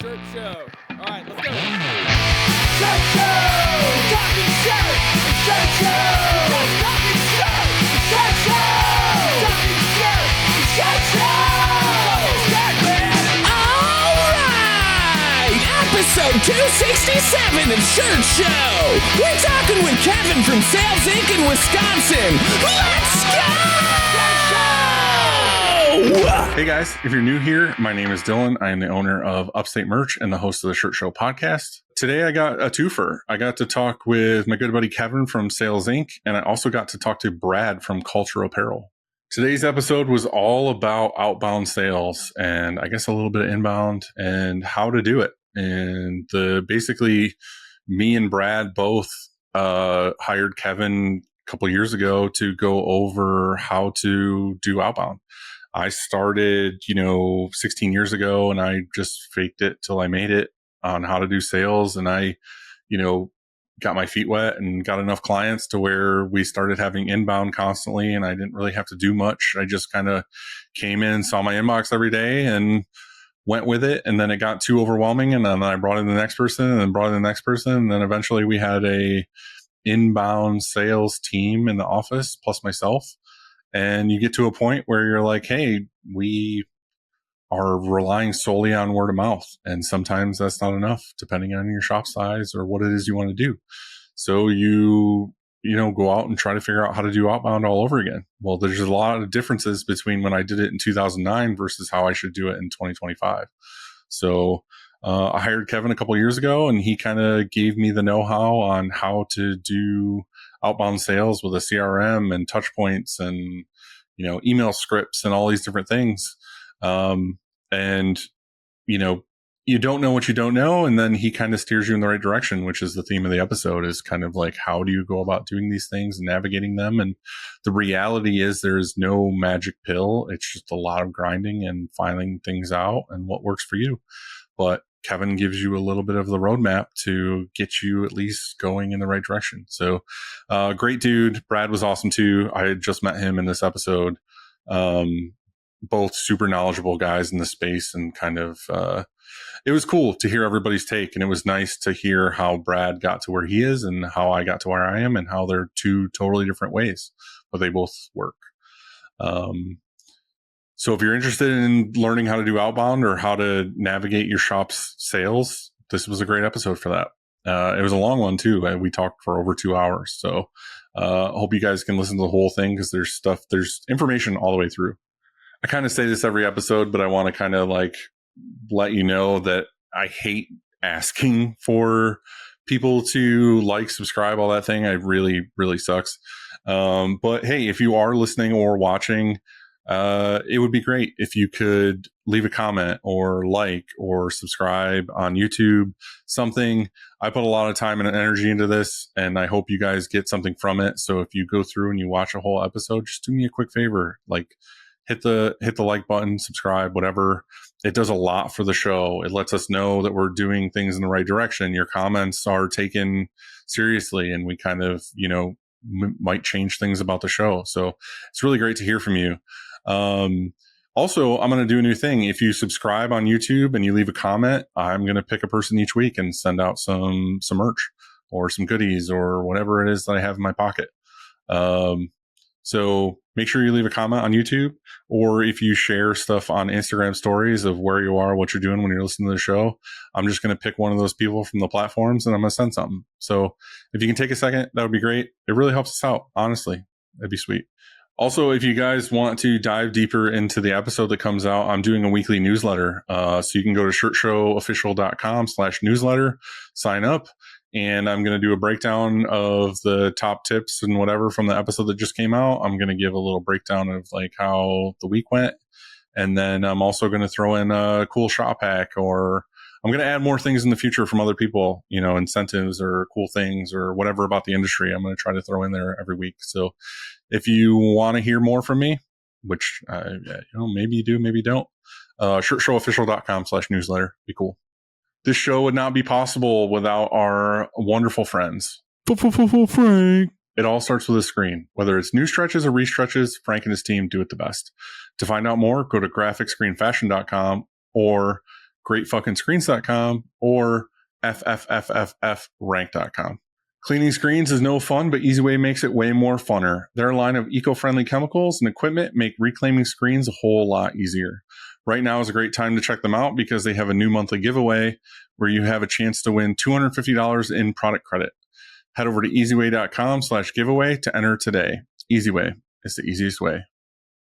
Shirt show. All right, let's go. Shirt show! Talking shirt! Shirt show! Talking shirt! Shirt show! Talking shirt! Shirt show! All right! Episode 267 of Shirt Show! We're talking with Kevin from Sales Inc. in Wisconsin. Let's go! Hey guys, if you're new here, my name is Dylan. I am the owner of Upstate Merch and the host of the Shirt Show podcast. Today I got a twofer. I got to talk with my good buddy Kevin from Sales Inc. and I also got to talk to Brad from Culture Apparel. Today's episode was all about outbound sales and I guess a little bit of inbound and how to do it. And basically me and Brad both hired Kevin a couple years ago to go over how to do outbound. I started, 16 years ago and I just faked it till I made it on how to do sales. And I, got my feet wet and got enough clients to where we started having inbound constantly. And I didn't really have to do much. I just kind of came in, saw my inbox every day and went with it. And then it got too overwhelming. And then I brought in the next person and then brought in the next person. And then eventually we had a inbound sales team in the office plus myself. And you get to a point where you're like, hey, we are relying solely on word of mouth. And sometimes that's not enough, depending on your shop size or what it is you want to do. So you go out and try to figure out how to do outbound all over again. Well, there's a lot of differences between when I did it in 2009 versus how I should do it in 2025. So I hired Kevin a couple of years ago and he kind of gave me the know-how on how to do outbound sales with a CRM and touch points and, email scripts and all these different things. You don't know what you don't know. And then he kind of steers you in the right direction, which is the theme of the episode is kind of like, how do you go about doing these things and navigating them? And the reality is there is no magic pill. It's just a lot of grinding and filing things out and what works for you. But Kevin gives you a little bit of the roadmap to get you at least going in the right direction. So, great dude. Brad was awesome too. I had just met him in this episode. Both super knowledgeable guys in the space and kind of, it was cool to hear everybody's take. And it was nice to hear how Brad got to where he is and how I got to where I am and how they're two totally different ways, but they both work. So if you're interested in learning how to do outbound or how to navigate your shop's sales, this was a great episode for that. It was a long one too. We talked for over 2 hours. So hope you guys can listen to the whole thing because there's information all the way through. I kind of say this every episode, but I want to kind of like let you know that I hate asking for people to like, subscribe, all that thing. It really, really sucks. But hey, if you are listening or watching, it would be great if you could leave a comment or like or subscribe on YouTube, something. I put a lot of time and energy into this and I hope you guys get something from it. So if you go through and you watch a whole episode, just do me a quick favor, like hit the like button, subscribe, whatever. It does a lot for the show. It lets us know that we're doing things in the right direction. Your comments are taken seriously and we kind of, might change things about the show. So it's really great to hear from you. Also, I'm going to do a new thing. If you subscribe on YouTube and you leave a comment, I'm going to pick a person each week and send out some merch or some goodies or whatever it is that I have in my pocket. So make sure you leave a comment on YouTube, or if you share stuff on Instagram stories of where you are, what you're doing when you're listening to the show, I'm just going to pick one of those people from the platforms and I'm going to send something. So if you can take a second, that would be great. It really helps us out. Honestly, that'd be sweet. Also, if you guys want to dive deeper into the episode that comes out, I'm doing a weekly newsletter. So you can go to shirtshowofficial.com/newsletter, sign up, and I'm going to do a breakdown of the top tips and whatever from the episode that just came out. I'm going to give a little breakdown of like how the week went. And then I'm also going to throw in a cool shop hack, or I'm going to add more things in the future from other people, incentives or cool things or whatever about the industry. I'm going to try to throw in there every week. So if you want to hear more from me, which, maybe you do, maybe you don't, shirtshowofficial.com/newsletter. Be cool. This show would not be possible without our wonderful friends. Frank. It all starts with a screen. Whether it's new stretches or restretches, Frank and his team do it the best. To find out more, go to graphicscreenfashion.com or greatfuckingscreens.com, or ffffrank.com. Cleaning screens is no fun, but EasyWay makes it way more funner. Their line of eco-friendly chemicals and equipment make reclaiming screens a whole lot easier. Right now is a great time to check them out because they have a new monthly giveaway where you have a chance to win $250 in product credit. Head over to easyway.com/giveaway to enter today. EasyWay is the easiest way.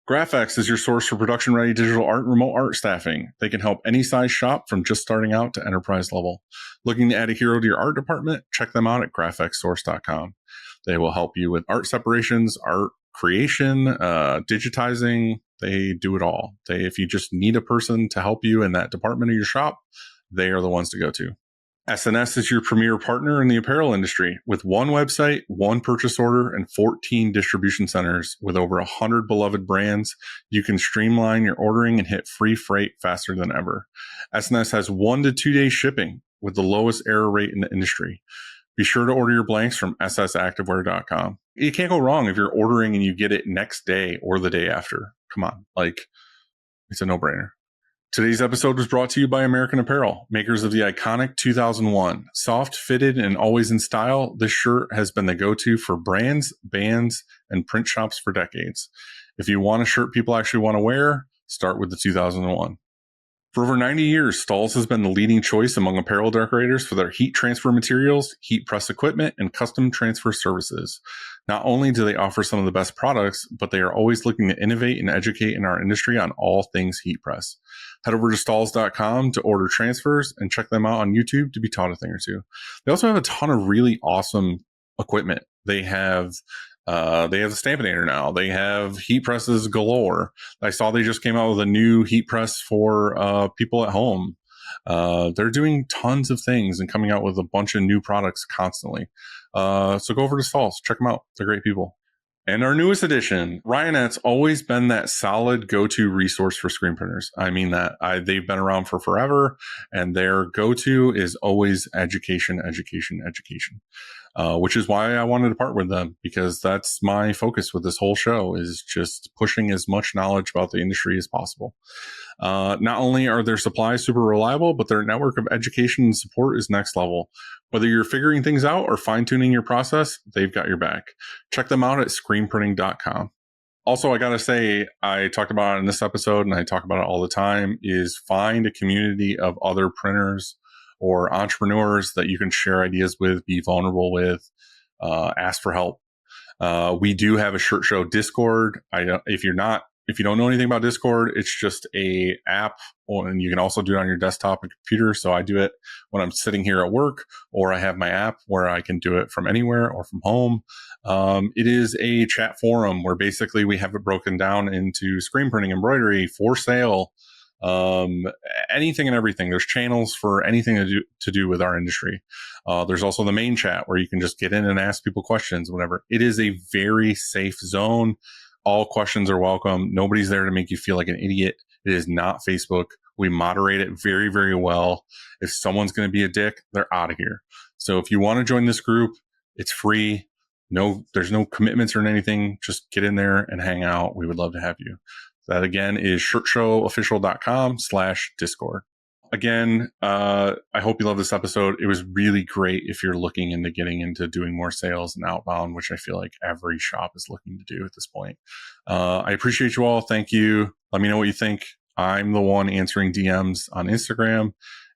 Graphics is your source for production-ready digital art and remote art staffing. They can help any size shop from just starting out to enterprise level. Looking to add a hero to your art department? Check them out at graphxsource.com. They will help you with art separations, art creation, digitizing. They do it all. If you just need a person to help you in that department of your shop, they are the ones to go to. SNS is your premier partner in the apparel industry with one website, one purchase order, and 14 distribution centers with over 100 beloved brands. You can streamline your ordering and hit free freight faster than ever. SNS has 1 to 2 day shipping with the lowest error rate in the industry. Be sure to order your blanks from ssactivewear.com. You can't go wrong if you're ordering and you get it next day or the day after. Come on, it's a no-brainer. Today's episode was brought to you by American Apparel, makers of the iconic 2001. Soft, fitted, and always in style, this shirt has been the go-to for brands, bands, and print shops for decades. If you want a shirt people actually want to wear, start with the 2001. For over 90 years, Stahls has been the leading choice among apparel decorators for their heat transfer materials, heat press equipment, and custom transfer services. Not only do they offer some of the best products, but they are always looking to innovate and educate in our industry on all things heat press. Head over to stahls.com to order transfers and check them out on YouTube to be taught a thing or two. They also have a ton of really awesome equipment. They have the Stampinator now. They have heat presses galore. I saw they just came out with a new heat press for people at home. They're doing tons of things and coming out with a bunch of new products constantly. So go over to Stahls. Check them out. They're great people. And our newest addition, Ryanette's always been that solid go-to resource for screen printers. I mean that. They've been around for forever, and their go-to is always education, which is why I wanted to part with them, because that's my focus with this whole show, is just pushing as much knowledge about the industry as possible. Not only are their supplies super reliable, but their network of education and support is next level. Whether you're figuring things out or fine-tuning your process, they've got your back. Check them out at screenprinting.com. Also, I got to say, I talked about it in this episode, and I talk about it all the time, is find a community of other printers or entrepreneurs that you can share ideas with, be vulnerable with, ask for help. We do have a Shirt Show Discord. If you don't know anything about Discord, it's just a app, and you can also do it on your desktop and computer. So I do it when I'm sitting here at work, or I have my app where I can do it from anywhere or from home. It is a chat forum where basically we have it broken down into screen printing, embroidery, for sale, anything and everything. There's channels for anything to do with our industry. There's also the main chat where you can just get in and ask people questions, whatever. It is a very safe zone. All questions are welcome. Nobody's there to make you feel like an idiot. It is not Facebook. We moderate it very, very well. If someone's going to be a dick, they're out of here. So if you want to join this group, it's free. There's no commitments or anything. Just get in there and hang out. We would love to have you. That again is shirtshowofficial.com/Discord. Again, I hope you love this episode. It was really great if you're looking into getting into doing more sales and outbound, which I feel like every shop is looking to do at this point. I appreciate you all. Thank you. Let me know what you think. I'm the one answering DMs on Instagram,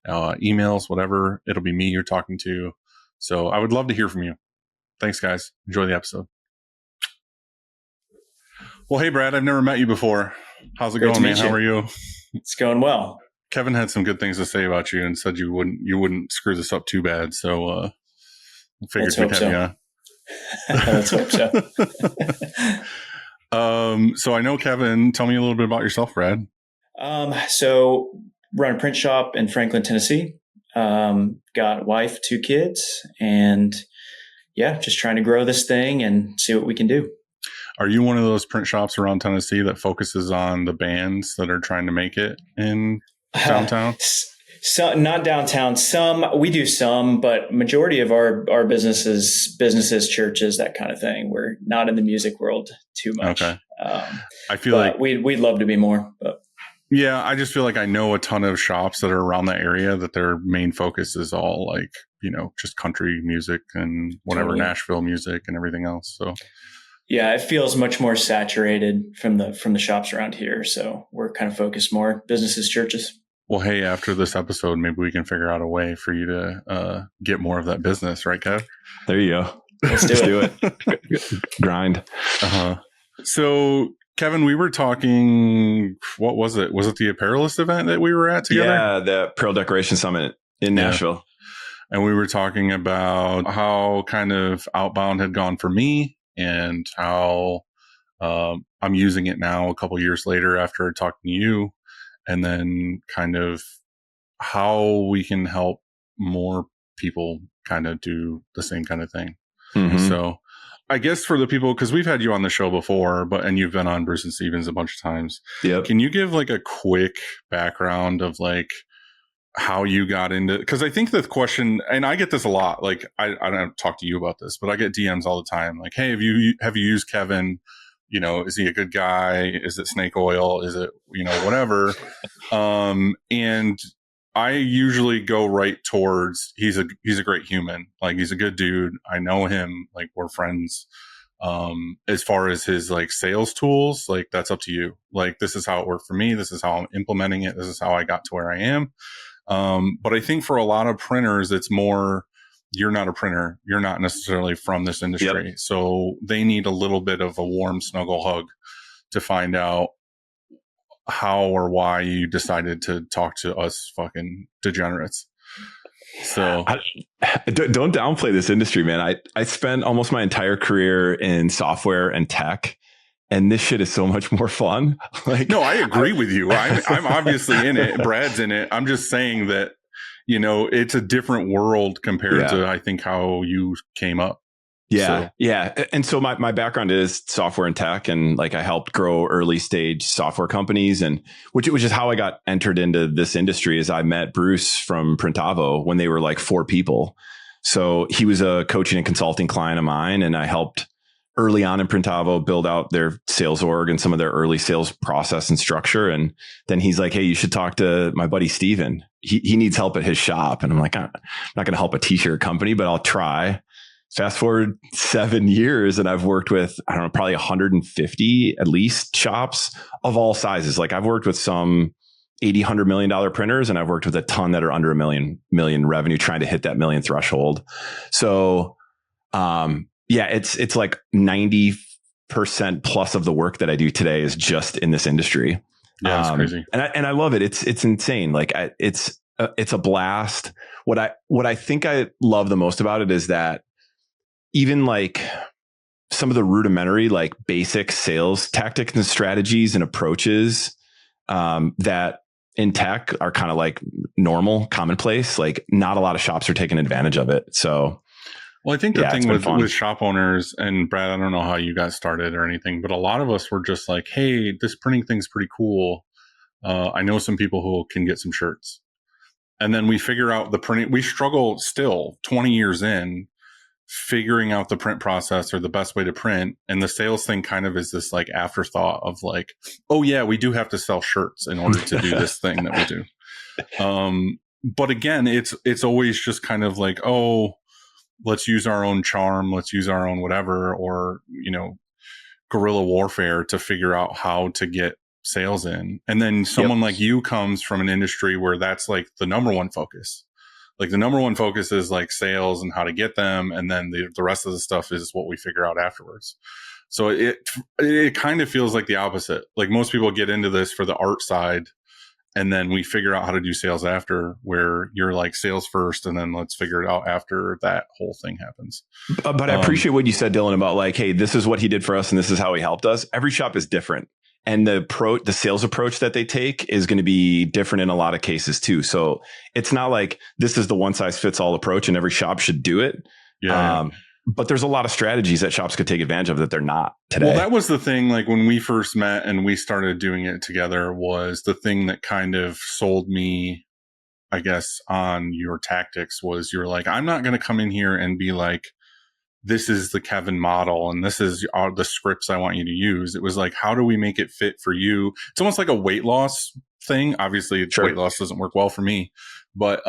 emails, whatever. It'll be me you're talking to. So I would love to hear from you. Thanks, guys. Enjoy the episode. Well, hey, Brad, I've never met you before. How's it going, man? How are you? It's going well. Kevin had some good things to say about you and said you wouldn't screw this up too bad. So figured we'd have you on. Let's hope so. So I know Kevin. Tell me a little bit about yourself, Brad. So run a print shop in Franklin, Tennessee. Got a wife, 2 kids, and just trying to grow this thing and see what we can do. Are you one of those print shops around Tennessee that focuses on the bands that are trying to make it in downtown? So not downtown. We do some, but majority of our businesses, churches, that kind of thing. We're not in the music world too much. Okay. I feel like we'd love to be more. But Yeah, I just feel like I know a ton of shops that are around that area that their main focus is all like, just country music and whatever, Totally. Nashville music and everything else. So Yeah, it feels much more saturated from the shops around here. So we're kind of focused more businesses, churches. well, hey, after this episode, maybe we can figure out a way for you to get more of that business, right, Kev? There you go. Let's do it. Grind. Uh-huh. So, Kevin, we were talking, what was it? Was it the Apparelist event that we were at together? Yeah, the Apparel Decoration Summit in Nashville. And we were talking about how kind of Outbound had gone for me and how I'm using it now a couple years later after talking to you, and then kind of how we can help more people kind of do the same kind of thing. Mm-hmm. So I guess for the people, because we've had you on the show before, and you've been on Bruce and Stevens a bunch of times. Yep. Can you give like a quick background of like how you got into, because I think the question, and I get this a lot, like I don't talk to you about this, but I get DMs all the time. Like, hey, have you used Kevin? Is he a good guy? Is it snake oil? Is it, whatever. And I usually go right towards, he's a great human. Like, he's a good dude. I know him. Like, we're friends. As far as his like sales tools, like that's up to you. Like, this is how it worked for me. This is how I'm implementing it. This is how I got to where I am. But I think for a lot of printers, it's more, you're not a printer. You're not necessarily from this industry. Yep. So they need a little bit of a warm snuggle hug to find out how or why you decided to talk to us fucking degenerates. So don't downplay this industry, man. I spent almost my entire career in software and tech, and this shit is so much more fun. Like, no, I agree with you. I'm obviously in it. Brad's in it. I'm just saying that, it's a different world compared to, I think, how you came up. Yeah. So. Yeah. And so my background is software and tech, and like I helped grow early stage software companies, and which is how I got entered into this industry. Is I met Bruce from Printavo when they were like 4 people. So he was a coaching and consulting client of mine, and I helped early on in Printavo build out their sales org and some of their early sales process and structure. And then he's like, hey, you should talk to my buddy, Steven. He needs help at his shop. And I'm like, I'm not going to help a t-shirt company, but I'll try. Fast forward 7 years, and I've worked with, I don't know, probably 150 at least shops of all sizes. Like, I've worked with some $80, $100 million printers, and I've worked with a ton that are under a million revenue, trying to hit that million threshold. So, yeah, it's like 90% plus of the work that I do today is just in this industry. Yeah, it's crazy. And I love it. It's insane. Like, it's a blast. What I think I love the most about it is that even like some of the rudimentary, like basic sales tactics and strategies and approaches that in tech are kind of like normal, commonplace. Like, not a lot of shops are taking advantage of it. So, well, I think the thing with shop owners, and Brad, I don't know how you guys started or anything, but a lot of us were just like, hey, this printing thing's pretty cool. I know some people who can get some shirts. And then we figure out the printing. We struggle still 20 years in, figuring out the print process or the best way to print. And the sales thing kind of is this like afterthought of like, oh yeah, we do have to sell shirts in order to do this thing that we do. But again, it's always just kind of like, oh, let's use our own charm. Let's use our own whatever, or, guerrilla warfare to figure out how to get sales in. And then someone like you comes from an industry where that's like the number one focus. Like, the number one focus is like sales and how to get them. And then the rest of the stuff is what we figure out afterwards. So it kind of feels like the opposite. Like, most people get into this for the art side, and then we figure out how to do sales after, where you're like sales first, and then let's figure it out after that whole thing happens. But I appreciate what you said, Dylan, about like, hey, this is what he did for us, and this is how he helped us. Every shop is different. And the sales approach that they take is going to be different in a lot of cases too. So it's not like this is the one size fits all approach and every shop should do it. Yeah. But there's a lot of strategies that shops could take advantage of that they're not today. Well, that was the thing. Like, when we first met and we started doing it together, was the thing that kind of sold me, I guess, on your tactics. Was you're like, I'm not going to come in here and be like, this is the Kevin model and this is the scripts I want you to use. It was like, how do we make it fit for you? It's almost like a weight loss thing. Obviously, Sure. weight loss doesn't work well for me, but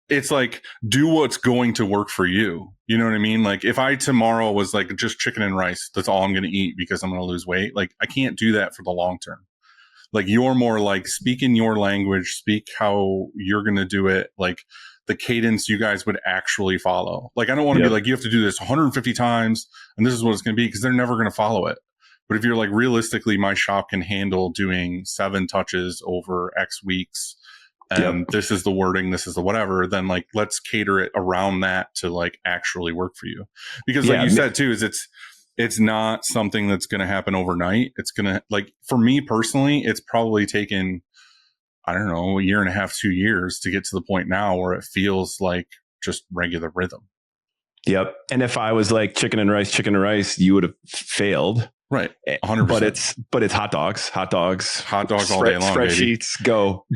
it's like, do what's going to work for you. You know what I mean? Like if I tomorrow was like just chicken and rice, that's all I'm going to eat because I'm going to lose weight. Like I can't do that for the long term. Like you're more like speak in your language, speak how you're going to do it. Like the cadence you guys would actually follow. Like I don't want to be like, you have to do this 150 times and this is what it's going to be, because they're never going to follow it. But if you're like, realistically, my shop can handle doing 7 touches over X weeks, and this is the wording, this is the whatever, then like, let's cater it around that to like actually work for you. Because like you said too, is it's not something that's going to happen overnight. It's going to, like, for me personally, it's probably taken, I don't know, a year and a half, 2 years to get to the point now where it feels like just regular rhythm. Yep. And if I was like chicken and rice, you would have failed. Right. 100%. But it's hot dogs all day long. Spreadsheets, go.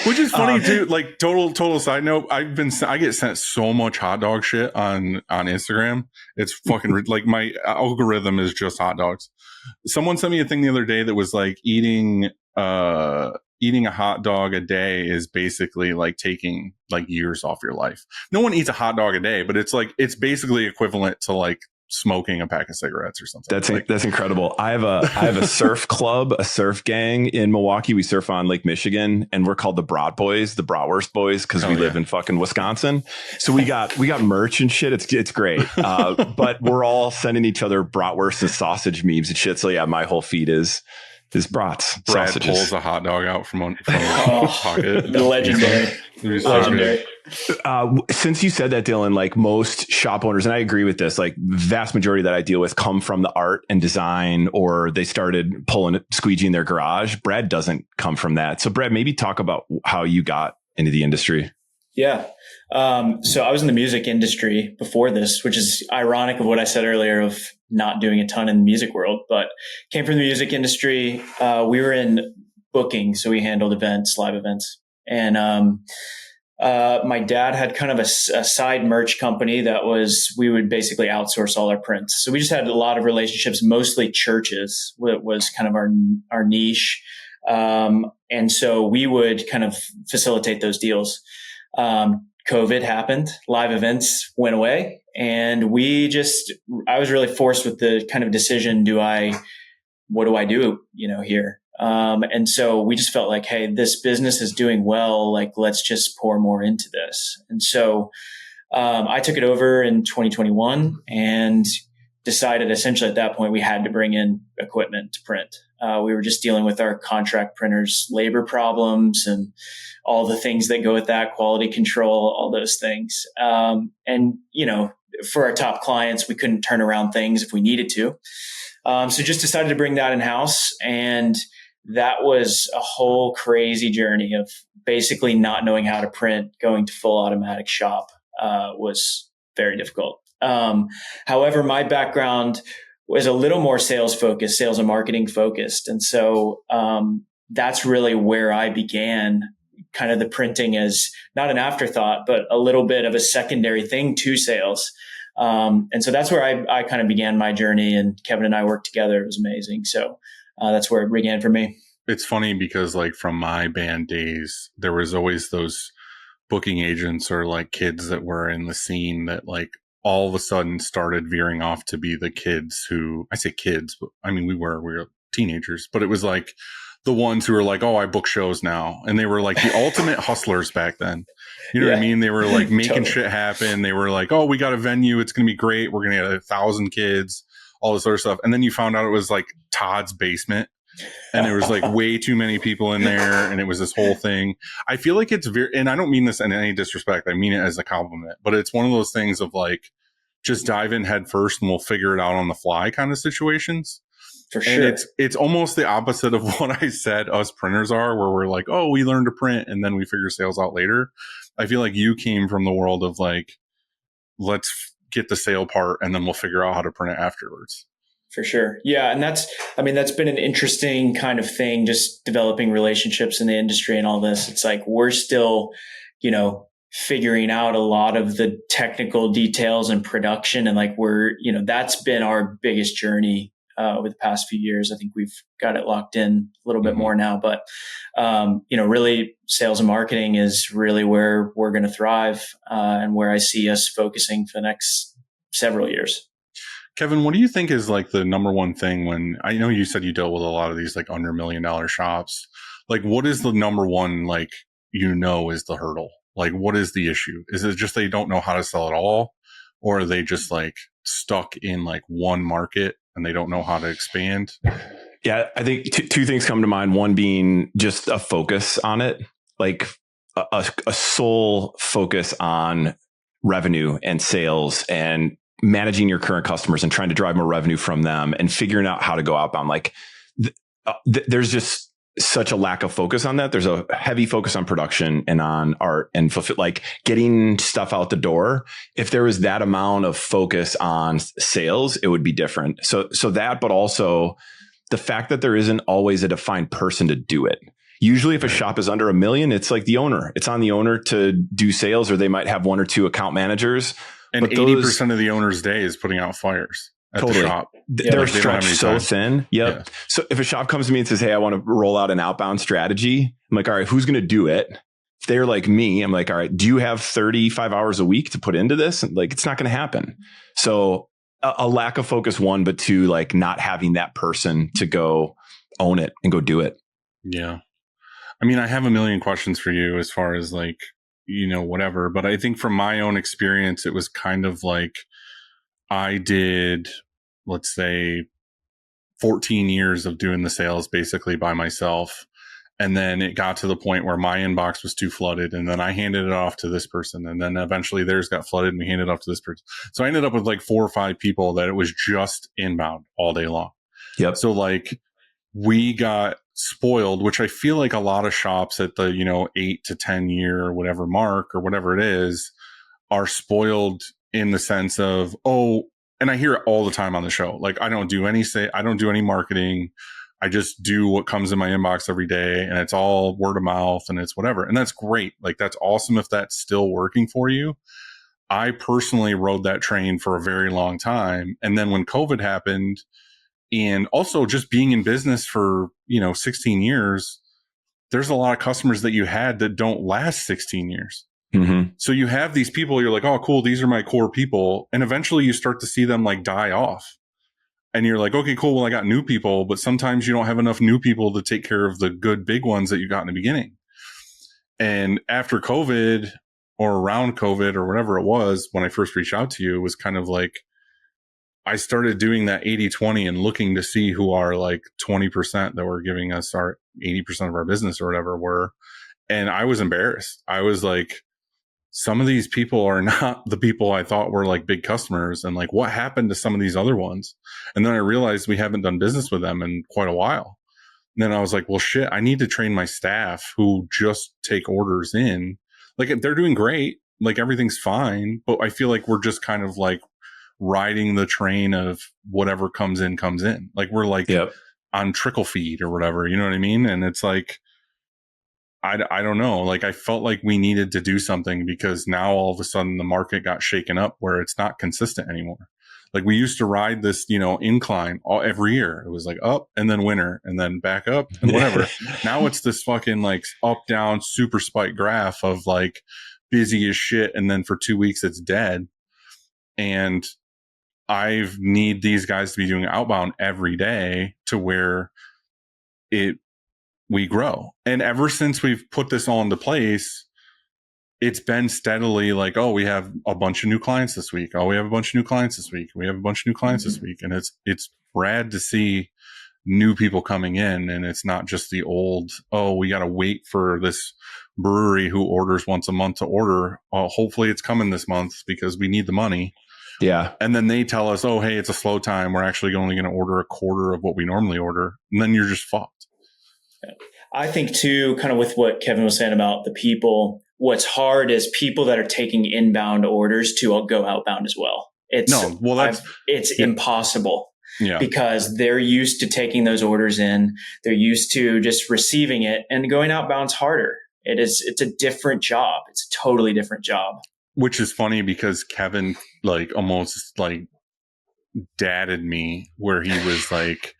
Which is funny too. Like total side note. I get sent so much hot dog shit on Instagram. It's fucking like my algorithm is just hot dogs. Someone sent me a thing the other day that was like eating a hot dog a day is basically like taking like years off your life. No one eats a hot dog a day, but it's like, it's basically equivalent to like smoking a pack of cigarettes or something. That's incredible. I have a surf club, a surf gang in Milwaukee. We surf on Lake Michigan, and we're called the Brat Boys, the Bratwurst Boys, because we live in fucking Wisconsin. So we got merch and shit. It's great. But we're all sending each other bratwurst and sausage memes and shit. So yeah, my whole feed is brats. Brad sausages. pulls a hot dog out from a pocket. The legendary. Since you said that, Dylan, like most shop owners, and I agree with this, like vast majority that I deal with come from the art and design, or they started squeegeeing their garage. Brad doesn't come from that. So Brad, maybe talk about how you got into the industry. Yeah. So I was in the music industry before this, which is ironic of what I said earlier of not doing a ton in the music world, but came from the music industry. We were in booking. So we handled events, live events. And my dad had kind of a side merch company that we would basically outsource all our prints. So we just had a lot of relationships, mostly churches was kind of our niche. And so we would kind of facilitate those deals. COVID happened, live events went away, and I was really forced with the kind of decision, what do I do, here? And so we just felt like, hey, this business is doing well. Like, let's just pour more into this. And so, I took it over in 2021 and decided essentially at that point we had to bring in equipment to print. We were just dealing with our contract printers' labor problems and all the things that go with that, quality control, all those things. And, for our top clients, we couldn't turn around things if we needed to. So just decided to bring that in-house. And that was a whole crazy journey of basically not knowing how to print, going to full automatic shop was very difficult. However, my background was a little more sales focused, sales and marketing focused. And so that's really where I began kind of the printing as not an afterthought, but a little bit of a secondary thing to sales. And so that's where I kind of began my journey, and Kevin and I worked together. It was amazing. So that's where it began for me. It's funny because like from my band days, there was always those booking agents or like kids that were in the scene that like all of a sudden started veering off to be the kids who, I say kids, but I mean, we were teenagers, but it was like the ones who were like, oh, I book shows now. And they were like the ultimate hustlers back then. You know what I mean? They were like making shit happen. They were like, oh, we got a venue. It's going to be great. We're going to get 1,000 kids, all this other stuff. And then you found out it was like Todd's basement. And there was like way too many people in there. And it was this whole thing. I feel like it's and I don't mean this in any disrespect. I mean it as a compliment, but it's one of those things of like, just dive in head first and we'll figure it out on the fly kind of situations. For sure. And it's almost the opposite of what I said us printers are, where we're like, oh, we learn to print and then we figure sales out later. I feel like you came from the world of like, let's get the sale part and then we'll figure out how to print it afterwards. For sure. Yeah. And that's been an interesting kind of thing, just developing relationships in the industry and all this. It's like, we're still, figuring out a lot of the technical details and production. And like, that's been our biggest journey, over the past few years. I think we've got it locked in a little bit more now, but, really sales and marketing is really where we're going to thrive, and where I see us focusing for the next several years. Kevin, what do you think is like the number one thing when, I know you said you dealt with a lot of these like under $1 million shops. Like, what is the number one, like, is the hurdle? Like, what is the issue? Is it just they don't know how to sell at all? Or are they just like stuck in like one market and they don't know how to expand? Yeah, I think two things come to mind. One being just a focus on it, like a sole focus on revenue and sales and managing your current customers and trying to drive more revenue from them and figuring out how to go outbound. Like there's just such a lack of focus on that. There's a heavy focus on production and on art and like getting stuff out the door. If there was that amount of focus on sales, it would be different. So that, but also the fact that there isn't always a defined person to do it. Usually if a shop is under $1 million, it's like the owner. It's on the owner to do sales, or they might have one or two account managers. And 80% of the owner's day is putting out fires at the shop. They're stretched so thin. Yep. Yeah. So if a shop comes to me and says, hey, I want to roll out an outbound strategy, I'm like, all right, who's going to do it? If they're like me, I'm like, all right, do you have 35 hours a week to put into this? And like, it's not going to happen. So a lack of focus, one, but two, like not having that person to go own it and go do it. Yeah. I mean, I have a million questions for you as far as like, whatever. But I think from my own experience, it was kind of like I did, let's say, 14 years of doing the sales basically by myself. And then it got to the point where my inbox was too flooded. And then I handed it off to this person. And then eventually theirs got flooded and we handed it off to this person. So I ended up with like 4 or 5 people that it was just inbound all day long. Yep. So like we got spoiled, which I feel like a lot of shops at the, 8 to 10 year or whatever mark or whatever it is are spoiled in the sense of, and I hear it all the time on the show. Like I don't do any marketing. I just do what comes in my inbox every day and it's all word of mouth and it's whatever. And that's great. Like that's awesome if that's still working for you. I personally rode that train for a very long time. And then when COVID happened, and also just being in business for, 16 years, there's a lot of customers that you had that don't last 16 years. Mm-hmm. So you have these people, you're like, oh, cool, these are my core people. And eventually you start to see them like die off. And you're like, okay, cool, well, I got new people, but sometimes you don't have enough new people to take care of the good big ones that you got in the beginning. And after COVID or around COVID or whatever it was, when I first reached out to you, it was kind of like, I started doing that 80-20 and looking to see who our like 20% that were giving us our 80% of our business or whatever were. And I was embarrassed. I was like, some of these people are not the people I thought were like big customers. And like, what happened to some of these other ones? And then I realized we haven't done business with them in quite a while. And then I was like, well, shit, I need to train my staff who just take orders in. Like they're doing great. Like everything's fine. But I feel like we're just kind of like riding the train of whatever comes in. Like we're like on trickle feed or whatever, you know what I mean? And it's like, I don't know. Like I felt like we needed to do something because now all of a sudden the market got shaken up where it's not consistent anymore. Like we used to ride this, incline every year. It was like up and then winter and then back up and whatever. Now it's this fucking like up, down, super spike graph of like busy as shit. And then for 2 weeks it's dead. And I need these guys to be doing outbound every day to where we grow. And ever since we've put this all into place, it's been steadily like, oh, we have a bunch of new clients this week. Oh, we have a bunch of new clients this week. We have a bunch of new clients this week. And it's rad to see new people coming in. And it's not just the old, oh, we got to wait for this brewery who orders once a month to order. Hopefully it's coming this month because we need the money. Yeah. And then they tell us, oh, hey, it's a slow time. We're actually only going to order a quarter of what we normally order. And then you're just fucked. I think too, kind of with what Kevin was saying about the people, what's hard is people that are taking inbound orders to go outbound as well. It's impossible. Yeah. Because they're used to taking those orders in. They're used to just receiving it, and going outbound's harder. It's a different job. It's a totally different job. Which is funny because Kevin like almost like dadded me where he was like,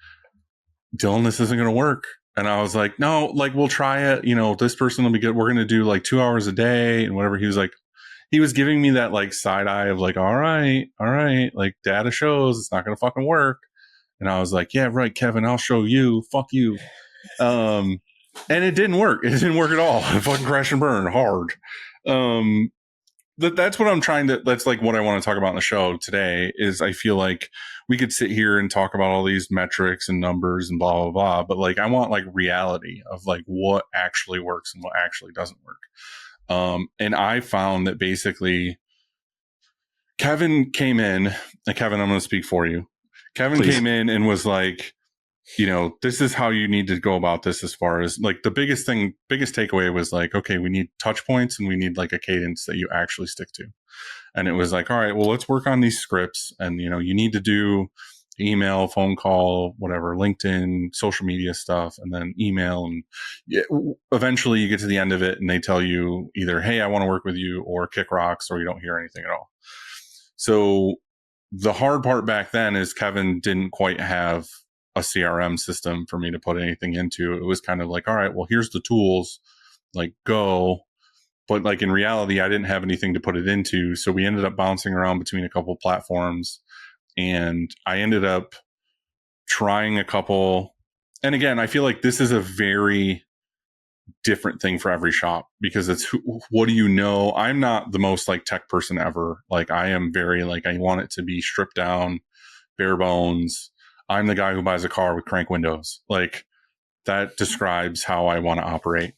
Dylan, this isn't going to work. And I was like, no, like, we'll try it. You know, this person will be good. We're going to do like 2 hours a day and whatever. He was like, he was giving me that like side eye of like, all right, like data shows it's not going to fucking work. And I was like, yeah, right, Kevin, I'll show you. Fuck you. And it didn't work. It didn't work at all. It fucking crash and burn hard. That's what I'm trying to, that's like what I want to talk about in the show today is I feel like we could sit here and talk about all these metrics and numbers and blah, blah, blah. But like, I want like reality of like what actually works and what actually doesn't work. And I found that basically Kevin came in, and Kevin, I'm going to speak for you. Kevin Please. came in and was like, you know, this is how you need to go about this as far as like the biggest takeaway was like, okay, we need touch points and we need like a cadence that you actually stick to. And it was like, all right, well, let's work on these scripts. And, you know, you need to do email, phone call, whatever, LinkedIn, social media stuff, and then email. And eventually you get to the end of it and they tell you either, hey, I want to work with you, or kick rocks, or you don't hear anything at all. So the hard part back then is Kevin didn't quite have a CRM system for me to put anything into. It was kind of like, all right, well, here's the tools, like go. But like in reality, I didn't have anything to put it into. So we ended up bouncing around between a couple platforms, and I ended up trying a couple. And again, I feel like this is a very different thing for every shop because it's what do you know? I'm not the most like tech person ever. Like I am very like, I want it to be stripped down, bare bones. I'm the guy who buys a car with crank windows. Like that describes how I want to operate.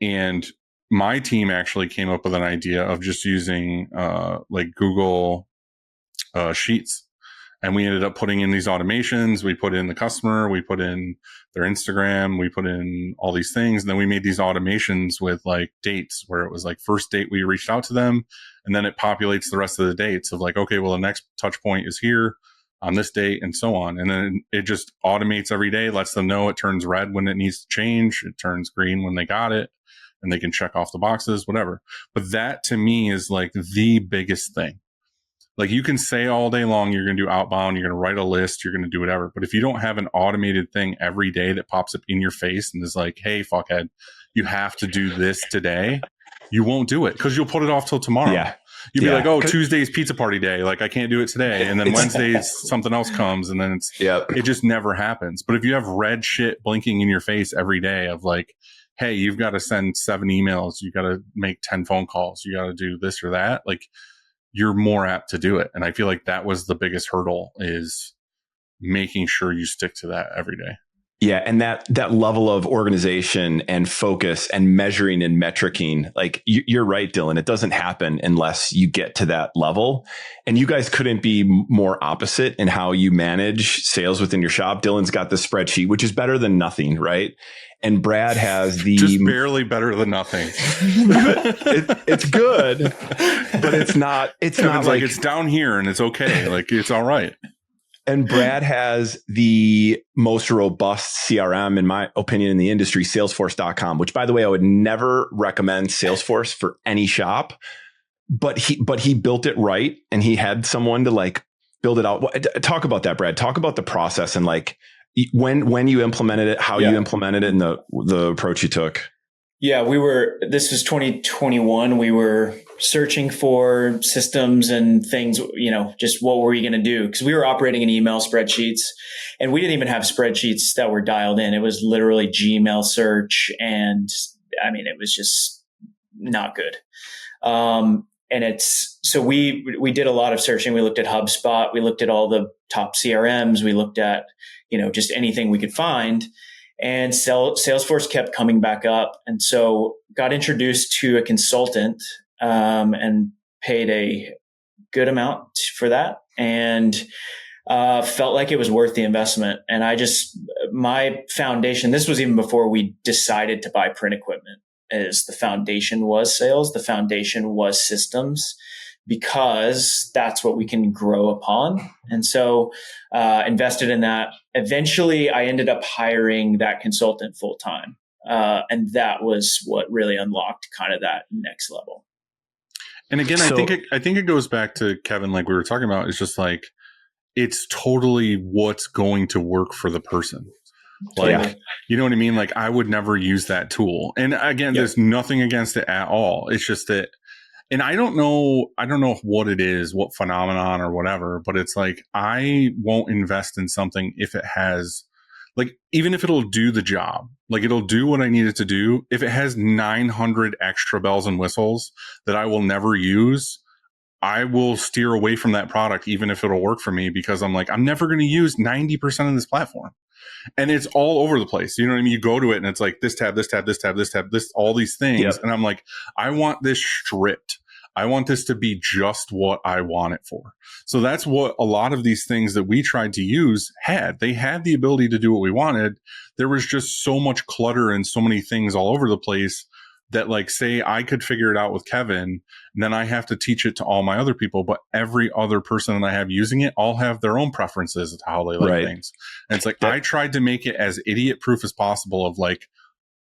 And my team actually came up with an idea of just using like Google Sheets. And we ended up putting in these automations. We put in the customer, we put in their Instagram, we put in all these things. And then we made these automations with like dates where it was like first date we reached out to them. And then it populates the rest of the dates of like, okay, well, the next touch point is here on this date and so on. And then it just automates every day, lets them know it turns red when it needs to change. It turns green when they got it and they can check off the boxes, whatever. But that to me is like the biggest thing. Like you can say all day long, you're going to do outbound, you're going to write a list, you're going to do whatever. But if you don't have an automated thing every day that pops up in your face and is like, hey, fuckhead, you have to do this today, you won't do it because you'll put it off till tomorrow. Yeah. You'll be like, oh, Tuesday's pizza party day. Like I can't do it today. And then Wednesday's something else comes and then it just never happens. But if you have red shit blinking in your face every day of like, hey, you've got to send 7 emails, you got to make 10 phone calls, you got to do this or that, like you're more apt to do it. And I feel like that was the biggest hurdle is making sure you stick to that every day. Yeah. And that level of organization and focus and measuring and metricing, like you're right, Dylan, it doesn't happen unless you get to that level. And you guys couldn't be more opposite in how you manage sales within your shop. Dylan's got the spreadsheet, which is better than nothing, right? And Brad has the just barely better than nothing. It's good, but it's not. It's not like it's down here and it's okay. Like it's all right. And Brad has the most robust CRM, in my opinion, in the industry, Salesforce.com. Which, by the way, I would never recommend Salesforce for any shop. But he built it right, and he had someone to like build it out. Talk about that, Brad. Talk about the process and like. When you implemented it, how you implemented it, and the approach you took. Yeah, this was 2021. We were searching for systems and things, you know, just what were we going to do? Because we were operating in email spreadsheets and we didn't even have spreadsheets that were dialed in. It was literally Gmail search. And I mean, it was just not good. So we did a lot of searching. We looked at HubSpot. We looked at all the top CRMs. We looked at, you know, just anything we could find. And Salesforce kept coming back up. And so got introduced to a consultant and paid a good amount for that and felt like it was worth the investment. And my foundation, this was even before we decided to buy print equipment, is the foundation was sales. The foundation was systems, because that's what we can grow upon. And so invested in that. Eventually, I ended up hiring that consultant full time. And that was what really unlocked kind of that next level. And again, I think it goes back to Kevin, like we were talking about, it's just like, it's totally what's going to work for the person. Like, Yeah. you know what I mean? Like, I would never use that tool. And again, Yep. there's nothing against it at all. It's just that, and I don't know what it is, what phenomenon or whatever, but it's like, I won't invest in something if it has, like, even if it'll do the job, like it'll do what I need it to do. If it has 900 extra bells and whistles that I will never use, I will steer away from that product, even if it'll work for me, because I'm like, I'm never going to use 90% of this platform. And it's all over the place. You know what I mean? You go to it and it's like this tab, this tab, this tab, this tab, this, all these things. Yep. And I'm like, I want this stripped. I want this to be just what I want it for. So that's what a lot of these things that we tried to use had. They had the ability to do what we wanted. There was just so much clutter and so many things all over the place that, like, say I could figure it out with Kevin, and then I have to teach it to all my other people, but every other person that I have using it all have their own preferences as to how they like things. And it's like, I tried to make it as idiot proof as possible of like,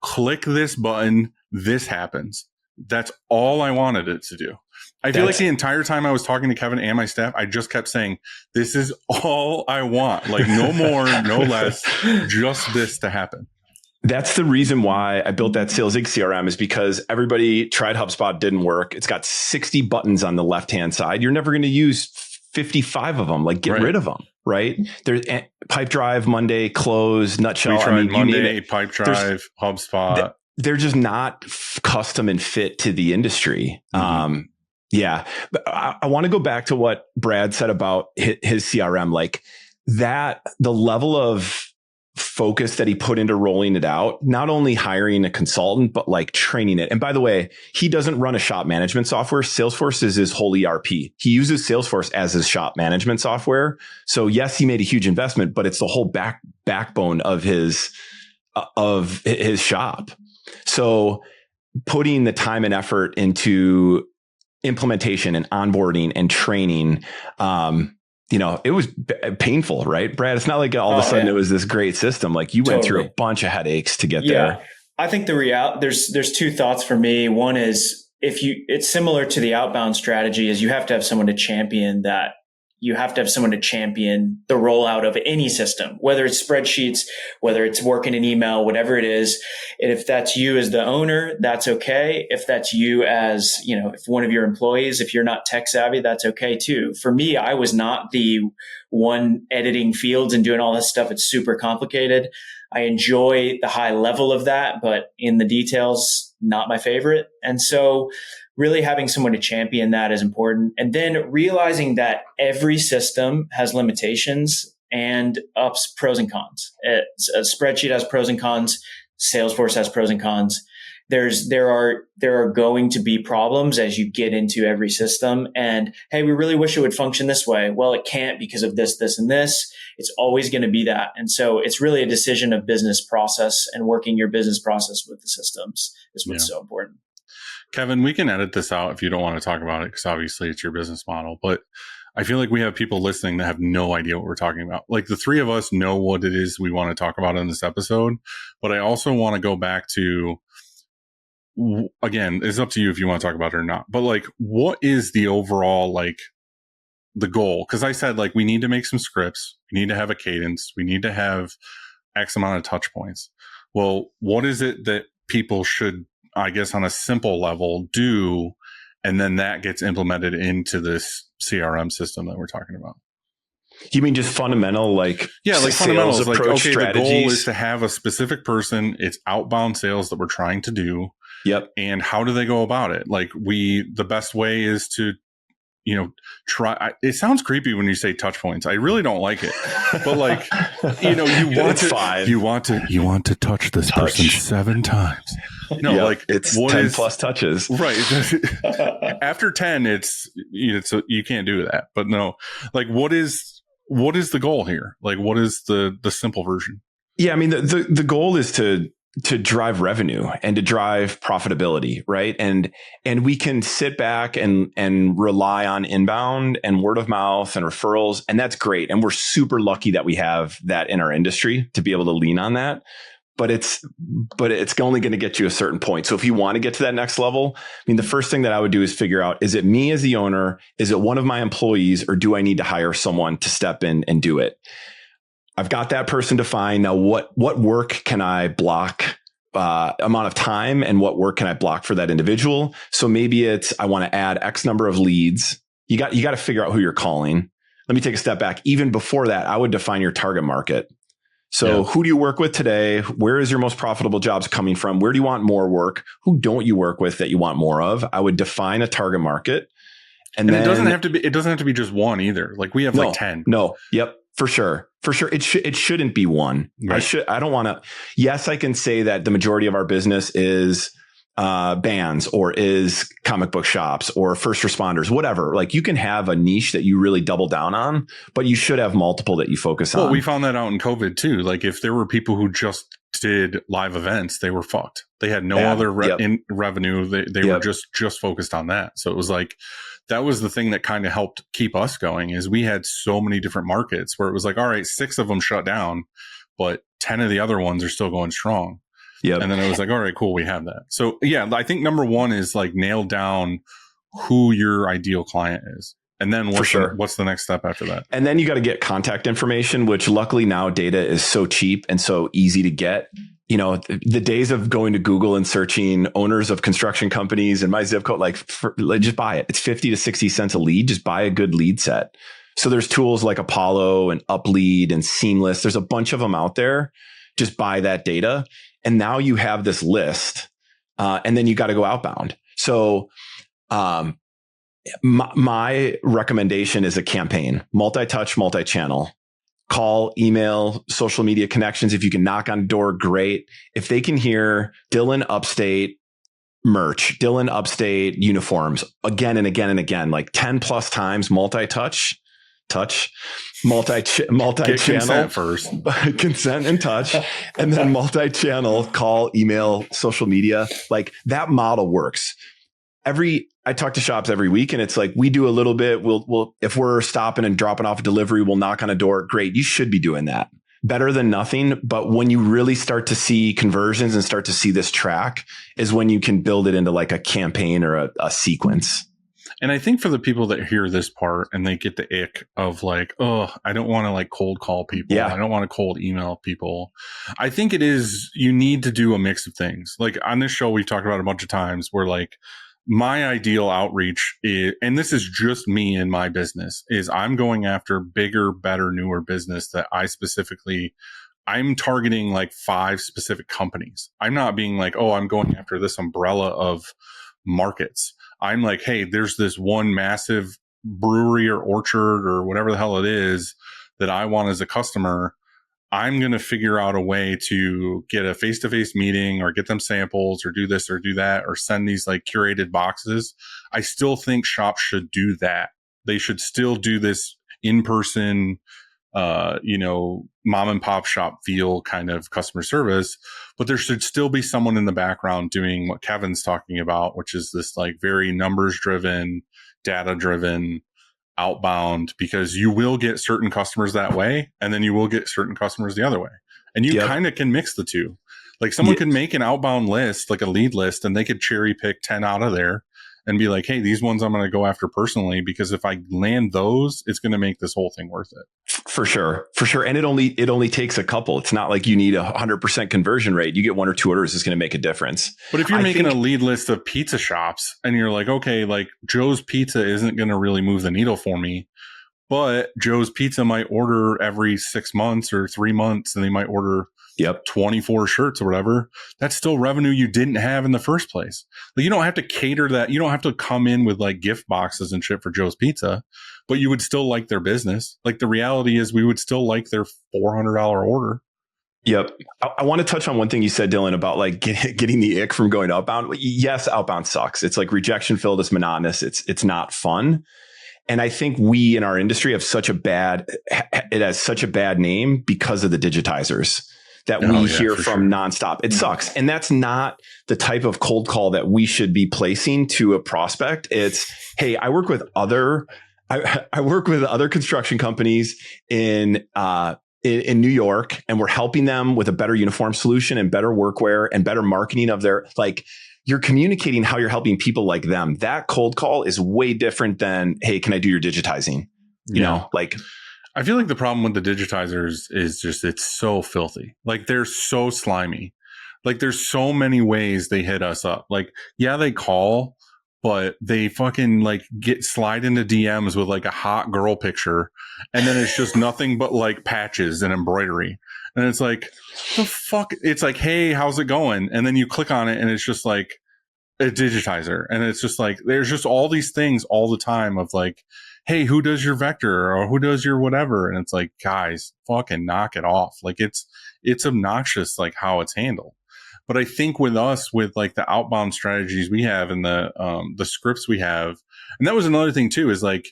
click this button, this happens. That's all I wanted it to do. I feel like the entire time I was talking to Kevin and my staff, I just kept saying, this is all I want. Like, no more, no less, just this to happen. That's the reason why I built that Sales Inc. CRM, is because everybody tried HubSpot, didn't work. It's got 60 buttons on the left-hand side. You're never going to use 55 of them. Like, get rid of them, right? There's Pipe Drive, Monday, Close, Nutshell. We tried Monday, you name it. Pipe Drive, HubSpot. They're just not custom and fit to the industry. Mm-hmm. Yeah. But I want to go back to what Brad said about his CRM, like that, the level of focus that he put into rolling it out, not only hiring a consultant, but like training it. And by the way, he doesn't run a shop management software. Salesforce is his whole ERP. He uses Salesforce as his shop management software. So yes, he made a huge investment, but it's the whole backbone of his shop. So putting the time and effort into implementation and onboarding and training, it was painful, right, Brad? It's not like all of a sudden it was this great system. Like, you went through a bunch of headaches to get there. I think there's two thoughts for me. One is, it's similar to the outbound strategy, is you have to have someone to champion that. You have to have someone to champion the rollout of any system, whether it's spreadsheets, whether it's working in email, whatever it is. And if that's you as the owner, that's okay. If that's you as, if one of your employees, if you're not tech savvy, that's okay too. For me, I was not the one editing fields and doing all this stuff. It's super complicated. I enjoy the high level of that, but in the details, not my favorite. And so really having someone to champion that is important. And then realizing that every system has limitations and pros and cons. A spreadsheet has pros and cons. Salesforce has pros and cons. There are going to be problems as you get into every system. And hey, we really wish it would function this way. Well, it can't because of this, this, and this. It's always going to be that. And so it's really a decision of business process, and working your business process with the systems is what's so important. Kevin, we can edit this out if you don't want to talk about it, because obviously it's your business model. But I feel like we have people listening that have no idea what we're talking about. Like, the three of us know what it is we want to talk about in this episode. But I also want to go back to, again, it's up to you if you want to talk about it or not. But like, what is the overall, like, the goal? Because I said, like, we need to make some scripts. We need to have a cadence. We need to have X amount of touch points. Well, what is it that people should, I guess, on a simple level, do, and then that gets implemented into this CRM system that we're talking about? You mean just fundamental, like, fundamentals, like, okay, strategies? The goal is to have a specific person. It's outbound sales that we're trying to do. Yep. And how do they go about it? Like, the best way is to, try. It sounds creepy when you say touch points. I really don't like it, but like, you want to touch this person 7 times. Like, it's 10 plus touches, right? After 10, it's you can't do that. But no, like, what is the goal here? Like, what is the simple version? Yeah, I mean, the goal is to drive revenue and to drive profitability, right? And we can sit back and rely on inbound and word of mouth and referrals, and that's great. And we're super lucky that we have that in our industry to be able to lean on that. but it's only going to get you a certain point. So if you want to get to that next level, I mean, the first thing that I would do is figure out, is it me as the owner? Is it one of my employees, or do I need to hire someone to step in and do it? I've got that person defined. Now, what work can I block, amount of time, and what work can I block for that individual? So maybe it's, I want to add X number of leads. You got to figure out who you're calling. Let me take a step back. Even before that, I would define your target market. So who do you work with today? Where is your most profitable jobs coming from? Where do you want more work? Who don't you work with that you want more of? I would define a target market. And then, it doesn't have to be just one either. Like we have like 10. No. Yep. For sure. It shouldn't be one. Right. I don't want to. Yes, I can say that the majority of our business is bands, or is comic book shops, or first responders, whatever. Like you can have a niche that you really double down on, but you should have multiple that you focus on. Well, we found that out in COVID too. Like if there were people who just did live events, they were fucked. They had no other revenue. They were just focused on that. So it was like, that was the thing that kind of helped keep us going, is we had so many different markets where it was like, all right, 6 of them shut down, but 10 of the other ones are still going strong. Yeah. And then it was like, all right, cool. We have that. So yeah, I think number one is like nail down who your ideal client is. And then what's the next step after that? And then you got to get contact information, which luckily now data is so cheap and so easy to get. You know, the days of going to Google and searching owners of construction companies and my zip code, just buy it. It's 50 to 60 cents a lead. Just buy a good lead set. So there's tools like Apollo and Uplead and Seamless. There's a bunch of them out there. Just buy that data. And now you have this list, and then you got to go outbound. So my recommendation is a campaign, multi-touch, multi-channel. Call, email, social media connections. If you can knock on the door, great. If they can hear Dylan Upstate merch, Dylan Upstate uniforms again and again and again, like 10 plus times, multi-touch, multi-channel. Get consent first. Consent and touch. And then multi-channel, call, email, social media. Like that model works. I talk to shops every week, and it's like, we do a little bit. We'll if we're stopping and dropping off a delivery, we'll knock on a door. Great. You should be doing that. Better than nothing. But when you really start to see conversions and start to see this track is when you can build it into like a campaign or a sequence. And I think for the people that hear this part and they get the ick of like, oh, I don't want to like cold call people. Yeah. I don't want to cold email people. I think you need to do a mix of things. Like on this show, we've talked about a bunch of times where like, my ideal outreach is, and this is just me in my business, is I'm going after bigger, better, newer business that I'm targeting like 5 specific companies. I'm not being like, oh, I'm going after this umbrella of markets. I'm like, hey, there's this one massive brewery or orchard or whatever the hell it is that I want as a customer. I'm going to figure out a way to get a face-to-face meeting or get them samples or do this or do that or send these like curated boxes. I still think shops should do that. They should still do this in-person, mom and pop shop feel kind of customer service, but there should still be someone in the background doing what Kevin's talking about, which is this like very numbers driven, data driven, outbound, because you will get certain customers that way, and then you will get certain customers the other way. And you kind of can mix the two. Like someone could make an outbound list, like a lead list, and they could cherry pick 10 out of there and be like, hey, these ones I'm going to go after personally, because if I land those, it's going to make this whole thing worth it. For sure. And it only takes a couple. It's not like you need 100% conversion rate. You get 1 or 2 orders, it's going to make a difference. But if you're making a lead list of pizza shops and you're like, okay, like Joe's Pizza isn't going to really move the needle for me, but Joe's Pizza might order every 6 months or 3 months, and they might order 24 shirts or whatever. That's still revenue you didn't have in the first place. Like you don't have to cater that. You don't have to come in with like gift boxes and shit for Joe's Pizza, but you would still like their business. Like the reality is we would still like their $400 order. Yep. I want to touch on one thing you said, Dylan, about like getting the ick from going outbound. Yes, outbound sucks. It's like rejection filled. It's monotonous. It's not fun. And I think we in our industry have it has such a bad name because of the digitizers that we hear from nonstop. It sucks. And that's not the type of cold call that we should be placing to a prospect. It's, hey, I work with other construction companies in in New York, and we're helping them with a better uniform solution and better workwear and better marketing of their, like, you're communicating how you're helping people like them. That cold call is way different than, hey, can I do your digitizing? You know, like, I feel like the problem with the digitizers is just, it's so filthy. Like, they're so slimy. Like, there's so many ways they hit us up. Like, yeah, they call, but they fucking like slide into DMs with like a hot girl picture. And then it's just nothing but like patches and embroidery. And it's like, the fuck? It's like, hey, how's it going? And then you click on it and it's just like a digitizer. And it's just like, there's just all these things all the time of like, hey, who does your vector or who does your whatever? And it's like, guys, fucking knock it off. Like, it's obnoxious, like how it's handled. But I think with us, with like the outbound strategies we have and the scripts we have, and that was another thing too, is like,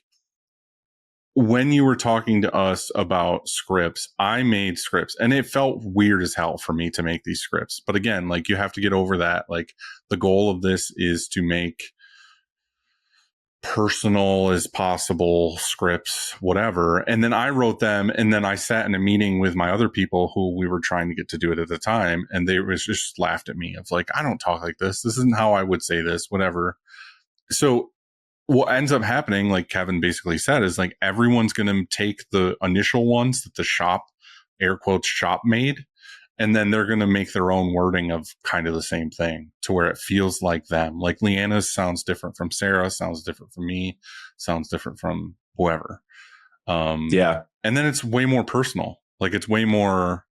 when you were talking to us about scripts, I made scripts and it felt weird as hell for me to make these scripts. But again, like, you have to get over that. Like, the goal of this is to make personal as possible scripts, whatever. And then I wrote them, and then I sat in a meeting with my other people who we were trying to get to do it at the time, and they was just laughed at me of like, I don't talk like this. This isn't how I would say this, whatever. So what ends up happening, like Kevin basically said, is like, everyone's going to take the initial ones that the shop, air quotes, shop made, and then they're going to make their own wording of kind of the same thing to where it feels like them. Like, Leanna's sounds different from Sarah, sounds different from me, sounds different from whoever. yeah. And then it's way more personal. Like, it's way more,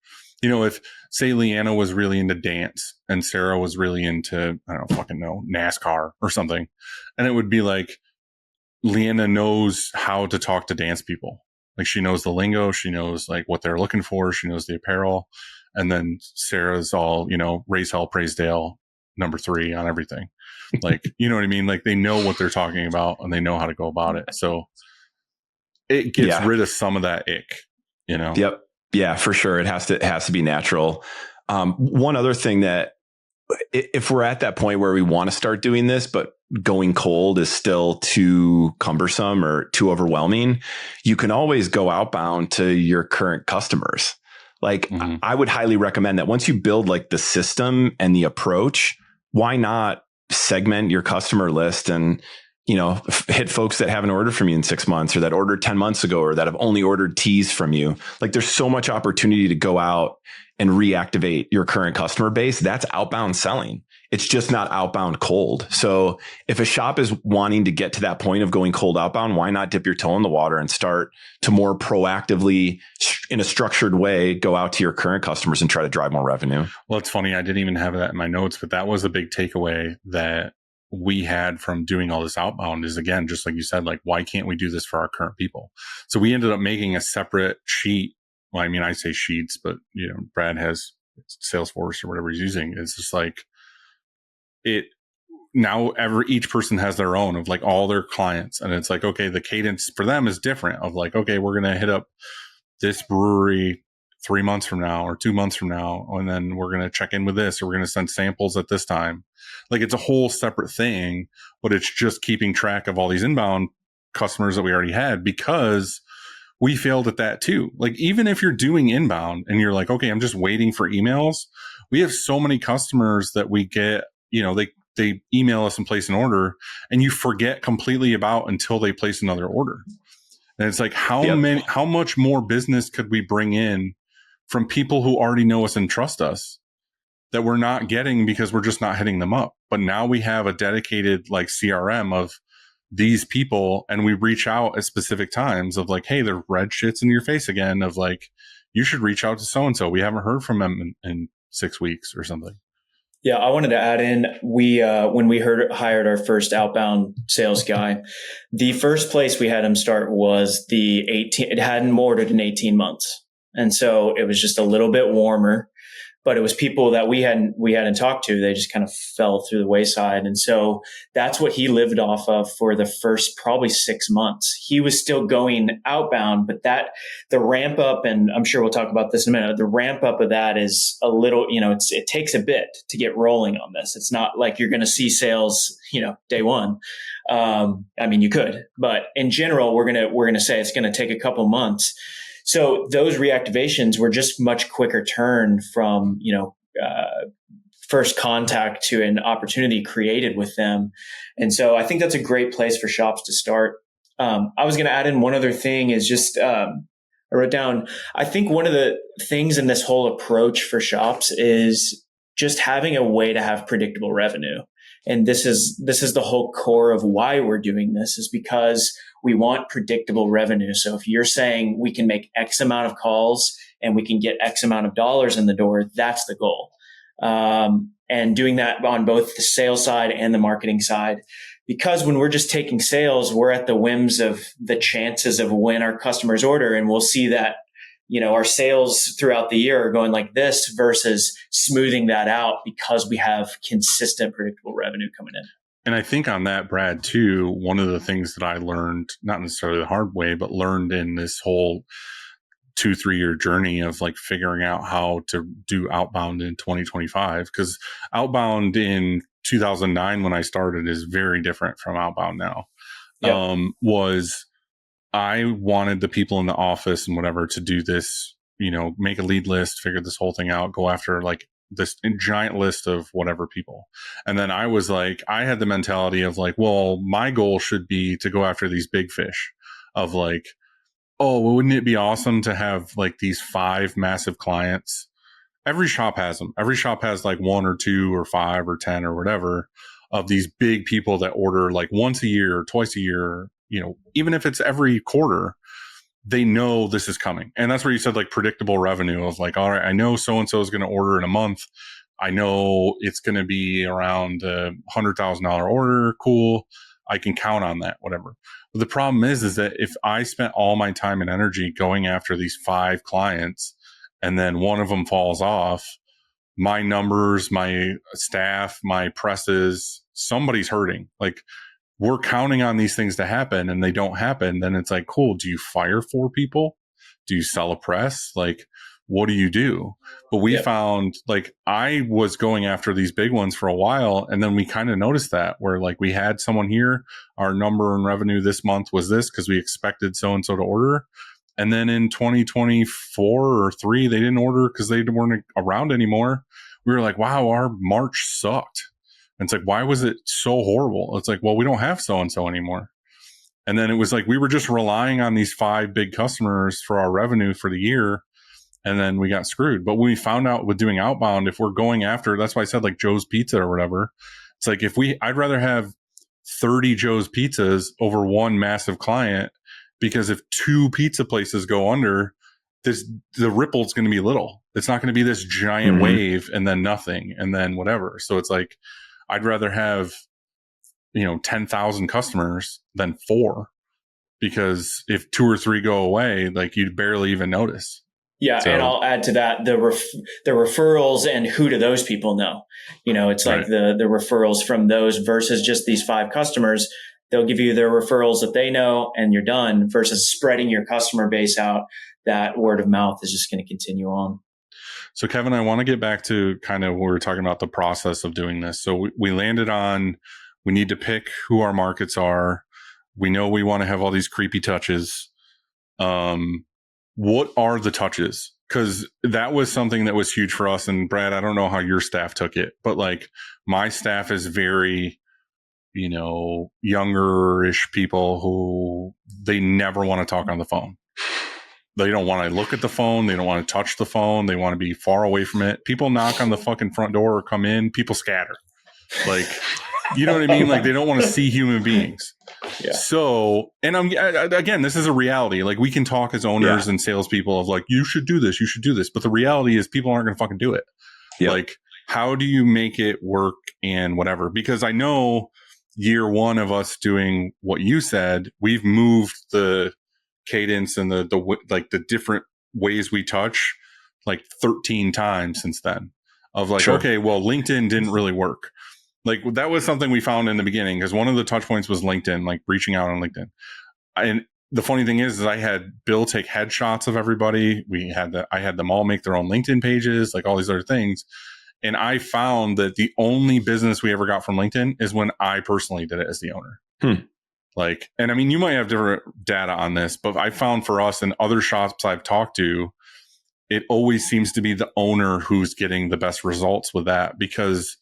you know, if say Leanna was really into dance and Sarah was really into, I don't fucking know, NASCAR or something. And it would be like, Leanna knows how to talk to dance people. Like, she knows the lingo. She knows like what they're looking for. She knows the apparel. And then Sarah's all, you know, raise hell, praise Dale, number 3 on everything. Like, you know what I mean? Like, they know what they're talking about and they know how to go about it. So it gets rid of some of that ick, you know? Yep. Yeah, for sure. It has to be natural. One other thing that, if we're at that point where we want to start doing this, but going cold is still too cumbersome or too overwhelming, you can always go outbound to your current customers. Like, I would highly recommend that once you build like the system and the approach, why not segment your customer list and, you know, hit folks that haven't ordered from you in 6 months, or that ordered 10 months ago, or that have only ordered teas from you. Like, there's so much opportunity to go out and reactivate your current customer base. That's outbound selling. It's just not outbound cold. So if a shop is wanting to get to that point of going cold outbound, why not dip your toe in the water and start to more proactively, in a structured way, go out to your current customers and try to drive more revenue? Well, it's funny. I didn't even have that in my notes, but that was a big takeaway that we had from doing all this outbound is, again, just like you said, like, why can't we do this for our current people? So we ended up making a separate sheet. Well, I mean, I say sheets, but, you know, Brad has Salesforce or whatever he's using. It's just like, it now each person has their own of like all their clients. And it's like, okay, the cadence for them is different of like, okay, we're going to hit up this brewery 3 months from now or 2 months from now. And then we're going to check in with this, or we're going to send samples at this time. Like, it's a whole separate thing, but it's just keeping track of all these inbound customers that we already had, because we failed at that too. Like, even if you're doing inbound and you're like, okay, I'm just waiting for emails. We have so many customers that we get, you know, they email us and place an order, and you forget completely about until they place another order. And it's like, how much more business could we bring in from people who already know us and trust us that we're not getting because we're just not hitting them up? But now we have a dedicated like CRM of these people, and we reach out at specific times of like, hey, the red shit's in your face again, of like, you should reach out to so-and-so. We haven't heard from them in 6 weeks or something. Yeah, I wanted to add in, when we hired our first outbound sales guy, the first place we had him start was it hadn't ordered in 18 months. And so it was just a little bit warmer, but it was people that we hadn't talked to. They just kind of fell through the wayside. And so that's what he lived off of for the first probably 6 months. He was still going outbound, but the ramp up, and I'm sure we'll talk about this in a minute, the ramp up of that is a little, you know, it takes a bit to get rolling on this. It's not like you're going to see sales, you know, day one. I mean, you could, but in general, we're going to say it's going to take a couple months So those reactivations were just much quicker turn from, first contact to an opportunity created with them. And so I think that's a great place for shops to start. I was going to add in one other thing is just, I wrote down, I think one of the things in this whole approach for shops is just having a way to have predictable revenue. And this is the whole core of why we're doing this, is because we want predictable revenue. So if you're saying we can make X amount of calls and we can get X amount of dollars in the door, that's the goal. And doing that on both the sales side and the marketing side, because when we're just taking sales, we're at the whims of the chances of when our customers order. And we'll see that, our sales throughout the year are going like this versus smoothing that out because we have consistent, predictable revenue coming in. And I think on that, Brad, too, one of the things that I learned, not necessarily the hard way, but learned in this whole 2-3 year journey of like figuring out how to do outbound in 2025, because outbound in 2009 when I started is very different from outbound now. Yep. Was I wanted the people in the office and whatever to do this, make a lead list, figure this whole thing out, go after like this giant list of whatever people. And then I was like, I had the mentality of like, well, my goal should be to go after these big fish of like, oh, well, wouldn't it be awesome to have like these 5 massive clients? Every shop has them. Every shop has like 1 or 2 or 5 or 10 or whatever of these big people that order like once a year or twice a year, even if it's every quarter, they know this is coming. And that's where you said like predictable revenue of like, all right, I know so-and-so is going to order in a month. I know it's going to be around a $100,000 order. Cool. I can count on that, whatever. But the problem is that if I spent all my time and energy going after these 5 clients and then one of them falls off, my numbers, my staff, my presses, somebody's hurting. Like we're counting on these things to happen and they don't happen. Then it's like, cool. Do you fire 4 people? Do you sell a press? Like, what do you do? But we found like I was going after these big ones for a while. And then we kind of noticed that where like we had someone here, our number in revenue this month was this because we expected so-and-so to order. And then in 2024 or 3, they didn't order because they weren't around anymore. We were like, wow, our March sucked. And it's like, why was it so horrible? It's like, well, we don't have so-and-so anymore. And then it was like, we were just relying on these 5 big customers for our revenue for the year. And then we got screwed. But when we found out with doing outbound, if we're going after, that's why I said like Joe's Pizza or whatever. It's like, I'd rather have 30 Joe's Pizzas over one massive client, because if 2 pizza places go under, the ripple is going to be little. It's not going to be this giant wave and then nothing and then whatever. So it's like, I'd rather have, 10,000 customers than 4, because if 2 or 3 go away, like you'd barely even notice. Yeah. So, and I'll add to that the referrals and who do those people know? It's like the referrals from those versus just these 5 customers. They'll give you their referrals that they know and you're done, versus spreading your customer base out. That word of mouth is just going to continue on. So Kevin, I want to get back to kind of, we were talking about the process of doing this. So we landed on, we need to pick who our markets are. We know we want to have all these creepy touches. What are the touches? Because that was something that was huge for us. And Brad, I don't know how your staff took it, but like my staff is very, younger-ish people who they never want to talk on the phone. They don't want to look at the phone. They don't want to touch the phone. They want to be far away from it. People knock on the fucking front door or come in. People scatter. Like, you know what I mean? Like, they don't want to see human beings. Yeah. So, and again, this is a reality. Like, we can talk as owners and salespeople of like, you should do this. You should do this. But the reality is people aren't going to fucking do it. Yep. Like, how do you make it work and whatever? Because I know year 1 of us doing what you said, we've moved the cadence and the different ways we touch like 13 times since then of like, okay, well, LinkedIn didn't really work. Like that was something we found in the beginning, because one of the touch points was LinkedIn, like reaching out on LinkedIn. And the funny thing is I had Bill take headshots of everybody. I had them all make their own LinkedIn pages, like all these other things. And I found that the only business we ever got from LinkedIn is when I personally did it as the owner. Like, and I mean, you might have different data on this, but I found for us and other shops I've talked to, it always seems to be the owner who's getting the best results with that, because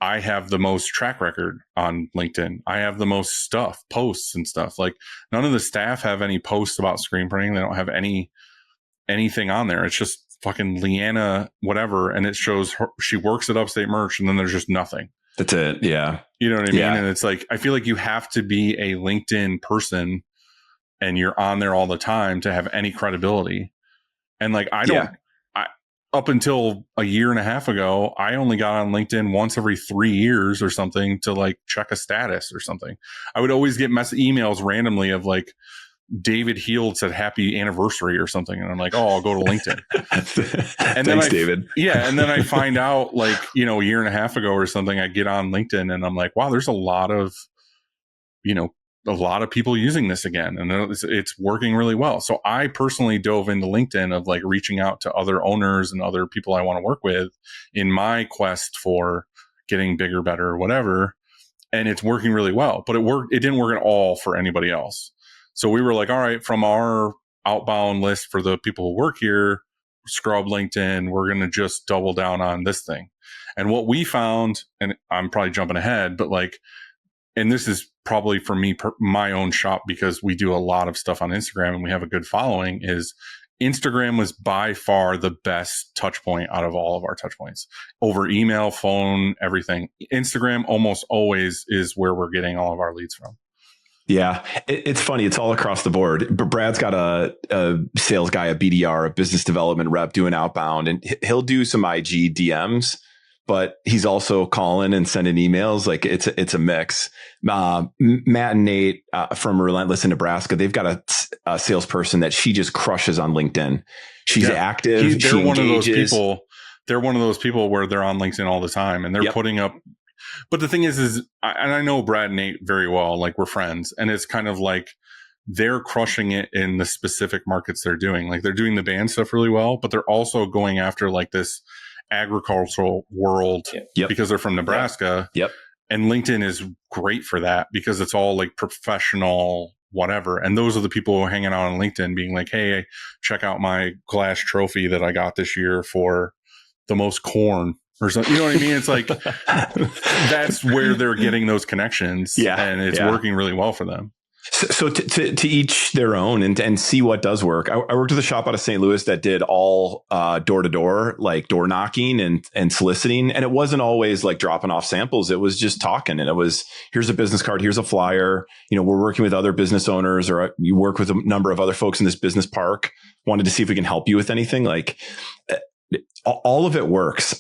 I have the most track record on LinkedIn. I have the most stuff, posts and stuff. Like, none of the staff have any posts about screen printing. They don't have anything on there. It's just fucking Leanna, whatever. And it shows her, she works at Upstate Merch, and then there's just nothing. That's it. Yeah. You know what I mean? Yeah. And it's like, I feel like you have to be a LinkedIn person and you're on there all the time to have any credibility. And like, up until a year and a half ago, I only got on LinkedIn once every 3 years or something to like check a status or something. I would always get emails randomly of like, David Heald said happy anniversary or something. And I'm like, oh, I'll go to LinkedIn. And Thanks, David. Yeah. And then I find out like, you know, a year and a half ago or something, I get on LinkedIn and I'm like, wow, there's a lot of people using this again. And it's working really well. So I personally dove into LinkedIn of like reaching out to other owners and other people I want to work with in my quest for getting bigger, better, whatever. And it's working really well, but it didn't work at all for anybody else. So we were like, all right, from our outbound list for the people who work here, scrub LinkedIn, we're going to just double down on this thing. And what we found, and I'm probably jumping ahead, but like, and this is probably for me, my own shop, because we do a lot of stuff on Instagram and we have a good following, is Instagram was by far the best touch point out of all of our touch points over email, phone, everything. Instagram almost always is where we're getting all of our leads from. Yeah, it's funny. It's all across the board. But Brad's got a sales guy, a BDR, a business development rep doing outbound, and he'll do some IG DMs, but he's also calling and sending emails. Like it's a mix. Matt and Nate from Relentless in Nebraska, they've got a salesperson that she just crushes on LinkedIn. She's active. They're one of those people. They're one of those people where they're on LinkedIn all the time and they're putting up. But the thing is and I know Brad and Nate very well, like we're friends, and it's kind of like they're crushing it in the specific markets they're doing. Like they're doing the band stuff really well, but they're also going after like this agricultural world because they're from Nebraska. Yep. And LinkedIn is great for that because it's all like professional, whatever. And those are the people who are hanging out on LinkedIn being like, hey, check out my glass trophy that I got this year for the most corn. Or something, you know what I mean? It's like that's where they're getting those connections, and it's working really well for them. So to each their own, and see what does work. I worked with a shop out of St. Louis that did all door to door, like door knocking and soliciting, and it wasn't always like dropping off samples. It was just talking, and it was here's a business card, here's a flyer. You know, we're working with other business owners, or you work with a number of other folks in this business park. Wanted to see if we can help you with anything. Like all of it works.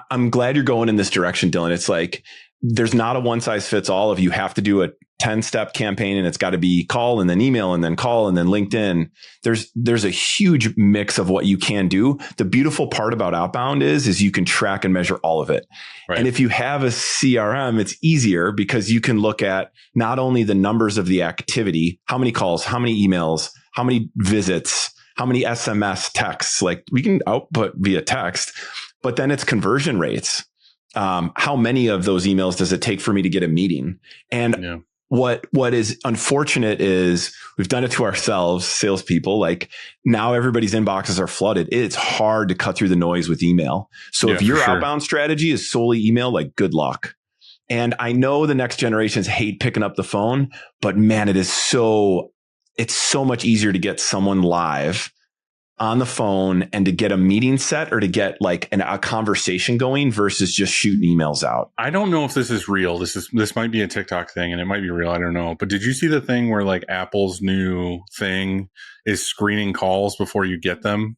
I'm glad you're going in this direction, Dylan. It's like, there's not a one size fits all. If you have to do a 10-step campaign and it's got to be call and then email and then call and then LinkedIn, there's a huge mix of what you can do. The beautiful part about Outbound is you can track and measure all of it. Right. And if you have a CRM, it's easier because you can look at not only the numbers of the activity, how many calls, how many emails, how many visits, how many SMS texts, like we can output via text, but then it's conversion rates. How many of those emails does it take for me to get a meeting? And what is unfortunate is we've done it to ourselves, salespeople. Like now everybody's inboxes are flooded. It's hard to cut through the noise with email. So if your outbound strategy is solely email, like good luck. And I know the next generations hate picking up the phone, but man, it's so much easier to get someone live on the phone and to get a meeting set or to get like a conversation going versus just shooting emails out. I don't know if this is real. This might be a TikTok thing and it might be real. I don't know. But did you see the thing where like Apple's new thing is screening calls before you get them?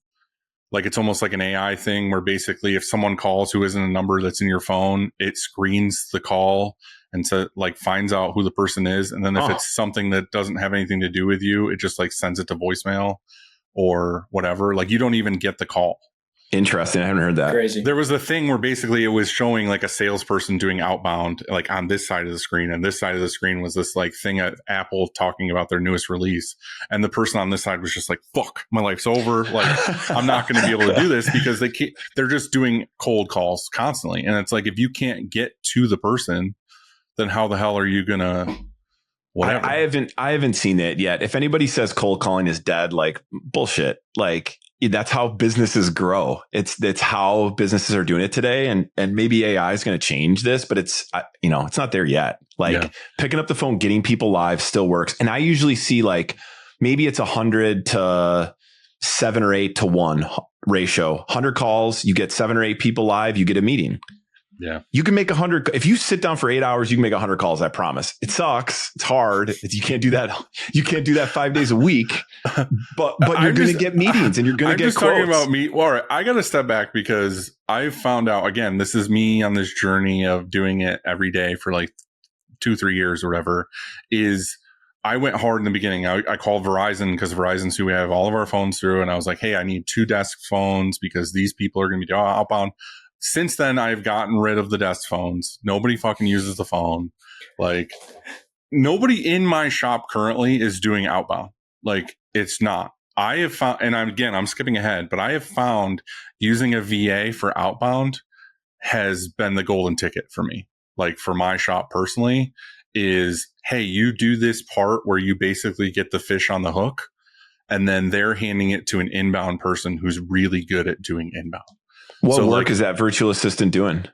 Like it's almost like an AI thing where basically if someone calls who isn't a number that's in your phone, it screens the call and so like finds out who the person is. And then if it's something that doesn't have anything to do with you, it just like sends it to voicemail or whatever. Like you don't even get the call. Interesting. I haven't heard that. Crazy. There was a thing where basically it was showing like a salesperson doing outbound, like on this side of the screen, and this side of the screen was this like thing at Apple talking about their newest release. And the person on this side was just like, fuck, my life's over. Like I'm not going to be able to do this because they're just doing cold calls constantly. And it's like, if you can't get to the person, then how the hell are you going to whatever. I haven't seen it yet. If anybody says cold calling is dead, like bullshit. Like that's how businesses grow. It's how businesses are doing it today. And maybe AI is going to change this, but it's not there yet. Like picking up the phone, getting people live still works. And I usually see like maybe it's 100 to 7 or 8 to 1 ratio. 100 calls, you get 7 or 8 people live, you get a meeting. Yeah. You can make 100. If you sit down for 8 hours, you can make 100 calls. I promise. It sucks. It's hard. You can't do that. You can't do that 5 days a week, but you're going to get meetings and you're going to get just quotes. Talking about me. All right. I got to step back because I've found out, again, this is me on this journey of doing it every day for like 2-3 years or whatever. Is I went hard in the beginning. I called Verizon because Verizon's who we have all of our phones through. And I was like, hey, I need 2 desk phones because these people are going to be outbound. Since then, I've gotten rid of the desk phones. Nobody fucking uses the phone. Like, nobody in my shop currently is doing outbound. Like, it's not. I have found, and I'm skipping ahead, but I have found using a VA for outbound has been the golden ticket for me. Like, for my shop personally, is, hey, you do this part where you basically get the fish on the hook, and then they're handing it to an inbound person who's really good at doing inbound. What work is that virtual assistant doing?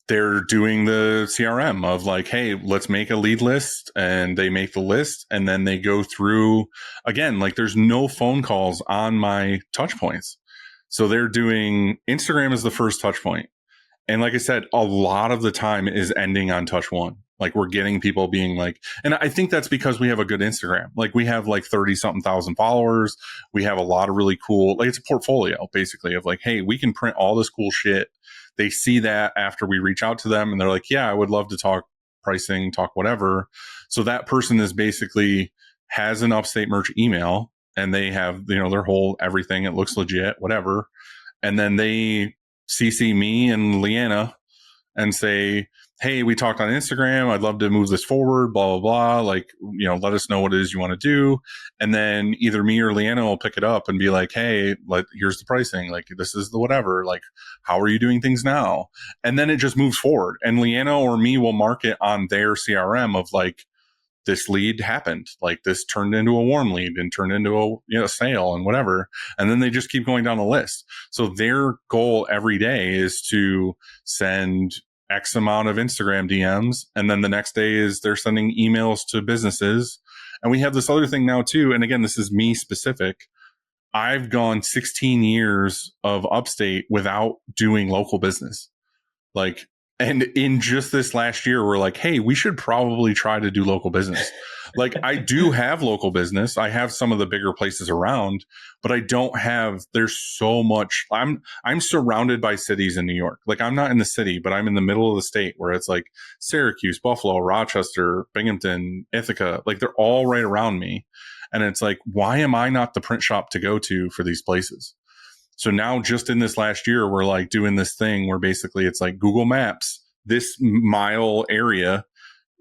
They're doing the CRM of like, hey, let's make a lead list, and they make the list, and then they go through again. Like, there's no phone calls on my touch points. So they're doing Instagram as the first touch point. And like I said, a lot of the time is ending on touch one. Like, we're getting people being like, and I think that's because we have a good Instagram. Like, we have like 30 something thousand followers. We have a lot of really cool, like, it's a portfolio basically of like, hey, we can print all this cool shit. They see that after we reach out to them and they're like, yeah, I would love to talk pricing, talk whatever. So that person is basically has an Upstate Merch email and they have, their whole everything. It looks legit, whatever. And then they CC me and Leanna and say, hey, we talked on Instagram. I'd love to move this forward, blah, blah, blah. Like, let us know what it is you want to do. And then either me or Leanna will pick it up and be like, hey, like, here's the pricing. Like, this is the whatever. Like, how are you doing things now? And then it just moves forward. And Leanna or me will mark it on their CRM of like, this lead happened. Like, this turned into a warm lead and turned into a sale and whatever. And then they just keep going down the list. So their goal every day is to send X amount of Instagram DMs. And then the next day is they're sending emails to businesses. And we have this other thing now too. And again, this is me specific. I've gone 16 years of Upstate without doing local business. Like, and in just this last year, we're like, hey, we should probably try to do local business. Like, I do have local business. I have some of the bigger places around, but I don't have, there's so much. I'm surrounded by cities in New York. Like, I'm not in the city, but I'm in the middle of the state where it's like Syracuse, Buffalo, Rochester, Binghamton, Ithaca. Like, they're all right around me. And it's like, why am I not the print shop to go to for these places? So now just in this last year, we're like doing this thing where basically it's like Google Maps, this mile area,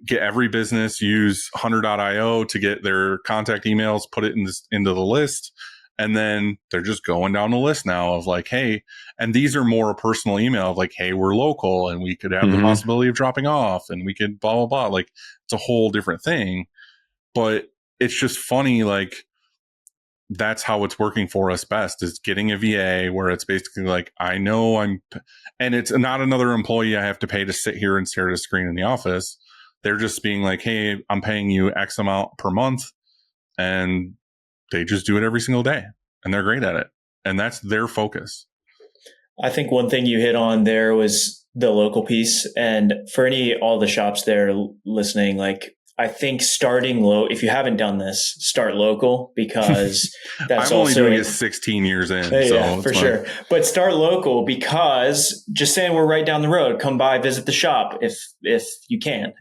get every business, use Hunter.io to get their contact emails, put it into the list. And then they're just going down the list now of like, hey, and these are more a personal email of like, hey, we're local and we could have the possibility of dropping off and we could blah, blah, blah. Like, it's a whole different thing. But it's just funny, like, that's how it's working for us best is getting a VA where it's basically like, I know and it's not another employee I have to pay to sit here and stare at a screen in the office. They're just being like, hey, I'm paying you X amount per month. And they just do it every single day and they're great at it. And that's their focus. I think one thing you hit on there was the local piece. And for all the shops there listening, like, I think starting low, if you haven't done this, start local also I'm only doing it 16 years in. Yeah, for sure. But start local because just saying we're right down the road, come by, visit the shop if you can.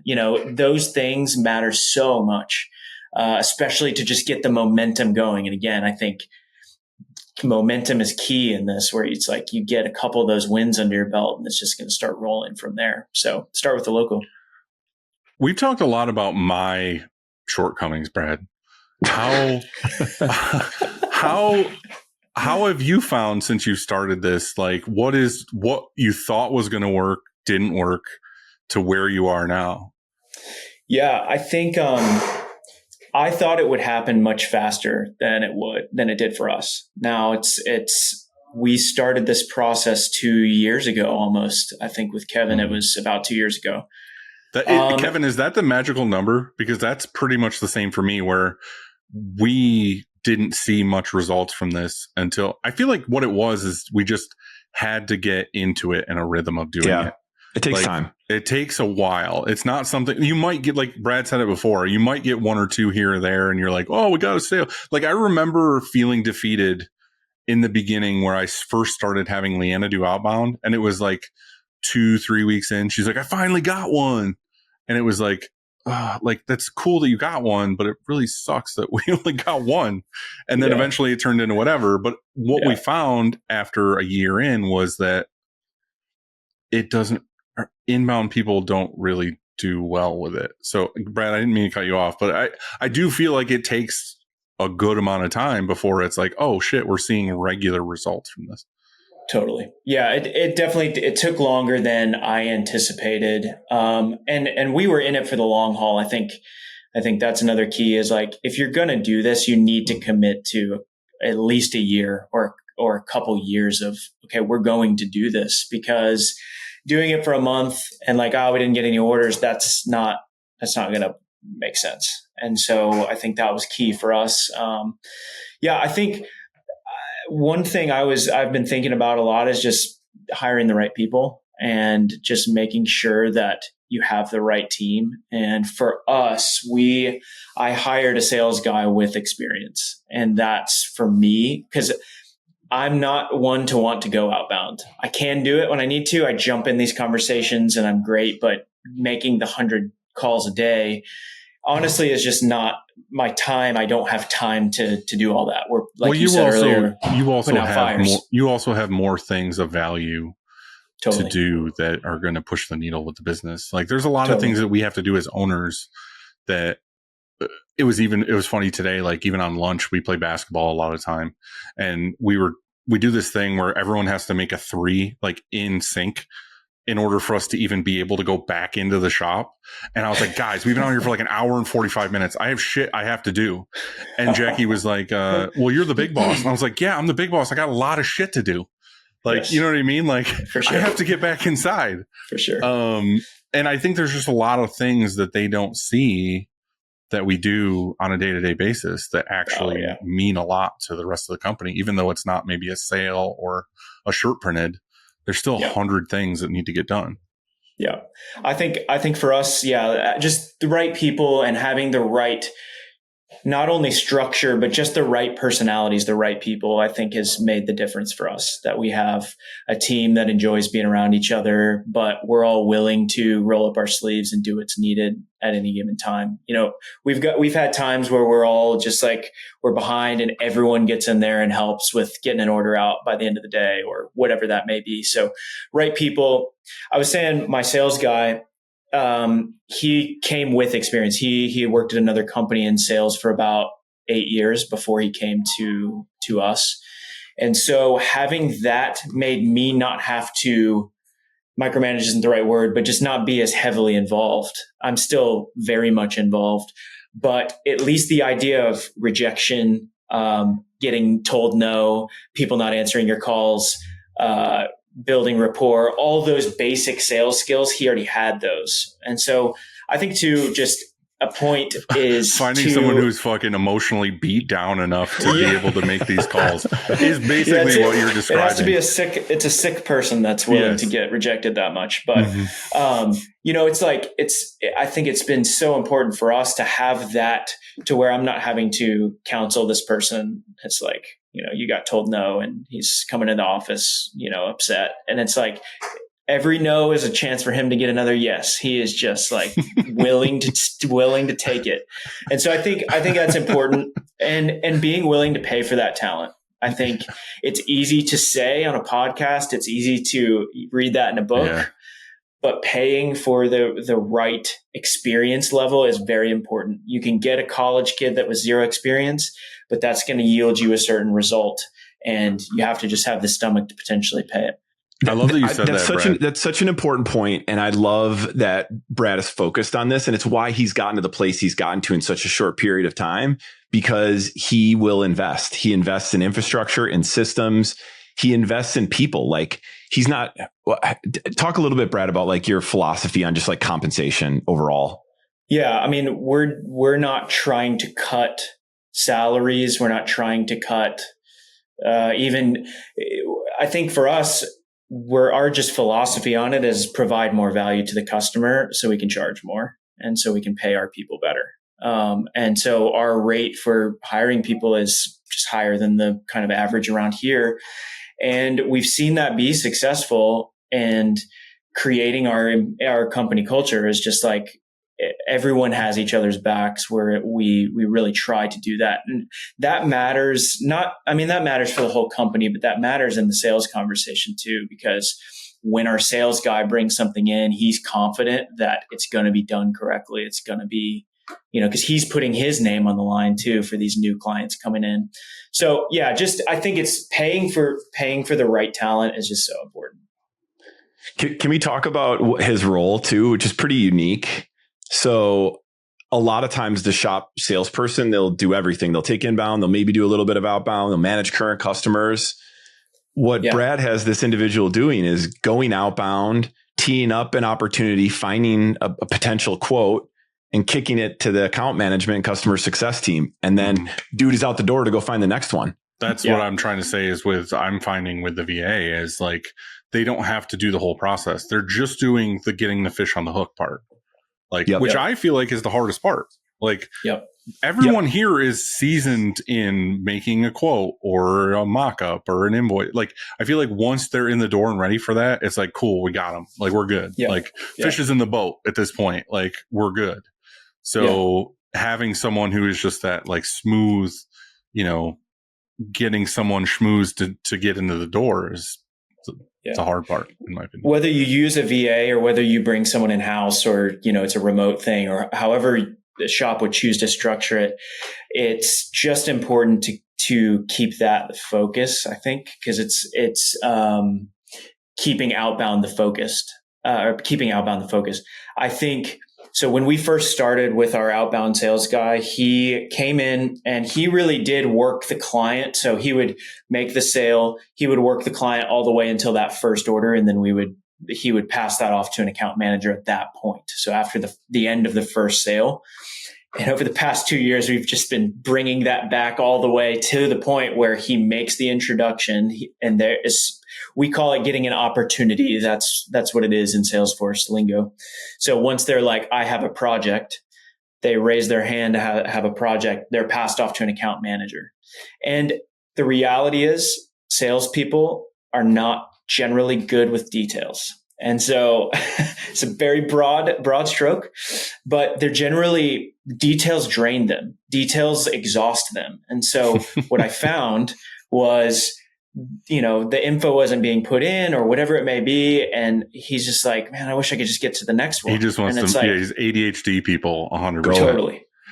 Those things matter so much, especially to just get the momentum going. And again, I think momentum is key in this, where it's like you get a couple of those wins under your belt and it's just going to start rolling from there. So start with the local. We've talked a lot about my shortcomings, Brad. How have you found since you started this, like, what you thought was going to work, didn't work to where you are now? Yeah, I think I thought it would happen much faster than it did for us. Now we started this process 2 years ago almost. I think with Kevin, it was about 2 years ago. Kevin, is that the magical number? Because that's pretty much the same for me, where we didn't see much results from this until, I feel like what it was is we just had to get into it in a rhythm of doing it. It takes time. It takes a while. It's not something you might get, like Brad said it before, you might get one or two here or there and you're like, oh, we got a sale. Like I remember feeling defeated in the beginning where I first started having Leanna do Outbound, and it was like 2-3 weeks in, she's like, I finally got one. And it was like, that's cool that you got one, but it really sucks that we only got one. And then eventually it turned into whatever. But what we found after a year in was that inbound people don't really do well with it. So Brad, I didn't mean to cut you off, but I do feel like it takes a good amount of time before it's like, oh shit, we're seeing regular results from this. Totally. Yeah, it definitely, it took longer than I anticipated. And we were in it for the long haul. I think that's another key is like, if you're going to do this, you need to commit to at least a year or a couple years of, okay, we're going to do this, because doing it for a month and like, oh, we didn't get any orders, that's not going to make sense. And so I think that was key for us. I think one thing I've been thinking about a lot is just hiring the right people and just making sure that you have the right team. And for us, I hired a sales guy with experience, and that's for me, because I'm not one to want to go outbound. I can do it when I need to. I jump in these conversations and I'm great, but making the 100 calls a day, honestly, is just not my time. I don't have time to do all that. You also have more things of value to do that are going to push the needle with the business. Like there's a lot of things that we have to do as owners that it was funny today. Like even on lunch, we play basketball a lot of time, and we do this thing where everyone has to make a 3 like in sync in order for us to even be able to go back into the shop. And I was like, guys, we've been out here for like an hour and 45 minutes. I have shit I have to do. And Jackie was like, well, you're the big boss. And I was like, yeah, I'm the big boss. I got a lot of shit to do. Like, yes. You know what I mean? Like for sure. I have to get back inside. For sure. And I think there's just a lot of things that they don't see that we do on a day-to-day basis that actually mean a lot to the rest of the company, even though it's not maybe a sale or a shirt printed. There's still 100 things that need to get done. Yeah. I think for us, just the right people and having the right, not only structure, but just the right personalities, the right people, I think has made the difference for us, that we have a team that enjoys being around each other, but we're all willing to roll up our sleeves and do what's needed at any given time. You know, we've had times where we're all just like, we're behind and everyone gets in there and helps with getting an order out by the end of the day or whatever that may be. So right people. I was saying my sales guy, he came with experience. He worked at another company in sales for about 8 years before he came to us. And so having that made me not have to micromanage isn't the right word, but just not be as heavily involved. I'm still very much involved, but at least the idea of rejection, getting told no, people not answering your calls, building rapport, all those basic sales skills, he already had those. And so I think just a point is finding someone who's fucking emotionally beat down enough to be able to make these calls is basically what you're describing. It has to be a sick person that's willing to get rejected that much. But, I think it's been so important for us to have that to where I'm not having to counsel this person. It's like, you got told no and he's coming in the office, upset. And it's like, every no is a chance for him to get another yes. He is just like willing to take it. And so I think that's important, and being willing to pay for that talent. I think it's easy to say on a podcast. It's easy to read that in a book, but paying for the right experience level is very important. You can get a college kid that was zero experience, but that's going to yield you a certain result. And you have to just have the stomach to potentially pay it. I love that you said that, Brad. That's such an important point, and I love that Brad is focused on this, and it's why he's gotten to the place he's gotten to in such a short period of time, because he will invest. He invests in infrastructure, in systems. He invests in people. Like, he's not. Talk a little bit, Brad, about like your philosophy on just like compensation overall. Yeah, I mean, we're not trying to cut salaries. We're not trying to cut even. I think for us, our just philosophy on it is provide more value to the customer so we can charge more and so we can pay our people better. And so our rate for hiring people is just higher than the kind of average around here. And we've seen that be successful, and creating our company culture is just like everyone has each other's backs, where we really try to do that. And that matters that matters for the whole company, but that matters in the sales conversation too, because when our sales guy brings something in, he's confident that it's going to be done correctly. It's going to be, because he's putting his name on the line too for these new clients coming in. So yeah, I think it's paying for the right talent is just so important. Can we talk about his role too, which is pretty unique? So a lot of times the shop salesperson, they'll do everything. They'll take inbound. They'll maybe do a little bit of outbound. They'll manage current customers. What Brad has this individual doing is going outbound, teeing up an opportunity, finding a potential quote, and kicking it to the account management and customer success team. And then dude is out the door to go find the next one. That's what I'm trying to say is I'm finding with the VA is like, they don't have to do the whole process. They're just doing the getting the fish on the hook part. Which I feel like is the hardest part. Like everyone here is seasoned in making a quote or a mock-up or an invoice. Like, I feel like once they're in the door and ready for that, it's like, cool, we got them. Like, we're good. Like, fish is in the boat at this point. Like, we're good. So having someone who is just that like smooth, getting someone schmoozed to get into the door is it's a hard part, in my opinion. Whether you use a VA or whether you bring someone in house, or it's a remote thing, or however the shop would choose to structure it, it's just important to keep that the focus. I think because it's keeping outbound the focus. I think. So when we first started with our outbound sales guy, he came in and he really did work the client. So he would make the sale, he would work the client all the way until that first order. And then he would pass that off to an account manager at that point. So after the end of the first sale. And over the past 2 years, we've just been bringing that back all the way to the point where he makes the introduction, and we call it getting an opportunity. That's what it is in Salesforce lingo. So once they're like, I have a project, they raise their hand to have a project, they're passed off to an account manager. And the reality is salespeople are not generally good with details. And so it's a very broad stroke, but they're generally details drain them. Details exhaust them. And so what I found was, the info wasn't being put in or whatever it may be. And he's just like, man, I wish I could just get to the next one. He just wants to, he's ADHD people 100%.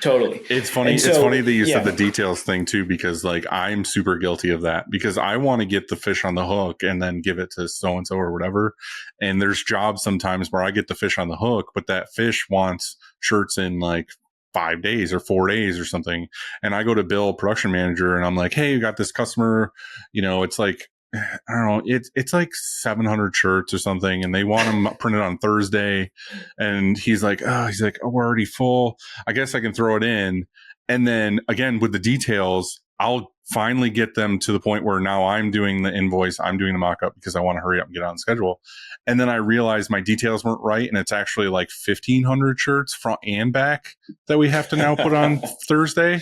Totally. It's funny. It's funny that you said the details thing too, because like I'm super guilty of that, because I want to get the fish on the hook and then give it to so-and-so or whatever. And there's jobs sometimes where I get the fish on the hook, but that fish wants shirts in like 5 days or 4 days or something. And I go to Bill, production manager, and I'm like, hey, you got this customer, it's like, I don't know, it's like 700 shirts or something, and they want them printed on Thursday. And he's like, oh, we're already full. I guess I can throw it in. And then again, with the details, I'll finally get them to the point where now I'm doing the invoice, I'm doing the mock-up because I want to hurry up and get on schedule. And then I realized my details weren't right, and it's actually like 1,500 shirts front and back that we have to now put on Thursday.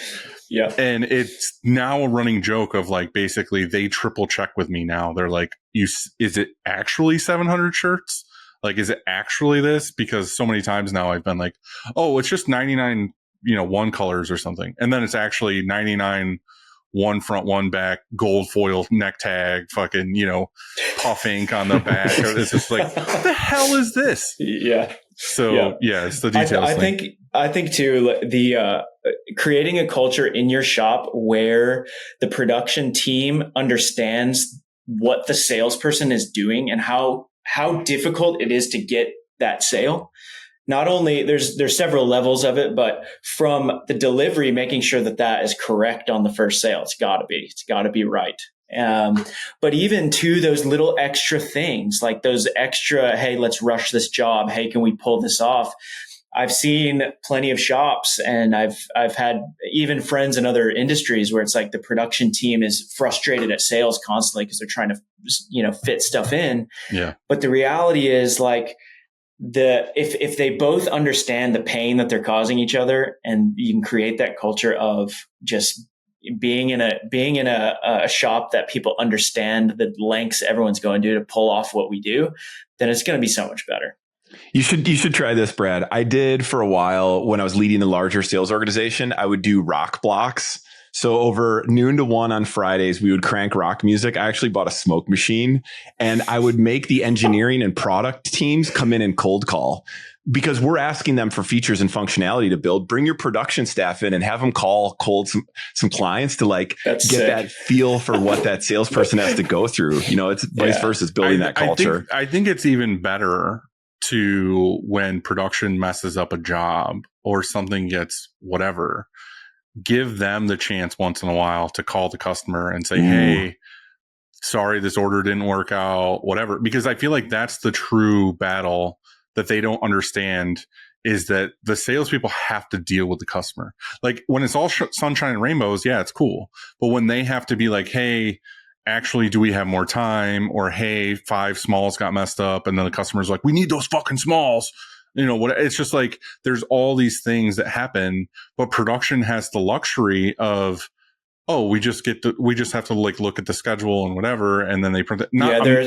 Yeah. And it's now a running joke of like, basically they triple check with me now. They're like, is it actually 700 shirts? Like, is it actually this? Because so many times now I've been like, oh, it's just 99, one colors or something. And then it's actually 99, one front, one back, gold foil neck tag, fucking, puff ink on the back. It's just like, what the hell is this? Yeah. So it's the details. I think too, the creating a culture in your shop where the production team understands what the salesperson is doing and how difficult it is to get that sale. Not only there's several levels of it, but from the delivery, making sure that is correct on the first sale. It's got to be right. But even to those little extra things, like those extra, hey, let's rush this job. Hey, can we pull this off? I've seen plenty of shops, and I've had even friends in other industries where it's like the production team is frustrated at sales constantly because they're trying to, fit stuff in. Yeah. But the reality is, like, if they both understand the pain that they're causing each other, and you can create that culture of just being in a shop that people understand the lengths everyone's going to pull off what we do, then it's going to be so much better. You should try this, Brad. I did for a while when I was leading a larger sales organization. I would do rock blocks. So over noon to 1 on Fridays, we would crank rock music. I actually bought a smoke machine, and I would make the engineering and product teams come in and cold call, because we're asking them for features and functionality to build. Bring your production staff in and have them call cold some clients to get that feel for what that salesperson has to go through. It's vice versa, building that culture. I think it's even better to, when production messes up a job or something gets whatever, give them the chance once in a while to call the customer and say, hey, sorry, this order didn't work out, whatever. Because I feel like that's the true battle that they don't understand, is that the salespeople have to deal with the customer. Like, when it's all sunshine and rainbows, yeah, it's cool. But when they have to be like, hey, actually, do we have more time? Or, hey, 5 smalls got messed up. And then the customer's like, we need those fucking smalls. It's just like, there's all these things that happen, but production has the luxury of, we just have to look at the schedule and whatever. And then they print it.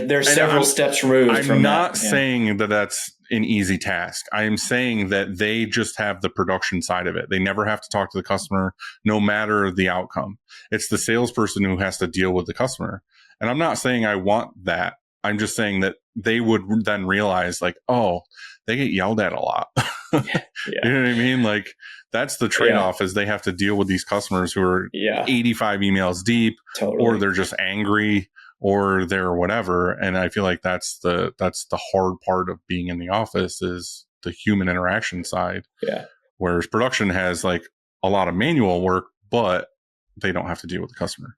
There's several steps removed. I'm not saying that that's an easy task. I am saying that they just have the production side of it. They never have to talk to the customer, no matter the outcome. It's the salesperson who has to deal with the customer. And I'm not saying I want that. I'm just saying that they would then realize, like, they get yelled at a lot. You know what I mean? Like, that's the trade-off, is they have to deal with these customers who are 85 emails deep, or they're just angry, or they're whatever. And I feel like that's the hard part of being in the office, is the human interaction side. Yeah. Whereas production has like a lot of manual work, but they don't have to deal with the customer.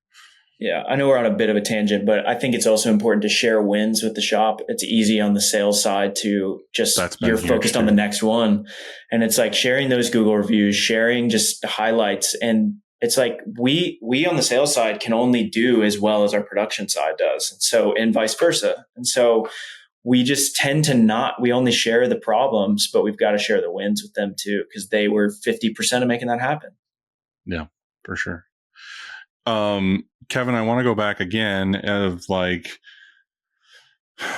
Yeah, I know we're on a bit of a tangent, but I think it's also important to share wins with the shop. It's easy on the sales side to just, you're focused on the next one. And it's like sharing those Google reviews, sharing just highlights. And it's like we on the sales side can only do as well as our production side does. And vice versa. And so we just tend to we only share the problems, but we've got to share the wins with them too, because they were 50% of making that happen. Yeah, for sure. Kevin, I want to go back again of like,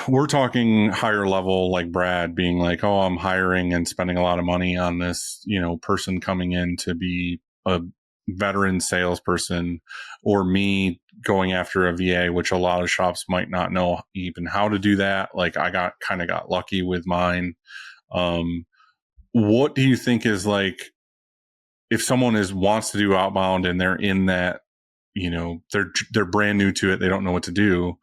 we're talking higher level, like Brad being like, I'm hiring and spending a lot of money on this, person coming in to be a veteran salesperson, or me going after a VA, which a lot of shops might not know even how to do that. Like, I got lucky with mine. What do you think is, like, if someone wants to do outbound and they're in that, they're brand new to it, they don't know what to do,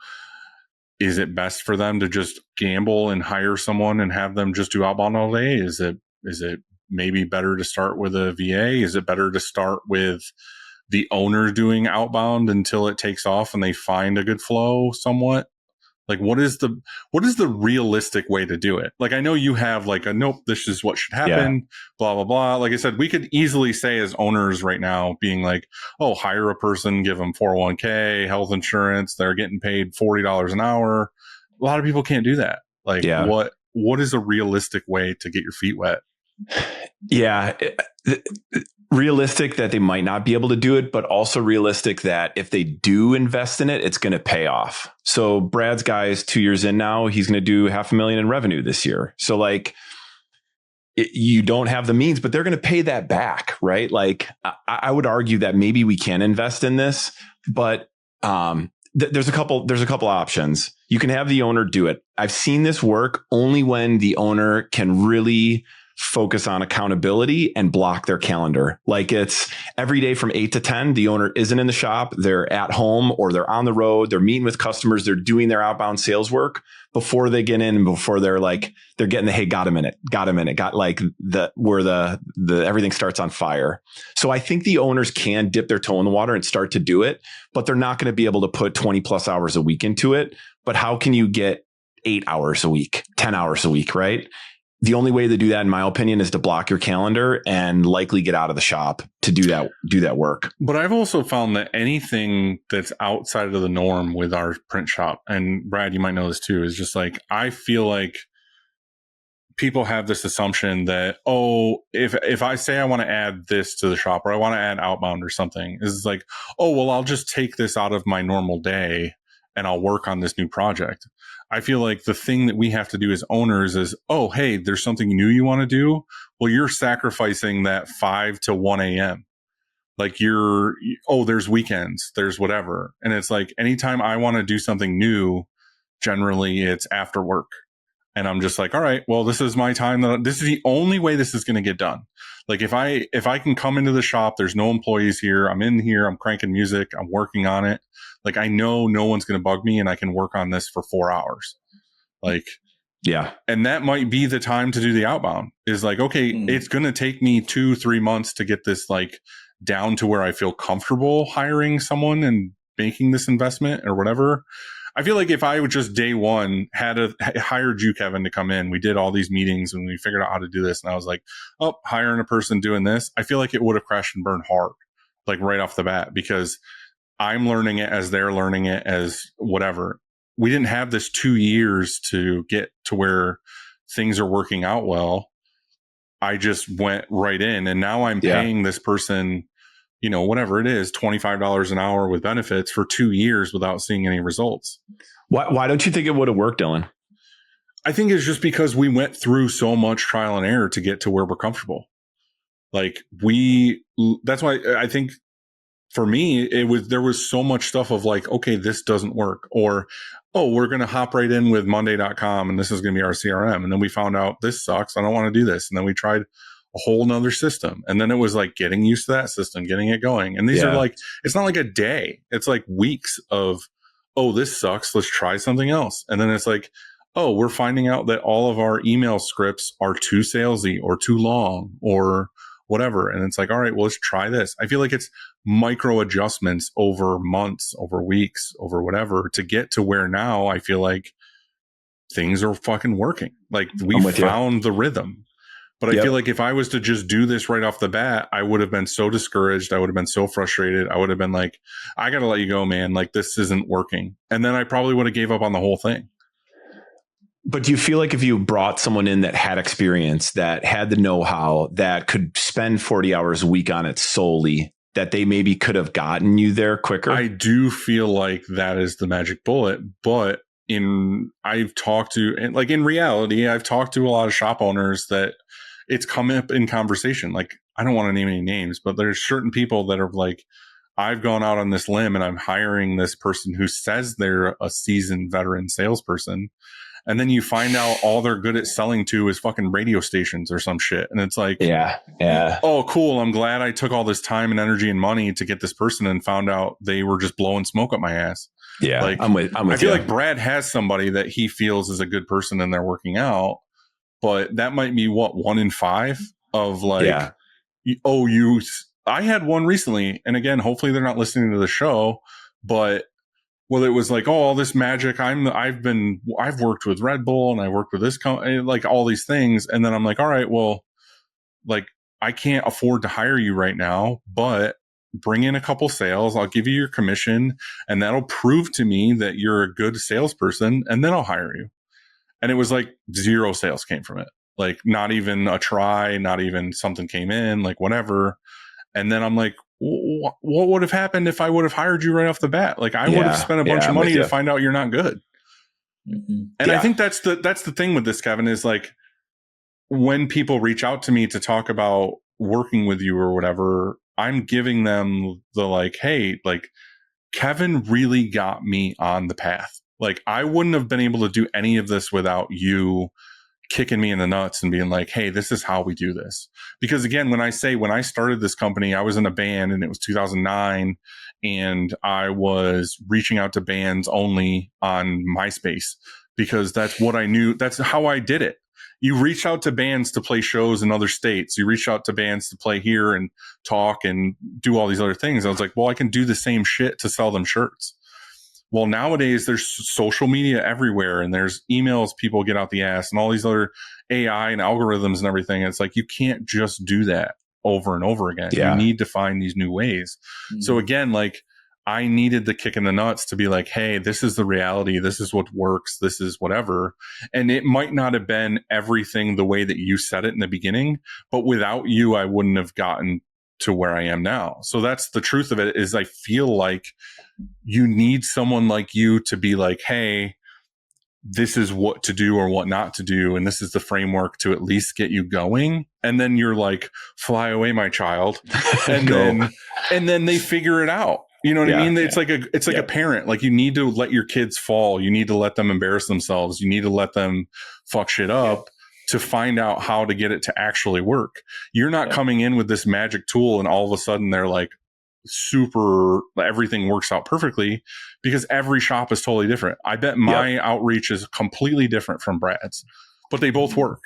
is it best for them to just gamble and hire someone and have them just do outbound all day? Is it maybe better to start with a VA? Is it better to start with the owner doing outbound until it takes off and they find a good flow somewhat? Like, what is the realistic way to do it? Like, I know you have like nope, this is what should happen, blah, blah, blah. Like I said, we could easily say as owners right now being like, hire a person, give them 401k, health insurance. They're getting paid $40 an hour. A lot of people can't do that. Like, what is a realistic way to get your feet wet? Yeah. Realistic that they might not be able to do it, but also realistic that if they do invest in it, it's going to pay off. So Brad's guy is 2 years in now. He's going to do $500,000 in revenue this year. So like, you don't have the means, but they're going to pay that back, right? Like, I would argue that maybe we can invest in this, but there's a couple options. You can have the owner do it. I've seen this work only when the owner can really focus on accountability and block their calendar. Like it's every day from 8 to 10, the owner isn't in the shop. They're at home or they're on the road. They're meeting with customers. They're doing their outbound sales work before they get in and before they're getting the, hey, got a minute, got like the everything starts on fire. So I think the owners can dip their toe in the water and start to do it, but they're not going to be able to put 20 plus hours a week into it. But how can you get 8 hours a week, 10 hours a week, right? The only way to do that, in my opinion, is to block your calendar and likely get out of the shop to do that work. But I've also found that anything that's outside of the norm with our print shop, and Brad, you might know this too, is just like, I feel like people have this assumption that, oh, if I say I want to add this to the shop or I want to add Outbound or something, is like, oh, well, I'll just take this out of my normal day and I'll work on this new project. I feel like the thing that we have to do as owners is, oh, hey, there's something new you want to do. Well, you're sacrificing that 5 to 1 a.m. Like there's weekends, there's whatever. And it's like, anytime I want to do something new, generally it's after work. And I'm just like, all right, well, this is my time. This is the only way this is going to get done. Like if I can come into the shop, there's no employees here. I'm in here. I'm cranking music. I'm working on it. Like I know no one's going to bug me and I can work on this for 4 hours. Like, yeah. And that might be the time to do the outbound is like, okay, it's going to take me 2-3 months to get this like down to where I feel comfortable hiring someone and making this investment or whatever. I feel like if I would just day one hired you, Kevin, to come in, we did all these meetings and we figured out how to do this. And I was like, oh, hiring a person doing this. I feel like it would have crashed and burned hard, like right off the bat, because I'm learning it as they're learning it as whatever. We didn't have this 2 years to get to where things are working out well. I just went right in and now I'm paying this person, whatever it is, $25 an hour with benefits for 2 years without seeing any results. Why don't you think it would have worked, Dylan? I think it's just because we went through so much trial and error to get to where we're comfortable. Like that's why I think for me, there was so much stuff of like, okay, this doesn't work, or, oh, we're going to hop right in with Monday.com and this is going to be our CRM. And then we found out this sucks. I don't want to do this. And then we tried a whole nother system. And then it was like getting used to that system, getting it going. And these are like, it's not like a day. It's like weeks of, oh, this sucks. Let's try something else. And then it's like, oh, we're finding out that all of our email scripts are too salesy or too long or whatever. And it's like, all right, well, let's try this. I feel like it's micro adjustments over months, over weeks, over whatever to get to where now I feel like things are fucking working. Like we found the rhythm. But I feel like if I was to just do this right off the bat, I would have been so discouraged. I would have been so frustrated. I would have been like, I got to let you go, man. Like this isn't working. And then I probably would have gave up on the whole thing. But do you feel like if you brought someone in that had experience, that had the know-how, that could spend 40 hours a week on it solely, that they maybe could have gotten you there quicker? I do feel like that is the magic bullet. But in reality, I've talked to a lot of shop owners that it's come up in conversation. Like, I don't want to name any names, but there's certain people that are like, I've gone out on this limb and I'm hiring this person who says they're a seasoned veteran salesperson. And then you find out all they're good at selling to is fucking radio stations or some shit. And it's like, oh, cool. I'm glad I took all this time and energy and money to get this person and found out they were just blowing smoke up my ass. Yeah. Like, I'm with I feel like Brad has somebody that he feels is a good person and they're working out, but that might be 1 in 5 of like, I had one recently. And again, hopefully they're not listening to the show, but it was like, oh, all this magic. I've worked with Red Bull and I worked with this company, like all these things. And then I'm like, all right, well, like I can't afford to hire you right now, but bring in a couple sales. I'll give you your commission and that'll prove to me that you're a good salesperson. And then I'll hire you. And it was like 0 sales came from it. Like not even a try, not even something came in, like whatever. And then I'm like, what would have happened if I would have hired you right off the bat? Like I would have spent a bunch of money to find out you're not good. Mm-hmm. And I think that's the thing with this, Kevin, is like when people reach out to me to talk about working with you or whatever, I'm giving them the like, hey, like Kevin really got me on the path. Like I wouldn't have been able to do any of this without you kicking me in the nuts and being like, hey, this is how we do this. Because again, when I started this company, I was in a band and it was 2009 and I was reaching out to bands only on MySpace because that's what I knew. That's how I did it. You reach out to bands to play shows in other states. You reach out to bands to play here and talk and do all these other things. I was like, well, I can do the same shit to sell them shirts. Well, nowadays there's social media everywhere and there's emails people get out the ass and all these other AI and algorithms and everything. It's like, you can't just do that over and over again. Yeah. You need to find these new ways. Mm-hmm. So again, like, I needed the kick in the nuts to be like, hey, this is the reality. This is what works. This is whatever. And it might not have been everything the way that you said it in the beginning, but without you, I wouldn't have gotten to where I am now. So that's the truth of it, is I feel like you need someone like you to be like, hey, this is what to do or what not to do. And this is the framework to at least get you going. And then you're like, fly away, my child. And then they figure it out. You know what I mean? It's like a parent. Like, you need to let your kids fall. You need to let them embarrass themselves. You need to let them fuck shit up to find out how to get it to actually work. You're not coming in with this magic tool and all of a sudden they're like everything works out perfectly, because every shop is totally different. I bet my outreach is completely different from Brad's, but they both work.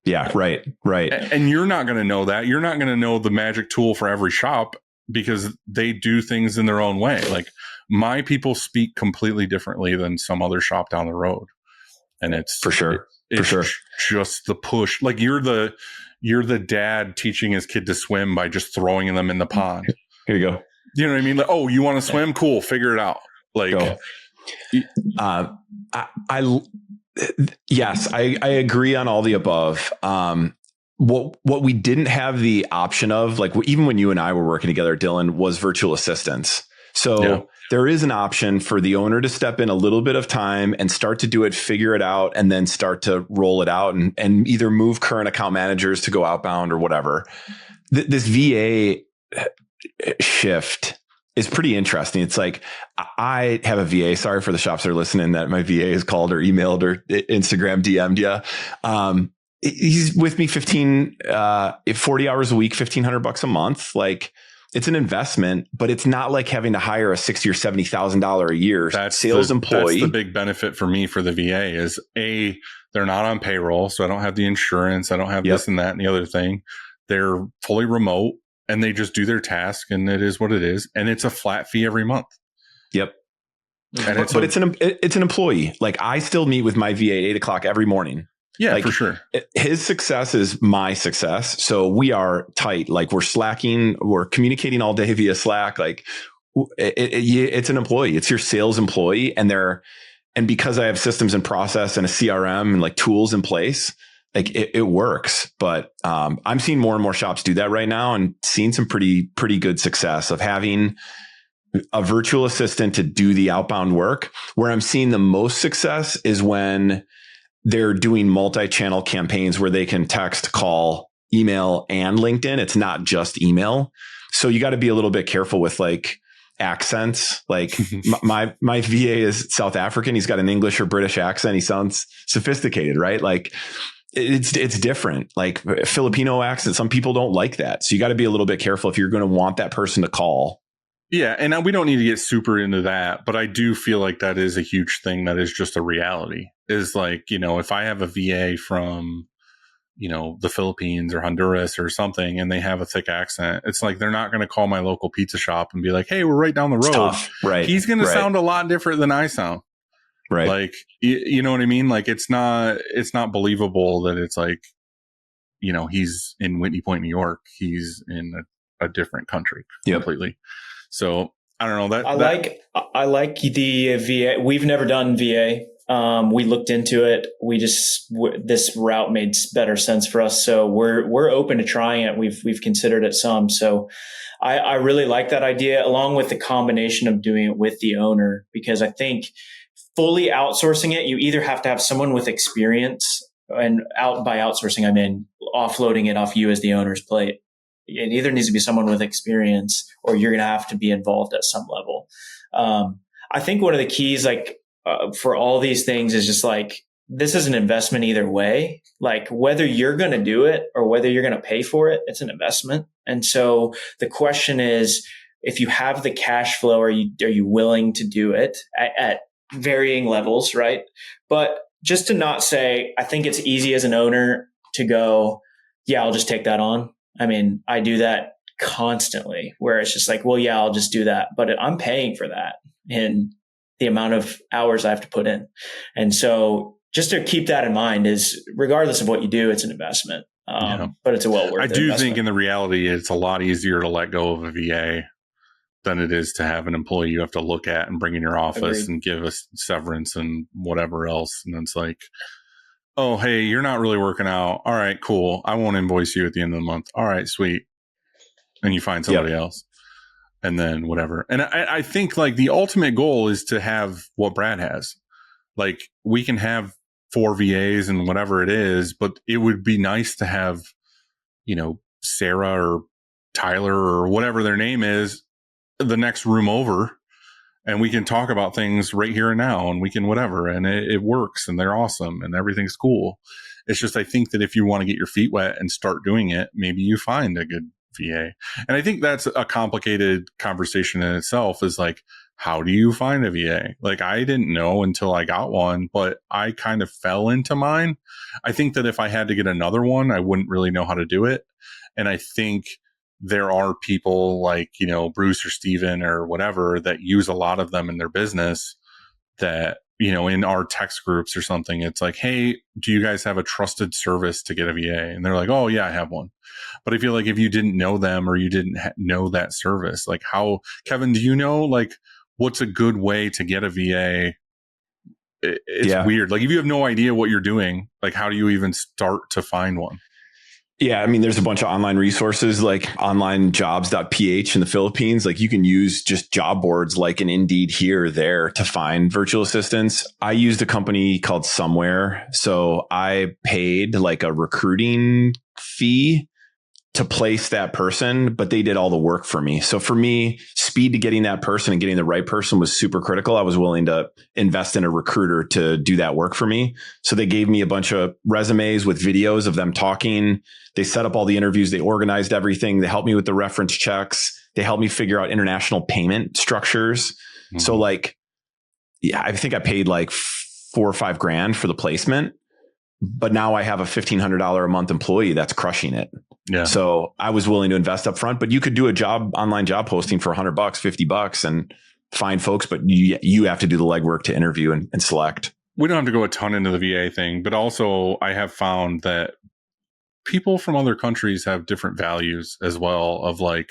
Yeah. Right. And you're not going to know that. You're not going to know the magic tool for every shop, because they do things in their own way. Like, my people speak completely differently than some other shop down the road. And it's for sure. Just the push. Like, you're the dad teaching his kid to swim by just throwing them in the pond. Here you go. You know what I mean? Like, oh, you want to swim? Cool. Figure it out. Like, yes, I agree on all the above. What we didn't have the option of, like, even when you and I were working together, Dylan, was virtual assistants. So there is an option for the owner to step in a little bit of time and start to do it, figure it out, and then start to roll it out and either move current account managers to go outbound or whatever. This VA shift is pretty interesting. It's like, I have a VA. Sorry for the shops that are listening that my VA is called or emailed or Instagram DM'd you. He's with me 40 hours a week, $1,500 a month. Like, it's an investment, but it's not like having to hire a $60,000 or $70,000 a year sales employee. That's the big benefit for me for the VA is they're not on payroll. So I don't have the insurance. I don't have this and that and the other thing. They're fully remote and they just do their task, and it is what it is. And it's a flat fee every month. Yep. And it's an employee. Like, I still meet with my VA at 8:00 every morning. Yeah, like, for sure. His success is my success. So we are tight. Like, we're slacking, we're communicating all day via Slack. Like, it's an employee. It's your sales employee. And because I have systems and process and a CRM and like tools in place, like it works. But I'm seeing more and more shops do that right now, and seeing some pretty good success of having a virtual assistant to do the outbound work. Where I'm seeing the most success is when they're doing multi-channel campaigns where they can text, call, email, and LinkedIn. It's not just email. So you got to be a little bit careful with like accents. Like my VA is South African. He's got an English or British accent. He sounds sophisticated, right? Like, it's different. Like, Filipino accent, some people don't like that. So you got to be a little bit careful if you're going to want that person to call. Yeah. And we don't need to get super into that, but I do feel like that is a huge thing. That is just a reality, is like, you know, if I have a VA from, you know, the Philippines or Honduras or something, and they have a thick accent, it's like, they're not going to call my local pizza shop and be like, hey, we're right down the road. Tough. Right. He's going to sound a lot different than I sound. Right. Like, you know what I mean? Like, it's not believable that it's like, you know, he's in Whitney Point, New York. He's in a different country completely. So I don't know I like the VA. We've never done VA. We looked into it. This route made better sense for us. So we're open to trying it. We've considered it some. So I really like that idea, along with the combination of doing it with the owner, because I think fully outsourcing it, you either have to have someone with experience, and by outsourcing, I mean offloading it off you as the owner's plate. It either needs to be someone with experience, or you're going to have to be involved at some level. I think one of the keys, for all these things, is just like this is an investment either way. Like whether you're going to do it or whether you're going to pay for it, it's an investment. And so the question is, if you have the cash flow, are you willing to do it at varying levels, right? But just to not say, I think it's easy as an owner to go, yeah, I'll just take that on. I mean, I do that constantly where it's just like, well, yeah, I'll just do that. But I'm paying for that in the amount of hours I have to put in. And so just to keep that in mind is regardless of what you do, it's an investment. But it's a well worth it. I do think in the reality, it's a lot easier to let go of a VA than it is to have an employee you have to look at and bring in your office and give us severance and whatever else. And it's like, oh, hey, you're not really working out. All right, cool. I won't invoice you at the end of the month. All right, sweet. And you find somebody else. And then whatever. And I think like the ultimate goal is to have what Brad has. Like we can have 4 VAs and whatever it is, but it would be nice to have, Sarah or Tyler or whatever their name is, the next room over, and we can talk about things right here and now, and we can whatever, and it works, and they're awesome, and everything's cool. It's just, I think that if you want to get your feet wet and start doing it, maybe you find a good VA. And I think that's a complicated conversation in itself, is like, how do you find a VA? Like, I didn't know until I got one, but I kind of fell into mine. I think that if I had to get another one, I wouldn't really know how to do it. And I think there are people like, Bruce or Steven or whatever that use a lot of them in their business that, in our text groups or something, it's like, hey, do you guys have a trusted service to get a VA? And they're like, oh yeah, I have one. But I feel like if you didn't know them or you didn't know that service, like Kevin, do you know, like, what's a good way to get a VA? It's weird. Like if you have no idea what you're doing, like how do you even start to find one? Yeah, I mean, there's a bunch of online resources like onlinejobs.ph in the Philippines. Like you can use just job boards like an Indeed here or there to find virtual assistants. I used a company called Somewhere. So I paid like a recruiting fee to place that person, but they did all the work for me. So for me, speed to getting that person and getting the right person was super critical. I was willing to invest in a recruiter to do that work for me. So they gave me a bunch of resumes with videos of them talking. They set up all the interviews. They organized everything. They helped me with the reference checks. They helped me figure out international payment structures. Mm-hmm. So like, yeah, I think I paid like $4 or $5 grand for the placement, but now I have a $1,500 a month employee that's crushing it. Yeah. So I was willing to invest up front, but you could do a online job posting for $100, $50 and find folks, but you have to do the legwork to interview and select. We don't have to go a ton into the VA thing, but also I have found that people from other countries have different values as well. Of like,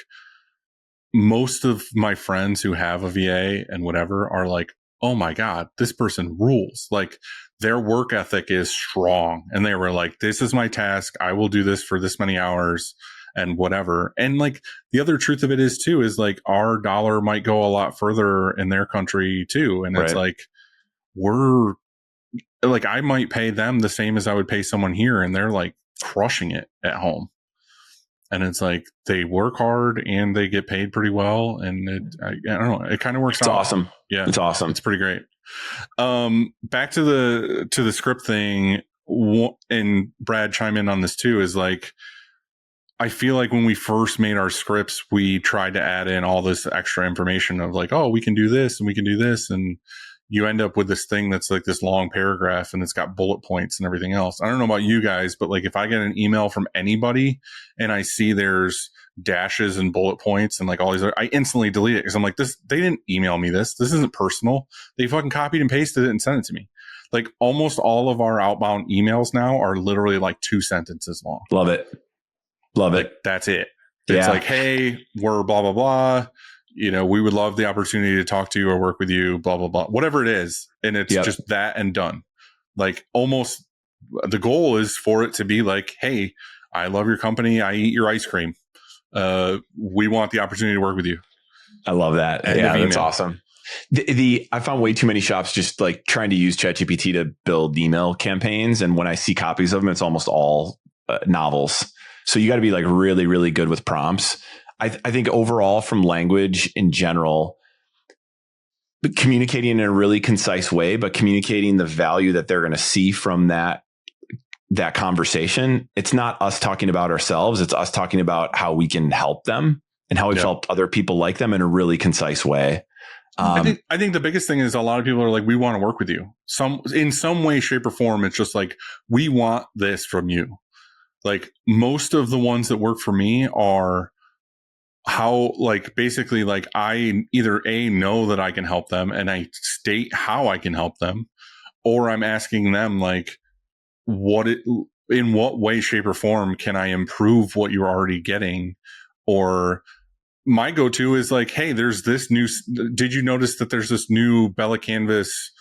most of my friends who have a VA and whatever are like, oh my God, this person rules. Like their work ethic is strong. And they were like, this is my task. I will do this for this many hours and whatever. And like the other truth of it is too, is like our dollar might go a lot further in their country too. And it's like, I might pay them the same as I would pay someone here. And they're like crushing it at home. And it's like they work hard and they get paid pretty well. And I don't know, it kind of works out. It's awesome. Yeah. It's awesome. It's pretty great. Back to the script thing, and Brad chime in on this too, is like, I feel like when we first made our scripts, we tried to add in all this extra information of like, oh, we can do this and we can do this. And you end up with this thing that's like this long paragraph and it's got bullet points and everything else. I don't know about you guys, but like if I get an email from anybody and I see there's dashes and bullet points and like all these, I instantly delete it because I'm like, they didn't email me this. This isn't personal. They fucking copied and pasted it and sent it to me. Like almost all of our outbound emails now are literally like 2 sentences long. Love it. Love it. That's it. It's like, hey, we're blah, blah, blah. We would love the opportunity to talk to you or work with you, blah, blah, blah, whatever it is. And it's just that and done. Like almost the goal is for it to be like, hey, I love your company. I eat your ice cream. We want the opportunity to work with you. I love that. Yeah, that's awesome. I found way too many shops just like trying to use ChatGPT to build email campaigns. And when I see copies of them, it's almost all novels. So you got to be like really, really good with prompts. I think overall from language in general, communicating in a really concise way, but communicating the value that they're going to see from that conversation. It's not us talking about ourselves. It's us talking about how we can help them and how we've helped other people like them in a really concise way. I think the biggest thing is a lot of people are like, we want to work with you in some way, shape or form. It's just like, we want this from you. Like most of the ones that work for me are how, like, basically like I either know that I can help them and I state how I can help them, or I'm asking them like, in what way, shape or form can I improve what you're already getting? Or my go-to is like, hey, there's this did you notice that there's this new Bella Canvas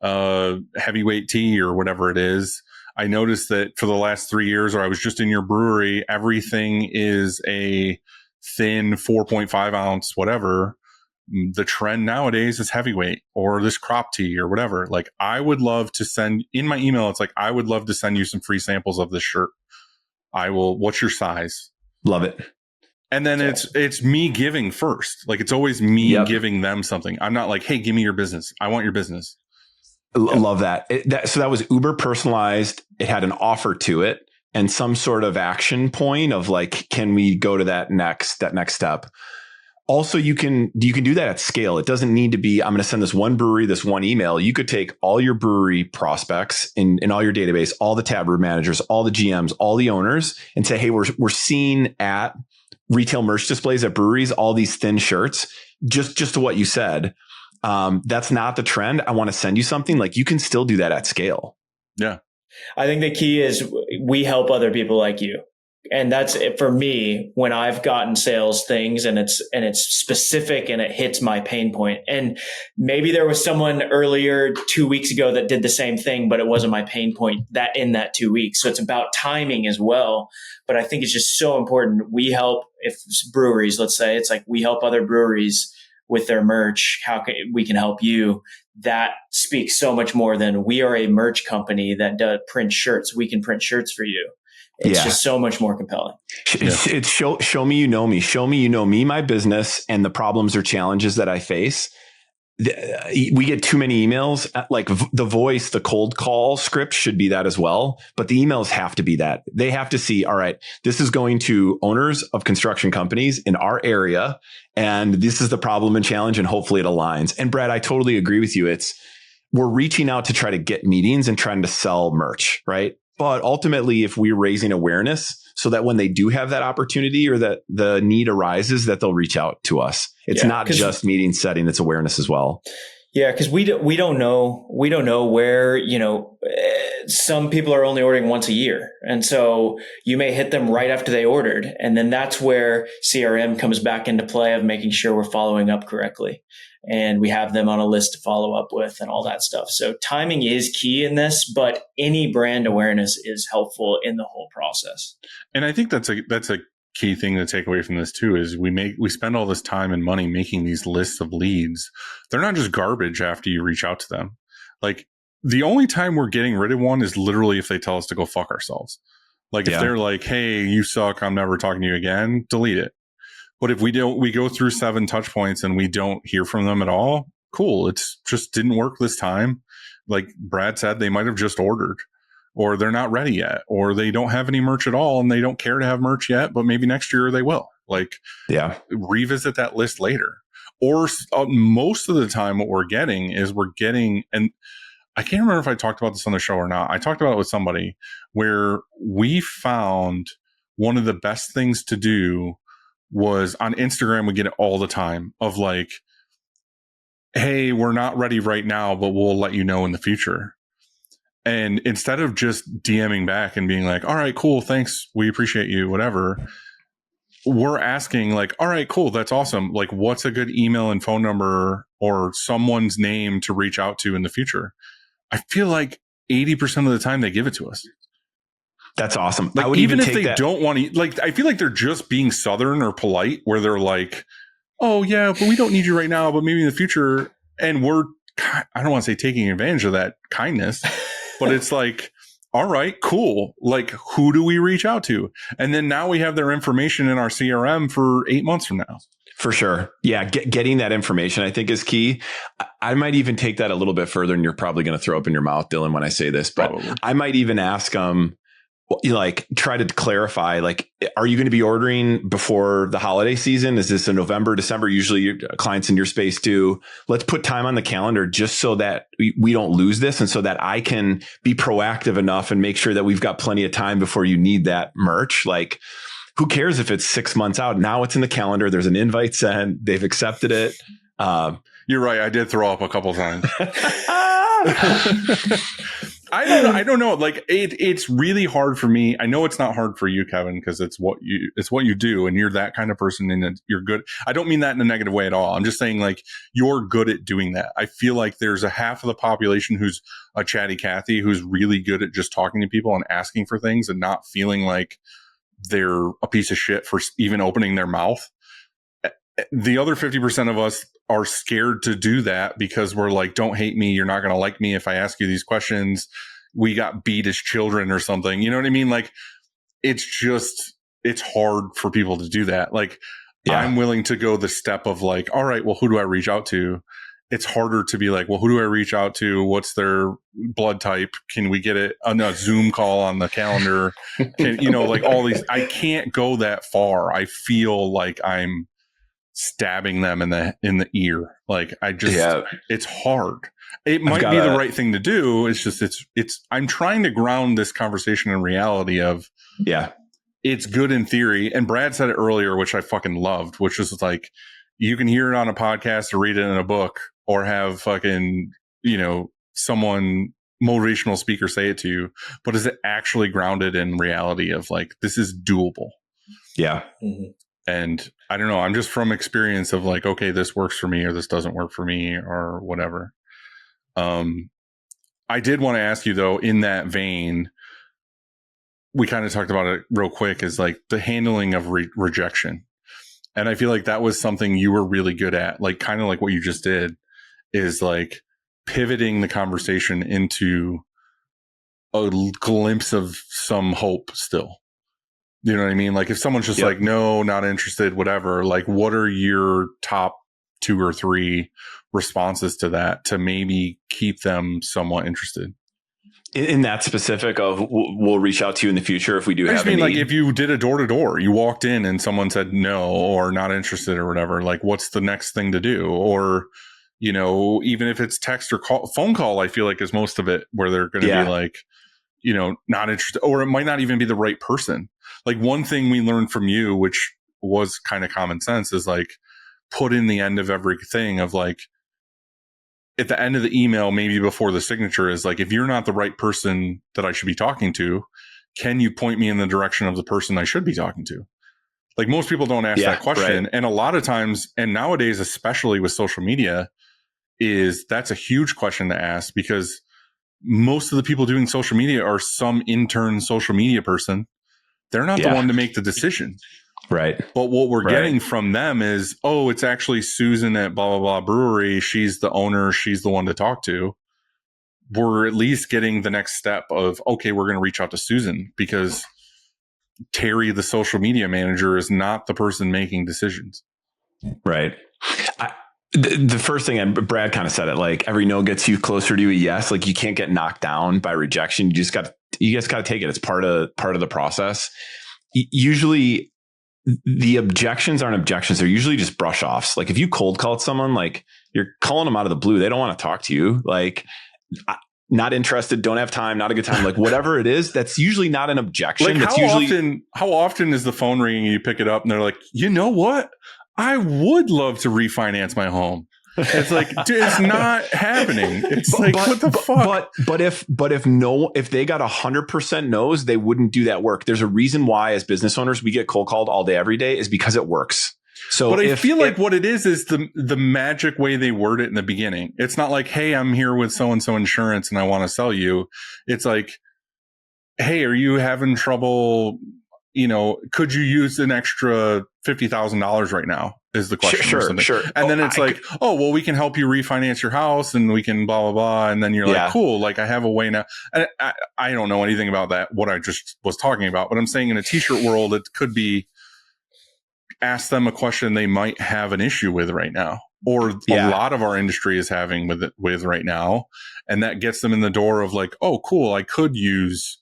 heavyweight tea or whatever it is? I noticed that for the last 3 years, or I was just in your brewery, everything is a thin 4.5 ounce, whatever. The trend nowadays is heavyweight or this crop tea or whatever. Like, I would love to send in my email. It's like, I would love to send you some free samples of this shirt. What's your size? Love it. And then it's me giving first. Like, it's always me giving them something. I'm not like, hey, give me your business. I want your business. Love that. So that was uber personalized. It had an offer to it and some sort of action point of like, can we go to that next step? Also, you can do that at scale. It doesn't need to be, I'm going to send this one brewery, this one email. You could take all your brewery prospects in all your database, all the tab room managers, all the GMs, all the owners, and say, hey, we're seeing at retail merch displays at breweries all these thin shirts. Just to what you said. That's not the trend. I want to send you something. Like, you can still do that at scale. Yeah. I think the key is we help other people like you. And that's it for me when I've gotten sales things and it's specific and it hits my pain point. And maybe there was someone earlier 2 weeks ago that did the same thing, but it wasn't my pain point in that 2 weeks. So it's about timing as well. But I think it's just so important. We help, if breweries, let's say, it's like we help other breweries with their merch. We can help you. That speaks so much more than we are a merch company that does print shirts. We can print shirts for you. It's just so much more compelling. It's show me, you know me, show me, you know me, my business, and the problems or challenges that I face. We get too many emails. Like the voice, the cold call script should be that as well. But the emails have to be that. They have to see, all right, this is going to owners of construction companies in our area. And this is the problem and challenge. And hopefully it aligns. And Brad, I totally agree with you. We're reaching out to try to get meetings and trying to sell merch, right? But ultimately, if we're raising awareness so that when they do have that opportunity or that the need arises, that they'll reach out to us. It's not just meeting setting, it's awareness as well. Yeah, because we don't know where, some people are only ordering once a year. And so you may hit them right after they ordered. And then that's where CRM comes back into play of making sure we're following up correctly. And we have them on a list to follow up with and all that stuff. So timing is key in this, but any brand awareness is helpful in the whole process. And I think that's a key thing to take away from this too, is we spend all this time and money making these lists of leads. They're not just garbage after you reach out to them. Like, the only time we're getting rid of one is literally if they tell us to go fuck ourselves. Like, if they're like, hey, you suck, I'm never talking to you again, delete it. But if we go through 7 touch points and we don't hear from them at all, cool. It's just didn't work this time. Like Brad said, they might have just ordered, or they're not ready yet, or they don't have any merch at all and they don't care to have merch yet, but maybe next year they will. Like, revisit that list later. Or most of the time what we're getting, and I can't remember if I talked about this on the show or not. I talked about it with somebody where we found one of the best things to do was on Instagram. We get it all the time of like, hey, we're not ready right now, but we'll let you know in the future. And instead of just DMing back and being like, all right, cool, thanks, we appreciate you, whatever, we're asking like, all right, cool, that's awesome. Like, what's a good email and phone number or someone's name to reach out to in the future? I feel like 80% of the time they give it to us. That's awesome. Like, I would even if take they don't want to, like, I feel like they're just being Southern or polite, where they're like, oh yeah, but we don't need you right now, but maybe in the future. And I don't want to say taking advantage of that kindness, but it's like, all right, cool. Like, who do we reach out to? And then now we have their information in our CRM for 8 months from now. For sure. Yeah. Getting that information, I think, is key. I might even take that a little bit further, and you're probably going to throw up in your mouth, Dylan, when I say this, but Probably. I might even ask them, like, try to clarify, like, are you going to be ordering before the holiday season? Is this a November, December? Usually your clients in your space do. Let's put time on the calendar just so that we don't lose this. And so that I can be proactive enough and make sure that we've got plenty of time before you need that merch. Like, who cares if it's 6 months out? Now it's in the calendar. There's an invite sent. They've accepted it. You're right. I did throw up a couple times. I don't know. Like it's really hard for me. I know it's not hard for you, Kevin, because it's what you do, and you're that kind of person, and you're good. I don't mean that in a negative way at all. I'm just saying, like, you're good at doing that. I feel like there's a half of the population who's a chatty Cathy, who's really good at just talking to people and asking for things and not feeling like they're a piece of shit for even opening their mouth. The other 50% of us are scared to do that because we're like, don't hate me. You're not going to like me if I ask you these questions. We got beat as children or something. You know what I mean? Like, it's hard for people to do that. Like, yeah. I'm willing to go the step of like, all right, well, who do I reach out to? It's harder to be like, well, who do I reach out to? What's their blood type? Can we get it on a Zoom call on the calendar? Like all these, I can't go that far. I feel like I'm stabbing them in the ear. Like it's hard. It might be the right thing to do. It's just, I'm trying to ground this conversation in reality of, it's good in theory. And Brad said it earlier, which I fucking loved, which is like, you can hear it on a podcast or read it in a book or have fucking, someone motivational speaker say it to you, but is it actually grounded in reality of like, this is doable? Yeah. Mm-hmm. And I don't know, I'm just from experience of like, okay, this works for me or this doesn't work for me or whatever. I did want to ask you though, in that vein, we kind of talked about it real quick, is like the handling of rejection. And I feel like that was something you were really good at, like kind of like what you just did, is like pivoting the conversation into a glimpse of some hope still. You know what I mean? Like if someone's just like, no, not interested, whatever, like what are your top 2 or 3 responses to that to maybe keep them somewhat interested? In that specific of we'll reach out to you in the future if we do have a need. Like if you did a door-to-door, you walked in and someone said no or not interested or whatever, like what's the next thing to do? Or, even if it's text or phone call, I feel like is most of it, where they're going to be like, not interested, or it might not even be the right person. Like one thing we learned from you, which was kind of common sense, is like put in the end of everything of like, at the end of the email, maybe before the signature, is like, if you're not the right person that I should be talking to, can you point me in the direction of the person I should be talking to? Like most people don't ask that question. Right. And a lot of times, and nowadays, especially with social media, that's a huge question to ask, because most of the people doing social media are some intern social media person. They're not the one to make the decision. Right. But what we're getting from them is, oh, it's actually Susan at blah, blah, blah brewery. She's the owner. She's the one to talk to. We're at least getting the next step of, okay, we're going to reach out to Susan, because Terry, the social media manager, is not the person making decisions. Right. The first thing, and Brad kind of said it, like every no gets you closer to a yes. Like you can't get knocked down by rejection. You just got to take it. It's part of the process. Usually the objections aren't objections. They're usually just brush offs. Like if you cold call someone, like you're calling them out of the blue. They don't want to talk to you. Like not interested, don't have time, not a good time. Like whatever it is, that's usually not an objection. Like that's how often is the phone ringing and you pick it up and they're like, you know what? I would love to refinance my home. It's like, dude, it's not happening. It's what the fuck? But if they got 100% no's, they wouldn't do that work. There's a reason why, as business owners, we get cold called all day, every day, is because it works. So, but I feel like what it is the magic way they word it in the beginning. It's not like, hey, I'm here with so and so insurance and I want to sell you. It's like, hey, are you having trouble? Could you use an extra $50,000 right now? Is the question. Sure. And then it's like, oh, well, we can help you refinance your house and we can blah, blah, blah. And then you're like, cool. Like I have a way now. And I don't know anything about that, what I just was talking about, but I'm saying in a t-shirt world, it could be ask them a question they might have an issue with right now, or a lot of our industry is having with right now. And that gets them in the door of like, oh, cool, I could use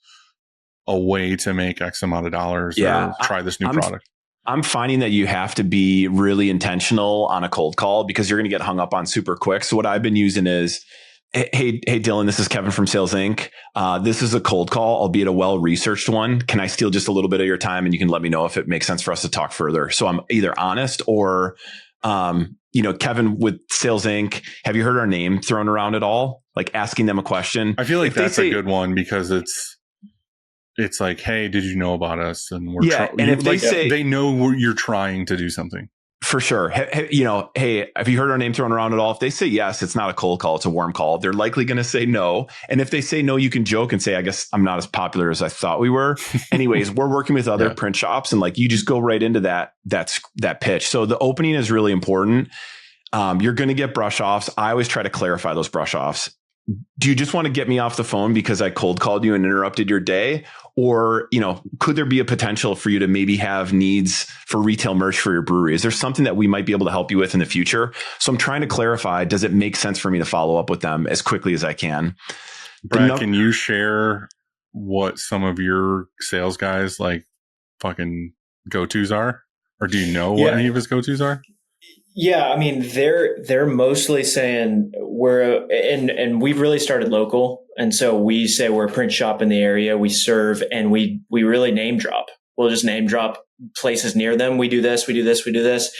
a way to make X amount of dollars or try this new product. I'm finding that you have to be really intentional on a cold call because you're going to get hung up on super quick. So what I've been using is, hey, Dylan, this is Kevin from Sales Inc. This is a cold call, albeit a well-researched one. Can I steal just a little bit of your time and you can let me know if it makes sense for us to talk further? So I'm either honest or, Kevin with Sales Inc. Have you heard our name thrown around at all? Like asking them a question. I feel like that's a good one because it's like, hey, did you know about us? And we're and if they say they know you're trying to do something. For sure. Hey, have you heard our name thrown around at all? If they say yes, it's not a cold call, it's a warm call. They're likely going to say no. And if they say no, you can joke and say, I guess I'm not as popular as I thought we were. Anyways, we're working with other print shops and like you just go right into that pitch. So the opening is really important. You're going to get brush offs. I always try to clarify those brush offs. Do you just want to get me off the phone because I cold called you and interrupted your day? Or, could there be a potential for you to maybe have needs for retail merch for your brewery? Is there something that we might be able to help you with in the future? So I'm trying to clarify, does it make sense for me to follow up with them as quickly as I can? Brad, can you share what some of your sales guys like fucking go-tos are? Or do you know what any of his go-tos are? Yeah, I mean, they're mostly saying and we've really started local. And so we say we're a print shop in the area, we serve, and we really name drop. We'll just name drop places near them. We do this, we do this, we do this.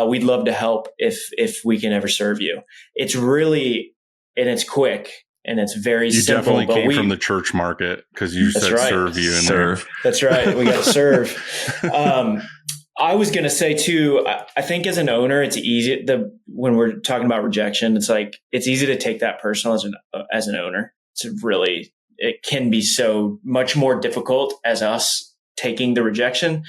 We'd love to help if we can ever serve you. It's really, and it's quick and it's very simple. You definitely came from the church market because you said serve you in there. That's right. We got to serve. I was going to say too, I think as an owner, it's easy when we're talking about rejection, it's like, it's easy to take that personal as an owner. It can be so much more difficult as us taking the rejection.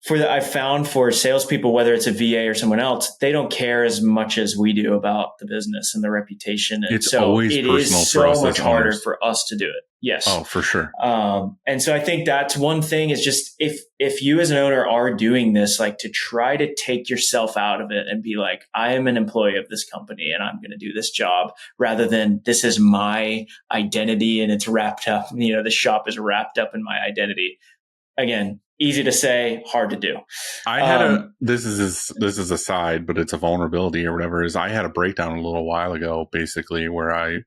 I've found for salespeople, whether it's a VA or someone else, they don't care as much as we do about the business and the reputation. And it's always personal. It is so much harder for us to do it. Yes. Oh, for sure. And so I think that's one thing is just if you as an owner are doing this, like to try to take yourself out of it and be like, I am an employee of this company and I'm going to do this job rather than this is my identity and it's wrapped up, the shop is wrapped up in my identity. Again, easy to say, hard to do. I had this is a side, but it's a vulnerability or whatever is I had a breakdown a little while ago, basically, where I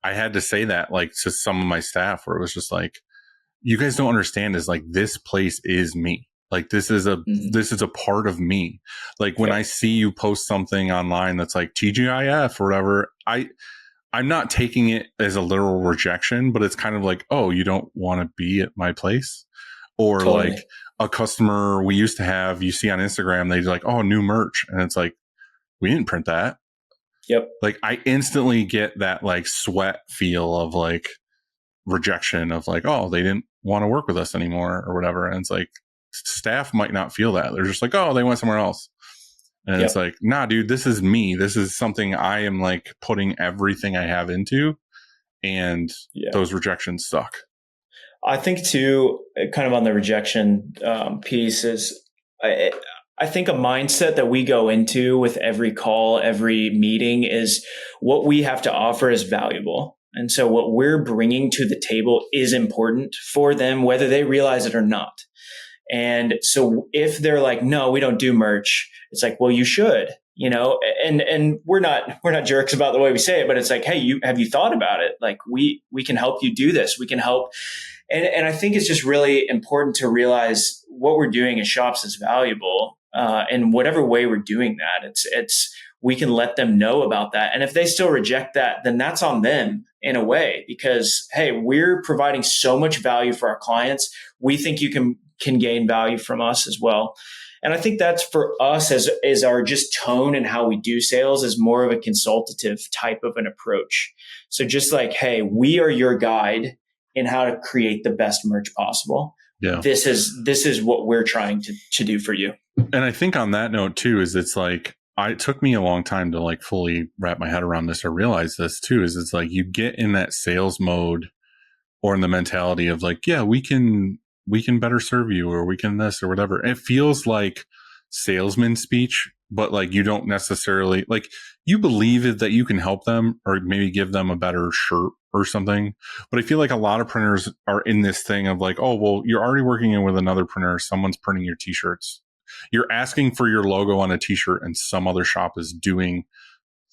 had to say that like to some of my staff where it was just like, you guys don't understand is like, this place is me. Like this is a part of me. Like when I see you post something online that's like TGIF or whatever, I'm not taking it as a literal rejection, but it's kind of like, oh, you don't want to be at my place. Or totally. Like a customer we used to have, you see on Instagram, they're like, oh, new merch. And it's like, we didn't print that. Yep. Like I instantly get that like sweat feel of like rejection of like, oh, they didn't want to work with us anymore or whatever. And it's like, staff might not feel that. They're just like, oh, they went somewhere else. And it's like, nah, dude, this is me. This is something I am like putting everything I have into. And those rejections suck. I think too, kind of on the rejection piece is, I think a mindset that we go into with every call, every meeting is what we have to offer is valuable. And so what we're bringing to the table is important for them, whether they realize it or not. And so if they're like, no, we don't do merch, it's like, well, you should, and we're not jerks about the way we say it, but it's like, hey, have you thought about it? Like we can help you do this. We can help. And I think it's just really important to realize what we're doing as shops is valuable. And whatever way we're doing that, it's we can let them know about that. And if they still reject that, then that's on them in a way, because, hey, we're providing so much value for our clients. We think you can gain value from us as well. And I think that's for us as our just tone and how we do sales is more of a consultative type of an approach. So just like, hey, we are your guide in how to create the best merch possible. Yeah. This is what we're trying to do for you. And I think on that note too, is it's like, it took me a long time to like fully wrap my head around this or realize this too, is it's like you get in that sales mode or in the mentality of like, yeah, we can better serve you or we can this or whatever. And it feels like salesman speech, but like you don't necessarily like you believe it that you can help them or maybe give them a better shirt or something. But I feel like a lot of printers are in this thing of like, oh, well, you're already working in with another printer. Someone's printing your t-shirts. You're asking for your logo on a t-shirt and some other shop is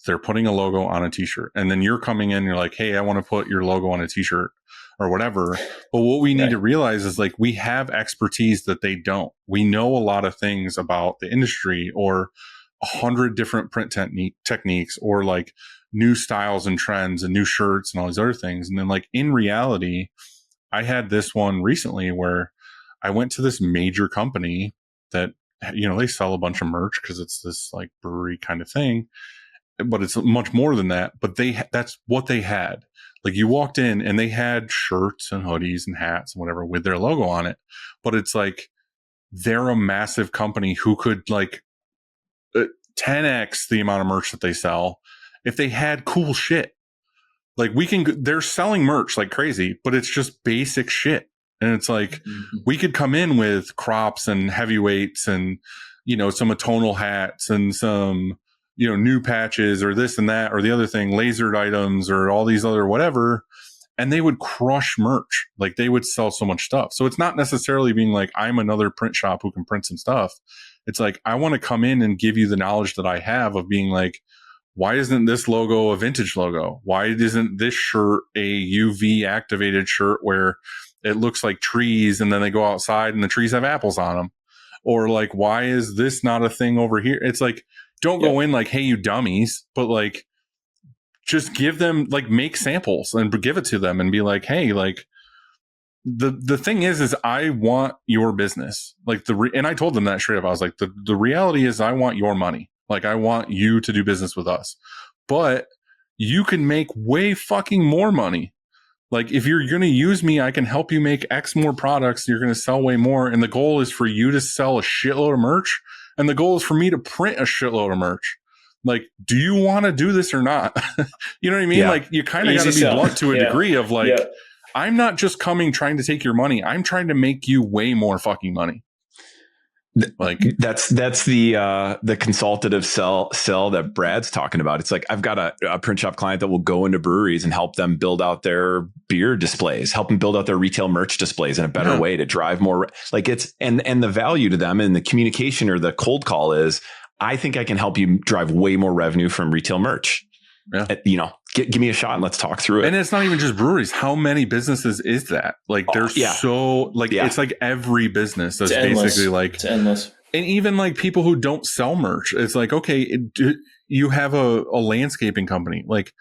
they're putting a logo on a t-shirt. And then you're coming in and you're like, hey, I want to put your logo on a t-shirt or whatever. But what we need to realize is like we have expertise that they don't. We know a lot of things about the industry or 100 different print techniques or like new styles and trends and new shirts and all these other things. And then like in reality, I had this one recently where I went to this major company that, you know, they sell a bunch of merch because it's this like brewery kind of thing, but it's much more than that. But that's what they had. Like you walked in and they had shirts and hoodies and hats and whatever with their logo on it. But it's like, they're a massive company who could like 10x the amount of merch that they sell if they had cool shit. Like they're selling merch like crazy, but it's just basic shit. And it's like, we could come in with crops and heavyweights and, you know, some atonal hats and some, you know, new patches or this and that or the other thing, lasered items or all these other whatever. And they would crush merch. Like they would sell so much stuff. So it's not necessarily being like, I'm another print shop who can print some stuff. It's like, I want to come in and give you the knowledge that I have of being like, why isn't this logo a vintage logo? Why isn't this shirt a UV activated shirt where it looks like trees and then they go outside and the trees have apples on them? Or like, why is this not a thing over here? It's like, don't go in like, hey, you dummies, but like, just give them like make samples and give it to them and be like, hey, like the thing is I want your business. Like and I told them that straight up. I was like, the reality is I want your money. Like I want you to do business with us, but you can make way fucking more money. Like if you're going to use me, I can help you make X more products. You're going to sell way more. And the goal is for you to sell a shitload of merch. And the goal is for me to print a shitload of merch. Like, do you want to do this or not? You know what I mean? Yeah. Like you kind of got to be blunt to a degree of like, I'm not just coming trying to take your money. I'm trying to make you way more fucking money. Like that's the consultative sell that Brad's talking about. It's like, I've got a print shop client that will go into breweries and help them build out their beer displays, help them build out their retail merch displays in a better way to drive more. Like it's, and the value to them and the communication or the cold call is, I think I can help you drive way more revenue from retail merch. Yeah. You know, give me a shot and let's talk through it. And it's not even just breweries. How many businesses is that? Like there's so like, it's like every business that's basically like, it's endless. And even like people who don't sell merch, it's like, okay, you have a landscaping company. Like,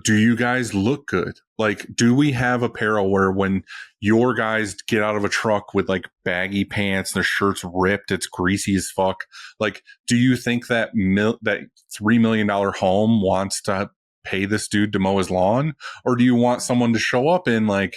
do you guys look good? Like, do we have apparel where when your guys get out of a truck with like baggy pants, their shirt's ripped, it's greasy as fuck. Like, do you think that that $3 million home wants to pay this dude to mow his lawn? Or do you want someone to show up in like,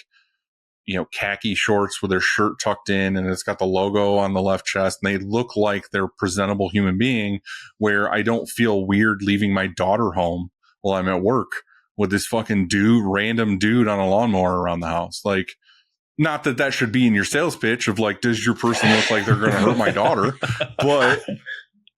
you know, khaki shorts with their shirt tucked in and it's got the logo on the left chest and they look like they're a presentable human being where I don't feel weird leaving my daughter home while I'm at work with this fucking random dude on a lawnmower around the house. Like, not that that should be in your sales pitch of like, does your person look like they're going to hurt my daughter? But,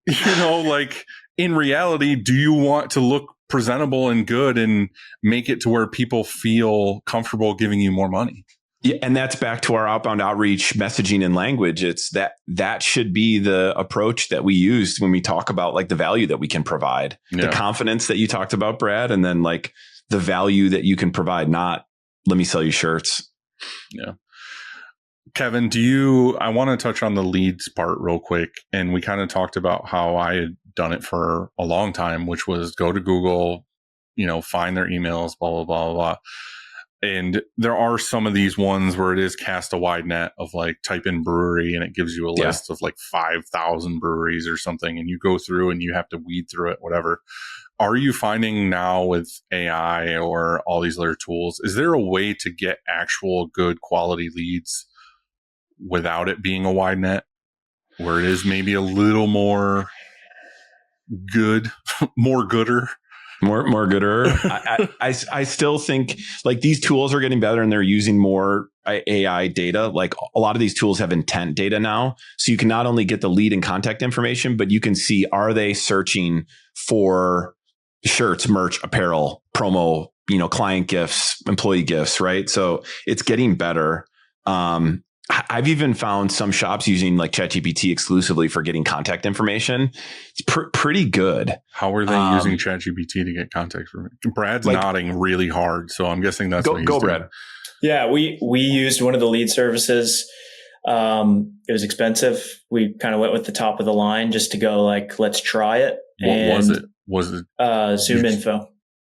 you know, like in reality, do you want to look presentable and good and make it to where people feel comfortable giving you more money? Yeah, and that's back to our outbound outreach messaging and language. It's that should be the approach that we use when we talk about like the value that we can provide, the confidence that you talked about, Brad, and then like the value that you can provide, not let me sell you shirts. Yeah. Kevin, I want to touch on the leads part real quick. And we kind of talked about how I had done it for a long time, which was go to Google, you know, find their emails, blah, blah, blah, blah. And there are some of these ones where it is cast a wide net of like type in brewery and it gives you a list of like 5,000 breweries or something. And you go through and you have to weed through it, whatever. Are you finding now with AI or all these other tools, is there a way to get actual good quality leads without it being a wide net where it is maybe a little more good, more gooder? More gooder. I still think like these tools are getting better and they're using more AI data. Like a lot of these tools have intent data now. So you can not only get the lead and contact information, but you can see, are they searching for shirts, merch, apparel, promo, client gifts, employee gifts, right? So it's getting better. I've even found some shops using like ChatGPT exclusively for getting contact information. It's pretty good. How are they using ChatGPT to get contact from it? Brad's nodding really hard, so I'm guessing that's what he's doing. Brad. Yeah, we used one of the lead services. It was expensive. We kind of went with the top of the line just to go like, let's try it. What was it? Was it Zoom Info?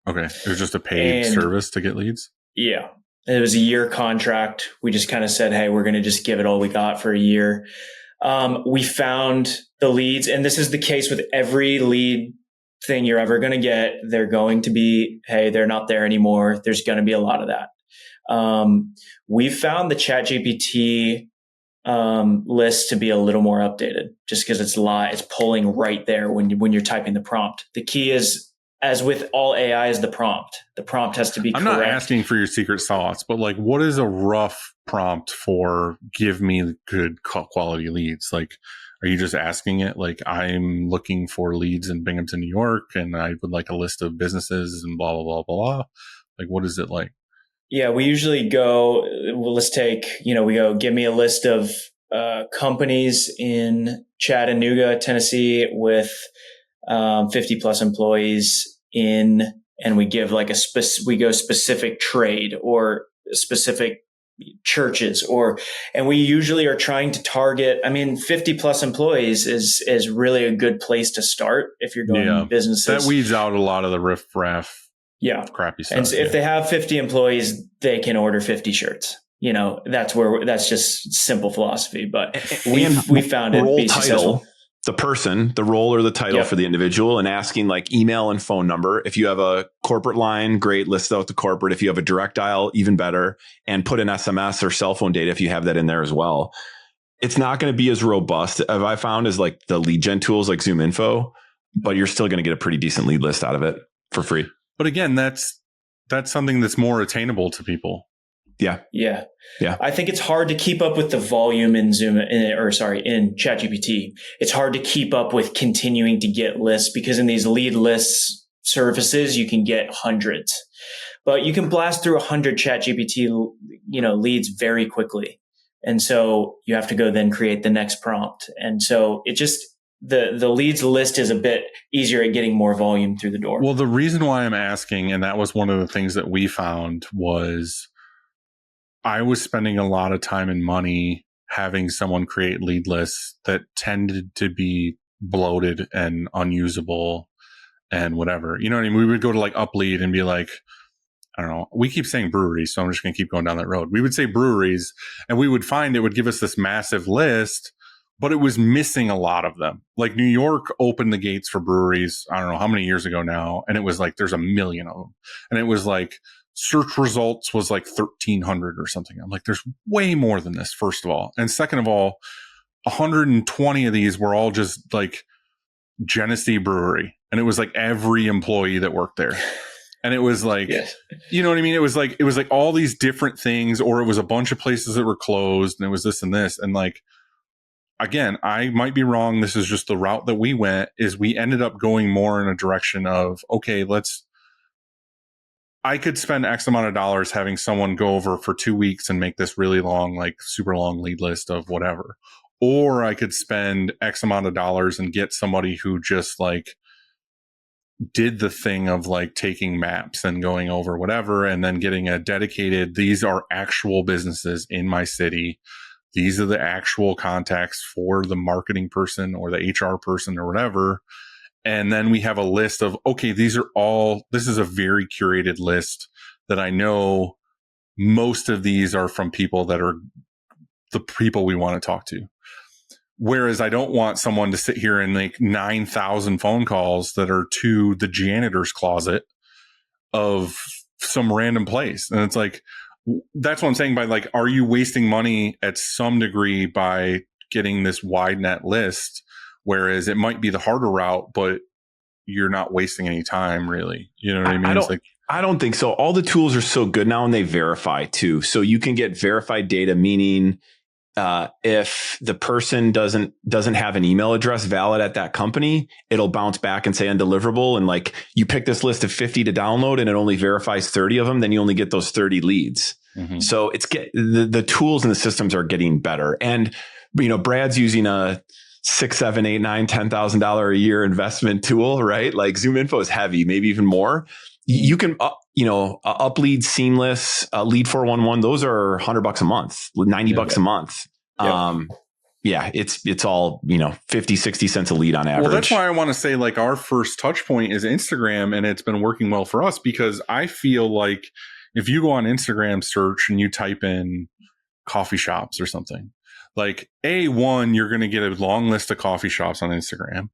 Okay, it was just a paid service to get leads. Yeah. It was a year contract. We just kind of said, hey, we're going to just give it all we got for a year. We found the leads, and this is the case with every lead thing you're ever going to get. They're going to be, hey, they're not there anymore. There's going to be a lot of that. We found the ChatGPT list to be a little more updated just because it's pulling right there when you're typing the prompt. The key is, as with all AI, is the prompt. The prompt has to be correct. I'm not asking for your secret sauce, but like, what is a rough prompt for give me good quality leads? Like, are you just asking it like, I'm looking for leads in Binghamton, New York, and I would like a list of businesses and blah, blah, blah, blah. Like, what is it like? Yeah, we usually go, well, let's take, we go, give me a list of companies in Chattanooga, Tennessee with 50 plus employees and we give like we go specific trade or specific churches and we usually are trying to target, 50 plus employees is really a good place to start if you're going businesses. That weeds out a lot of the riff-raff. Yeah. Crappy stuff. And so if they have 50 employees, they can order 50 shirts. That's just simple philosophy, but we found it be successful. The person, the role or the title for the individual, and asking like email and phone number. If you have a corporate line, great, list out the corporate. If you have a direct dial, even better, and put an SMS or cell phone data if you have that in there as well. It's not going to be as robust, as I found, as like the lead gen tools like Zoom Info, but you're still going to get a pretty decent lead list out of it for free. But again, that's something that's more attainable to people. Yeah. I think it's hard to keep up with the volume in in ChatGPT. It's hard to keep up with continuing to get lists because in these lead lists services, you can get hundreds, but you can blast through 100 ChatGPT, leads very quickly. And so you have to go then create the next prompt. And so it just, the leads list is a bit easier at getting more volume through the door. Well, the reason why I'm asking, and that was one of the things that we found, was I was spending a lot of time and money having someone create lead lists that tended to be bloated and unusable and whatever. You know what I mean? We would go to like Uplead and be like, I don't know. We keep saying breweries, so I'm just going to keep going down that road. We would say breweries and we would find it would give us this massive list, but it was missing a lot of them. Like New York opened the gates for breweries, I don't know how many years ago now. And it was like, there's a million of them. And it was like, search results was like 1,300 or something. I'm like, there's way more than this, first of all. And second of all, 120 of these were all just like Genesee Brewery. And it was like every employee that worked there. And it was like, you know what I mean? It was like all these different things, or it was a bunch of places that were closed and it was this and this. And like, again, I might be wrong. This is just the route that we went, is we ended up going more in a direction of, okay, I could spend X amount of dollars having someone go over for 2 weeks and make this really long, like super long lead list of whatever. Or I could spend X amount of dollars and get somebody who just like did the thing of like taking maps and going over whatever, and then getting a dedicated, these are actual businesses in my city. These are the actual contacts for the marketing person or the HR person or whatever. And then we have a list of, okay, this is a very curated list that I know most of these are from people that are the people we want to talk to. Whereas I don't want someone to sit here and make 9,000 phone calls that are to the janitor's closet of some random place. And it's like, that's what I'm saying by like, are you wasting money at some degree by getting this wide net list? Whereas it might be the harder route, but you're not wasting any time, really. You know what I mean? I don't think so. All the tools are so good now, and they verify too. So you can get verified data, meaning if the person doesn't have an email address valid at that company, it'll bounce back and say undeliverable. And like you pick this list of 50 to download and it only verifies 30 of them, then you only get those 30 leads. Mm-hmm. So the tools and the systems are getting better. And, Brad's using a $6, $7, $8, $9, $10,000 a year investment tool, right? Like ZoomInfo is heavy, maybe even more. You can, Uplead, Seamless, Lead 411. Those are $100 a month, $90 a month. It's all, 50, 60 cents a lead on average. Well, that's why I want to say like our first touch point is Instagram, and it's been working well for us because I feel like if you go on Instagram search and you type in coffee shops or something, like A1, you're going to get a long list of coffee shops on Instagram.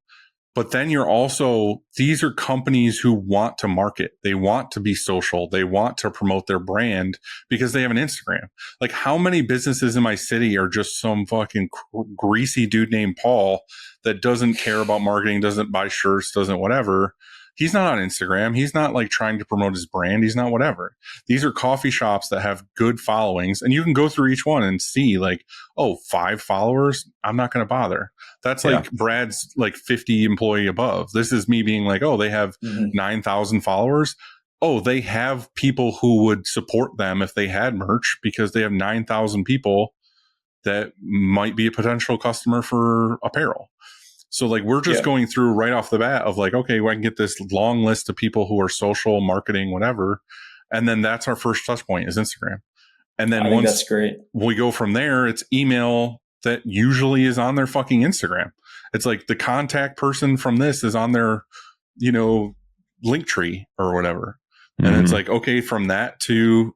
But then these are companies who want to market. They want to be social. They want to promote their brand because they have an Instagram. Like how many businesses in my city are just some fucking greasy dude named Paul that doesn't care about marketing, doesn't buy shirts, doesn't whatever. He's not on Instagram. He's not like trying to promote his brand. He's not whatever. These are coffee shops that have good followings, and you can go through each one and see like, 5 followers. I'm not going to bother. That's like Brad's like 50 employee above. This is me being like, they have 9,000 followers. They have people who would support them if they had merch because they have 9,000 people that might be a potential customer for apparel. So like we're just going through right off the bat of like, okay, well, I can get this long list of people who are social, marketing, whatever. And then that's our first touch point is Instagram. And then once that's great. We go from there, it's email that usually is on their fucking Instagram. It's like the contact person from this is on their, link tree or whatever. Mm-hmm. And it's like, okay, from that to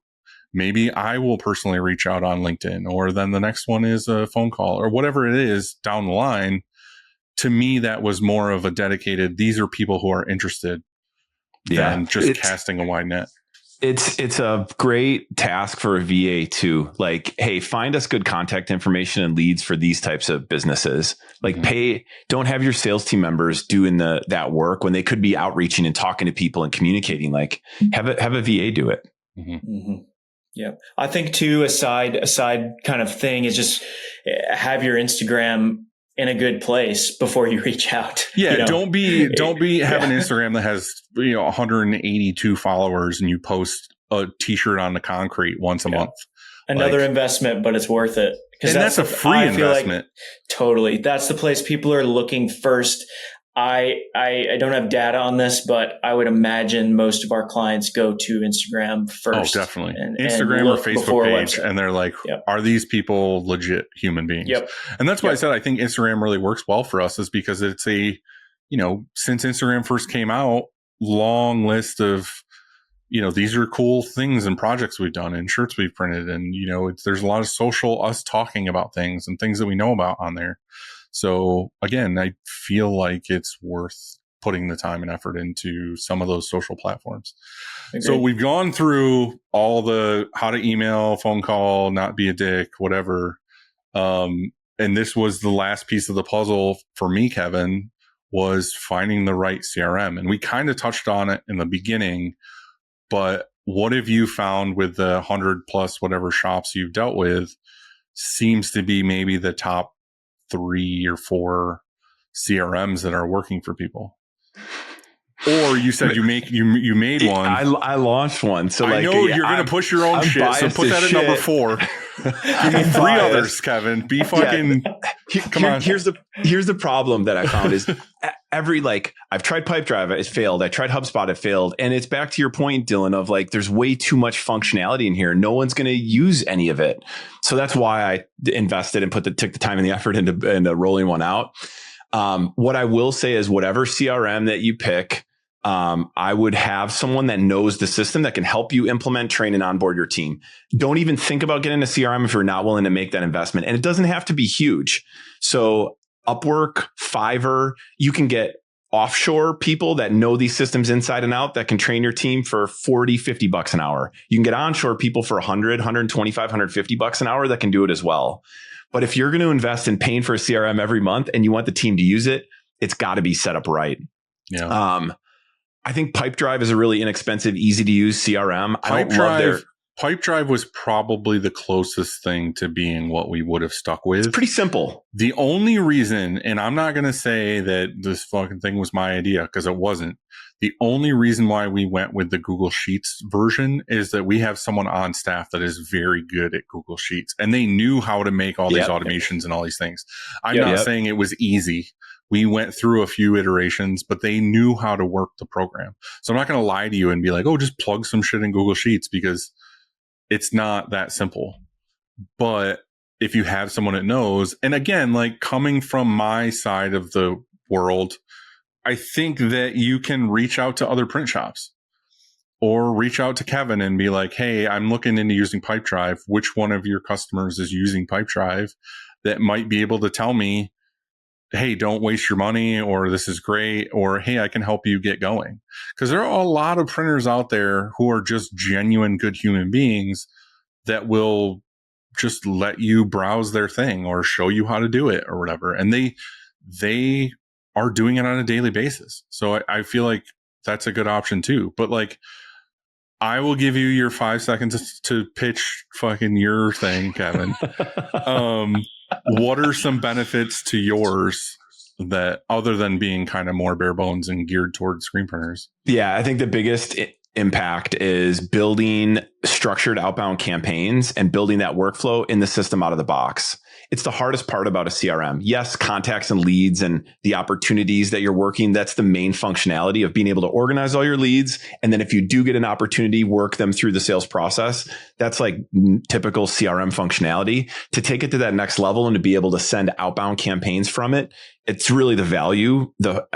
maybe I will personally reach out on LinkedIn, or then the next one is a phone call or whatever it is down the line. To me, that was more of a dedicated, these are people who are interested than just casting a wide net. It's a great task for a VA too. Like, hey, find us good contact information and leads for these types of businesses. Like don't have your sales team members doing that work when they could be outreaching and talking to people and communicating. Like have a VA do it. Mm-hmm. Mm-hmm. Yeah. I think too, a side kind of thing is just have your Instagram in a good place before you reach out. Yeah. Don't be have an Instagram that has, 182 followers and you post a t-shirt on the concrete once a month. Another investment, but it's worth it. And that's a free investment. Totally. That's the place people are looking first. I don't have data on this, but I would imagine most of our clients go to Instagram first. Oh, definitely. Instagram or Facebook page. And they're like, are these people legit human beings? Yep. And that's why I said I think Instagram really works well for us is because it's a, since Instagram first came out, long list of, these are cool things and projects we've done and shirts we've printed. And, there's a lot of social us talking about things and things that we know about on there. So again, I feel like it's worth putting the time and effort into some of those social platforms. Agreed. So we've gone through all the how to email, phone call, not be a dick, whatever. And this was the last piece of the puzzle for me, Kevin, was finding the right CRM. And we kind of touched on it in the beginning, but what have you found with the 100 plus whatever shops you've dealt with seems to be maybe the top 3 or 4 CRMs that are working for people? Or you said you made one. I launched one. So I know you're going to push your own shit. So put that at number 4. Give me 3 others, Kevin. Be fucking. Come on. Here's the problem that I found is I've tried Pipedrive, it failed. I tried HubSpot, it failed. And it's back to your point, Dylan, of like, there's way too much functionality in here. No one's going to use any of it. So that's why I invested and took the time and the effort into rolling one out. What I will say is whatever CRM that you pick, I would have someone that knows the system that can help you implement, train, and onboard your team. Don't even think about getting a CRM if you're not willing to make that investment. And it doesn't have to be huge. So Upwork, Fiverr, you can get offshore people that know these systems inside and out that can train your team for $40, $50 an hour. You can get onshore people for $100, $125, $150 an hour that can do it as well. But if you're going to invest in paying for a CRM every month and you want the team to use it, it's got to be set up right. Yeah. I think Pipedrive is a really inexpensive, easy to use CRM. I don't love their Pipedrive was probably the closest thing to being what we would have stuck with. It's pretty simple. The only reason, and I'm not going to say that this fucking thing was my idea because it wasn't. The only reason why we went with the Google Sheets version is that we have someone on staff that is very good at Google Sheets, and they knew how to make all these automations and all these things. I'm not saying it was easy. We went through a few iterations, but they knew how to work the program. So I'm not going to lie to you and be like, oh, just plug some shit in Google Sheets, because it's not that simple. But if you have someone that knows, and again, like coming from my side of the world, I think that you can reach out to other print shops or reach out to Kevin and be like, hey, I'm looking into using Pipedrive. Which one of your customers is using Pipedrive that might be able to tell me, hey, don't waste your money, or this is great, or hey, I can help you get going. Because there are a lot of printers out there who are just genuine good human beings that will just let you browse their thing or show you how to do it or whatever. And they are doing it on a daily basis. So I feel like that's a good option too. But like, I will give you your 5 seconds to pitch fucking your thing, Kevin. What are some benefits to yours that, other than being kind of more bare bones and geared toward screen printers? Yeah, I think the biggest impact is building structured outbound campaigns and building that workflow in the system out of the box. It's the hardest part about a CRM. Yes, contacts and leads and the opportunities that you're working, that's the main functionality of being able to organize all your leads. And then if you do get an opportunity, work them through the sales process. That's like typical CRM functionality. To take it to that next level and to be able to send outbound campaigns from it, it's really the value, the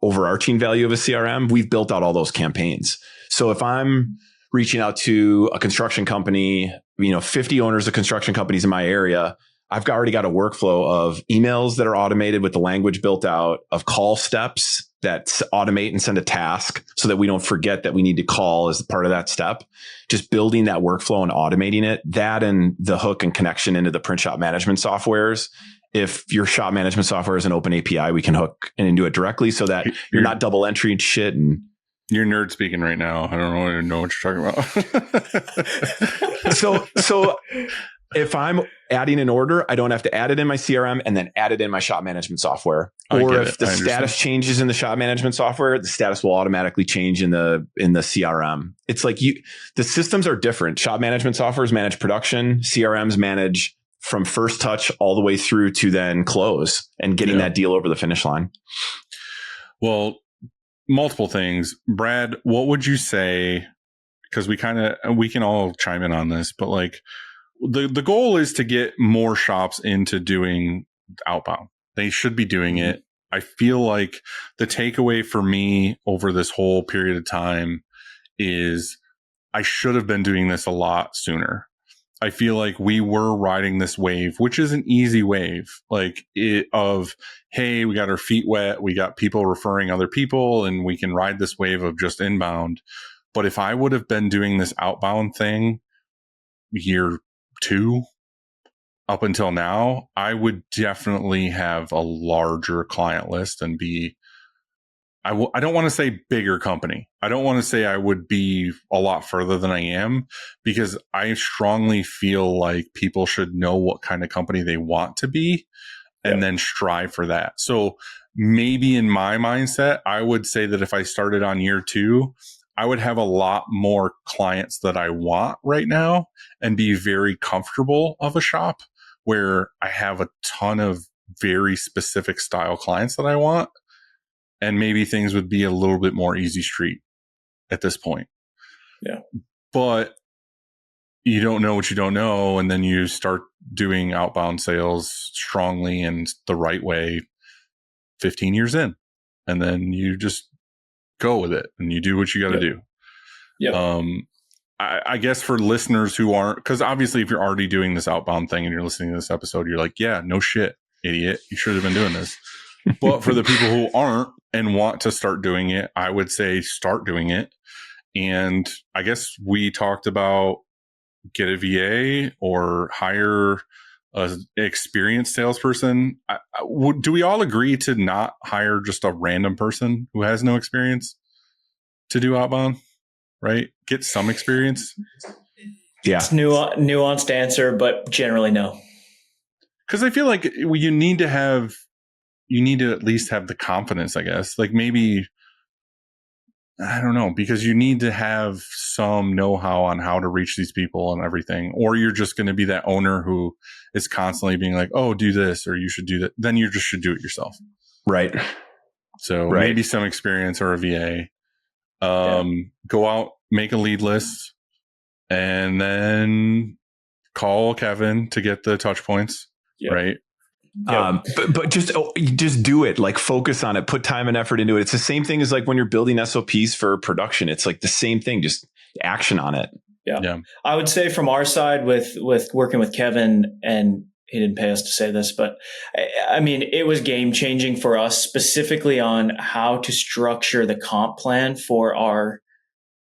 overarching value of a CRM. We've built out all those campaigns. So if I'm reaching out to a construction company, 50 owners of construction companies in my area, I've already got a workflow of emails that are automated with the language built out, of call steps that automate and send a task so that we don't forget that we need to call as part of that step. Just building that workflow and automating it, that and the hook and connection into the print shop management softwares. If your shop management software is an open API, we can hook into it directly so that you're not double entering shit. And you're nerd speaking right now. I don't even know what you're talking about. So if I'm adding an order, I don't have to add it in my CRM and then add it in my shop management software. Or if the status changes in the shop management software, the status will automatically change in the CRM. It's like the systems are different. Shop management softwares manage production. CRMs manage from first touch all the way through to then close and getting that deal over the finish line. Well, multiple things. Brad, what would you say? Because we can all chime in on this, but like the goal is to get more shops into doing outbound. They should be doing it. I feel like the takeaway for me over this whole period of time is I should have been doing this a lot sooner. I feel like we were riding this wave, which is an easy wave, hey, we got our feet wet. We got people referring other people, and we can ride this wave of just inbound. But if I would have been doing this outbound thing year 2 up until now, I would definitely have a larger client list and I don't want to say bigger company. I don't want to say I would be a lot further than I am, because I strongly feel like people should know what kind of company they want to be and then strive for that. So maybe in my mindset, I would say that if I started on year 2, I would have a lot more clients that I want right now and be very comfortable of a shop where I have a ton of very specific style clients that I want. And maybe things would be a little bit more easy street at this point. Yeah. But you don't know what you don't know. And then you start doing outbound sales strongly and the right way 15 years in. And then you just go with it and you do what you got to do. Yeah. I guess for listeners who aren't, because obviously if you're already doing this outbound thing and you're listening to this episode, you're like, yeah, no shit, idiot. You should have been doing this. But for the people who aren't and want to start doing it, I would say start doing it. And I guess we talked about get a VA or hire a experienced salesperson. Do we all agree to not hire just a random person who has no experience to do outbound, right? Get some experience. Yeah. It's nuanced answer, but generally no. Because I feel like you need to at least have the confidence, I guess. Like maybe, I don't know, because you need to have some know-how on how to reach these people and everything. Or you're just going to be that owner who is constantly being like, oh, do this, or you should do that. Then you just should do it yourself. Right. So maybe some experience or a VA. Go out, make a lead list, and then call Kevin to get the touch points. Yep. Right. But just do it, like focus on it, put time and effort into it. It's the same thing as like when you're building SOPs for production. It's like the same thing, just action on it. Yeah. I would say from our side with working with Kevin, and he didn't pay us to say this, but I mean, it was game changing for us specifically on how to structure the comp plan for our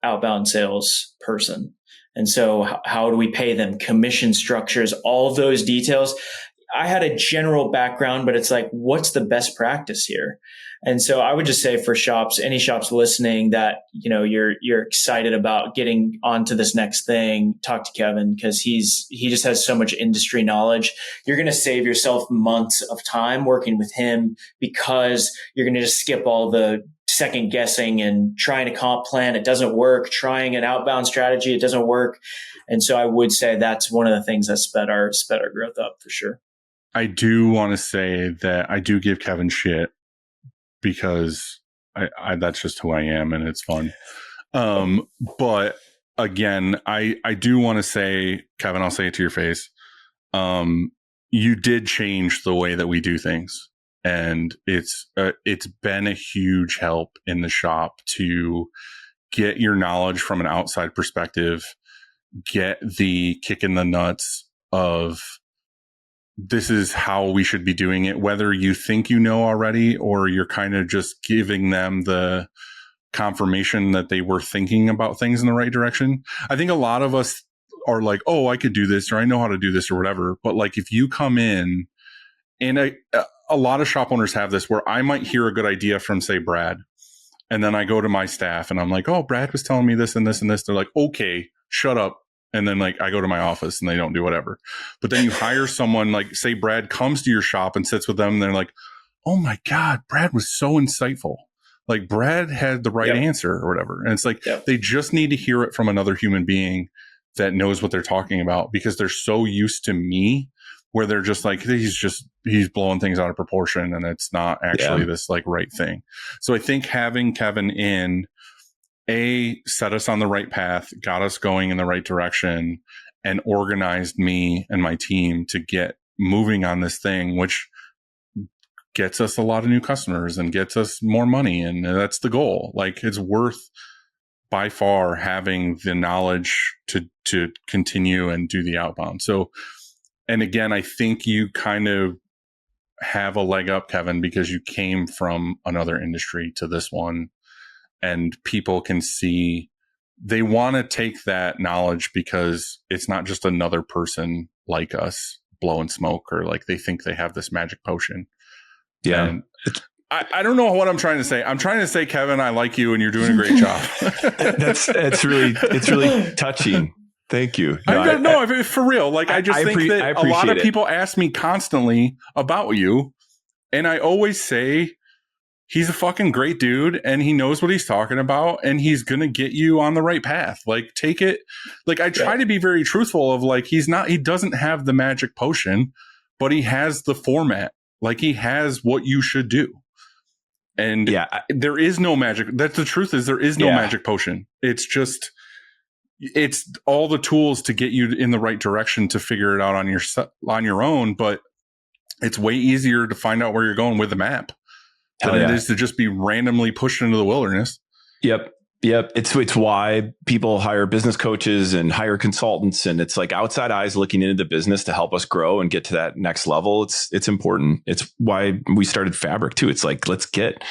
outbound sales person. And so how do we pay them, commission structures, all of those details. I had a general background, but it's like, what's the best practice here? And so I would just say for shops, any shops listening that, you know, you're excited about getting onto this next thing, talk to Kevin, because he just has so much industry knowledge. You're going to save yourself months of time working with him because you're going to just skip all the second guessing and trying a comp plan. It doesn't work. Trying an outbound strategy. It doesn't work. And so I would say that's one of the things that sped our growth up for sure. I do want to say that I do give Kevin shit because I that's just who I am and it's fun. But again, I do want to say, Kevin, I'll say it to your face. You did change the way that we do things, and it's been a huge help in the shop to get your knowledge from an outside perspective, get the kick in the nuts of this is how we should be doing it, whether you think you know already or you're kind of just giving them the confirmation that they were thinking about things in the right direction. I think a lot of us are like, oh, I could do this, or I know how to do this, or whatever. But like, if you come in, and a lot of shop owners have this, where I might hear a good idea from, say, Brad, and then I go to my staff and I'm like, oh, Brad was telling me this and this and this. They're like, okay, shut up. And then like I go to my office and they don't do whatever. But then you hire someone, like say Brad comes to your shop and sits with them and they're like, oh my God, Brad was so insightful. Like Brad had the right answer or whatever. And it's like, they just need to hear it from another human being that knows what they're talking about, because they're so used to me where they're just like, he's blowing things out of proportion and it's not actually this like right thing. So I think having Kevin in, set us on the right path, got us going in the right direction, and organized me and my team to get moving on this thing, which gets us a lot of new customers and gets us more money. And that's the goal. Like, it's worth by far having the knowledge to continue and do the outbound. So, and again, I think you kind of have a leg up, Kevin, because you came from another industry to this one. And people can see, they want to take that knowledge because it's not just another person like us blowing smoke, or like they think they have this magic potion. Yeah. And I don't know what I'm trying to say. I'm trying to say, Kevin, I like you and you're doing a great job. It's really touching. Thank you. No, for real. Like, I just think that a lot of people ask me constantly about you. And I always say, he's a fucking great dude and he knows what he's talking about and he's going to get you on the right path. Like, take it. Like, I try to be very truthful of like, he doesn't have the magic potion, but he has the format. Like, he has what you should do. And there is no magic. That's the truth, is there is no magic potion. It's just, it's all the tools to get you in the right direction to figure it out on your own. But it's way easier to find out where you're going with the map than it is to just be randomly pushed into the wilderness. Yep. It's why people hire business coaches and hire consultants, and it's like outside eyes looking into the business to help us grow and get to that next level. It's important. It's why we started Fabric too. It's like, let's get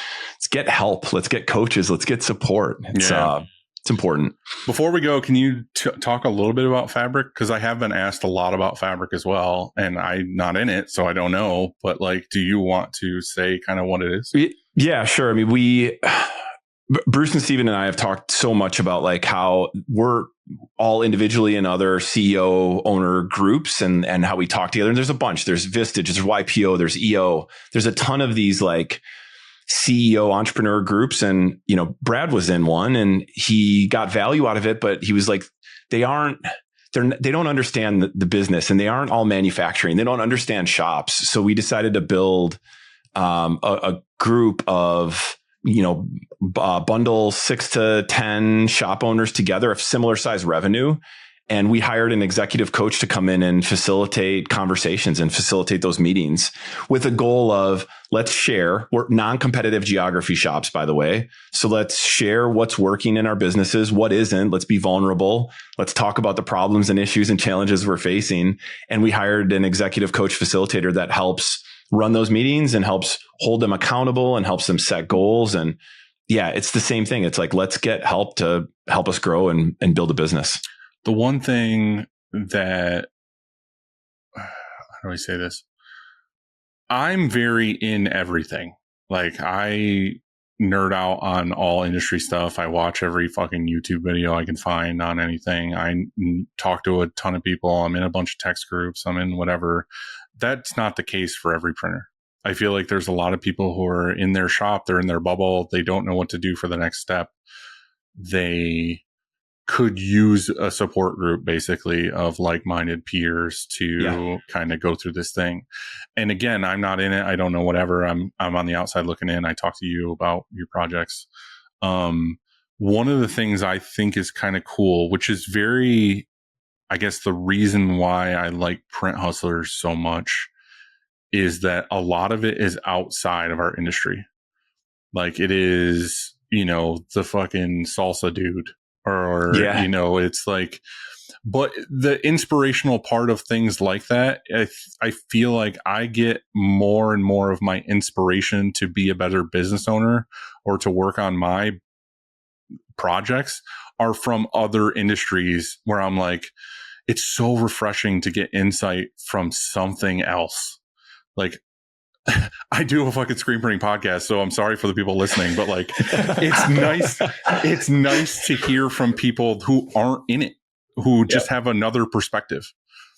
help. Let's get coaches. Let's get support. It's important. Before we go, can you talk a little bit about fabric? Because I have been asked a lot about fabric as well, and I'm not in it, so I don't know. But like, do you want to say kind of what it is? Yeah, sure. I mean, Bruce and Steven and I have talked so much about like how we're all individually in other CEO owner groups and how we talk together. And there's a bunch. There's Vistage, there's YPO, there's EO. There's a ton of these like CEO entrepreneur groups. And, you know, Brad was in one and he got value out of it, but he was like, they don't understand the business and they aren't all manufacturing. They don't understand shops. So we decided to build a group of, you know, bundle 6 to 10 shop owners together of similar size revenue. And we hired an executive coach to come in and facilitate conversations and facilitate those meetings with a goal of let's share. We're non-competitive geography shops, by the way. So let's share what's working in our businesses, what isn't. Let's be vulnerable. Let's talk about the problems and issues and challenges we're facing. And we hired an executive coach facilitator that helps run those meetings and helps hold them accountable and helps them set goals. And yeah, it's the same thing. It's like, let's get help to help us grow and build a business. The one thing that, how do I say this? I'm very in everything. Like I nerd out on all industry stuff. I watch every fucking YouTube video I can find on anything. I talk to a ton of people. I'm in a bunch of text groups. I'm in whatever. That's not the case for every printer. I feel like there's a lot of people who are in their shop. They're in their bubble. They don't know what to do for the next step. They could use a support group basically of like-minded peers to kind of go through this thing. And again, I'm not in it. I don't know whatever. I'm on the outside looking in. I talk to you about your projects. One of the things I think is kind of cool, which is very, I guess the reason why I like Print Hustlers so much is that a lot of it is outside of our industry. Like it is, you know, the fucking salsa dude. Or, you know, it's like, but the inspirational part of things like that, I feel like I get more and more of my inspiration to be a better business owner or to work on my projects are from other industries where I'm like, it's so refreshing to get insight from something else. Like, I do a fucking screen printing podcast, so I'm sorry for the people listening, but like, it's nice. It's nice to hear from people who aren't in it, who just have another perspective.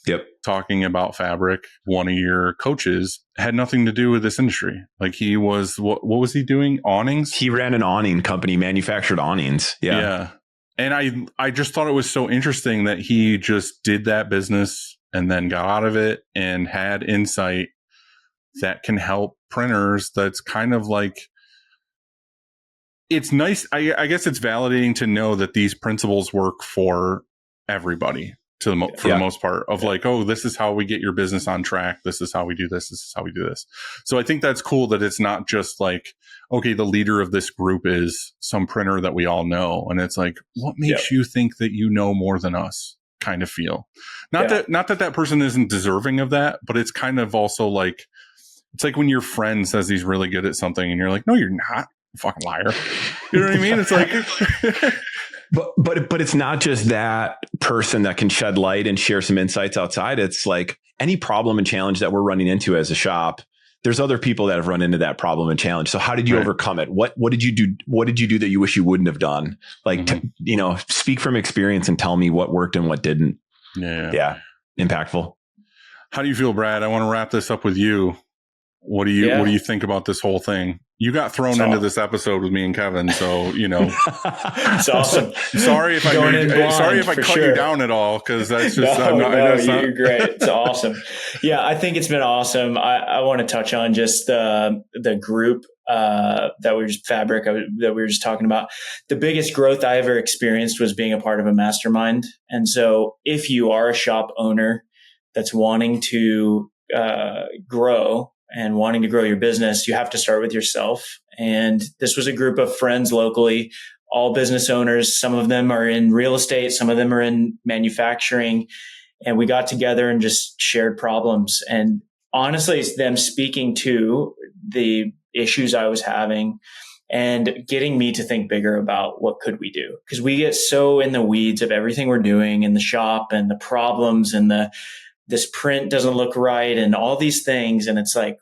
Yep. Talking about fabric, one of your coaches had nothing to do with this industry. Like he was, what was he doing? Awnings? He ran an awning company, manufactured awnings. Yeah. And I just thought it was so interesting that he just did that business and then got out of it and had insight that can help printers. That's kind of like, it's nice. I guess it's validating to know that these principles work for everybody for the most part of like, oh, this is how we get your business on track. This is how we do this. This is how we do this. So I think that's cool that it's not just like, okay, the leader of this group is some printer that we all know. And it's like, what makes you think that you know more than us? Kind of feel. Not that person isn't deserving of that, but it's kind of also like, it's like when your friend says he's really good at something and you're like, no, you're not, you fucking liar. You know what I mean? It's like, but it's not just that person that can shed light and share some insights outside. It's like any problem and challenge that we're running into as a shop. There's other people that have run into that problem and challenge. So how did you overcome it? What did you do? What did you do that you wish you wouldn't have done? Like, speak from experience and tell me what worked and what didn't. Yeah. Impactful. How do you feel, Brad? I want to wrap this up with you. What do you think about this whole thing? You got thrown into this episode with me and Kevin, so you know. It's awesome. Sorry if I cut you down at all, because that's just you're great. It's awesome. Yeah, I think it's been awesome. I want to touch on just the group that we were just talking about. The biggest growth I ever experienced was being a part of a mastermind. And so if you are a shop owner that's wanting to grow and wanting to grow your business, you have to start with yourself. And this was a group of friends locally, all business owners. Some of them are in real estate. Some of them are in manufacturing. And we got together and just shared problems. And honestly, it's them speaking to the issues I was having and getting me to think bigger about what could we do? Because we get so in the weeds of everything we're doing in the shop and the problems and this print doesn't look right and all these things. And it's like,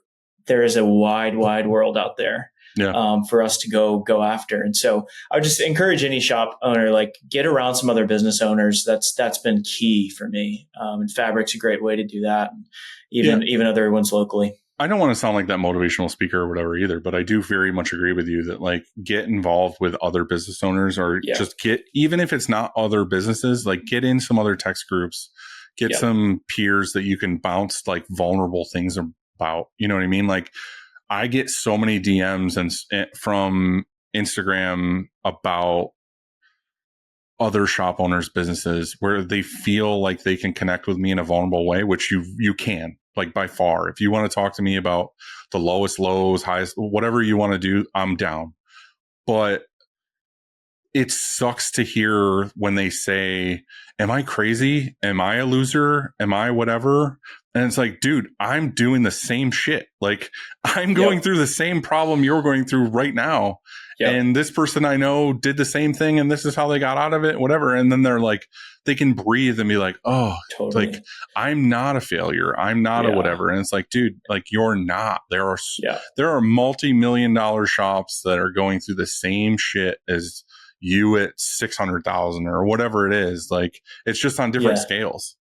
there is a wide world out there. Yeah. For us to go after. And so I would just encourage any shop owner, like get around some other business owners. That's been key for me. And fabric's a great way to do that. Even other ones locally. I don't want to sound like that motivational speaker or whatever either, but I do very much agree with you that like get involved with other business owners or just get, even if it's not other businesses, like get in some other text groups, get some peers that you can bounce like vulnerable things about, you know what I mean? Like, I get so many DMs and from Instagram about other shop owners' businesses where they feel like they can connect with me in a vulnerable way, which you can, like by far. If you want to talk to me about the lowest lows, highest, whatever you want to do, I'm down. But it sucks to hear when they say, am I crazy? Am I a loser? Am I whatever? And it's like, dude, I'm doing the same shit. Like I'm going through the same problem you're going through right now. Yep. And this person I know did the same thing and this is how they got out of it, whatever. And then they're like, they can breathe and be like, oh, totally. Like I'm not a failure. I'm not a whatever. And it's like, dude, like you're not. There are multi-million-dollar shops that are going through the same shit as you at 600,000 or whatever it is. Like it's just on different scales.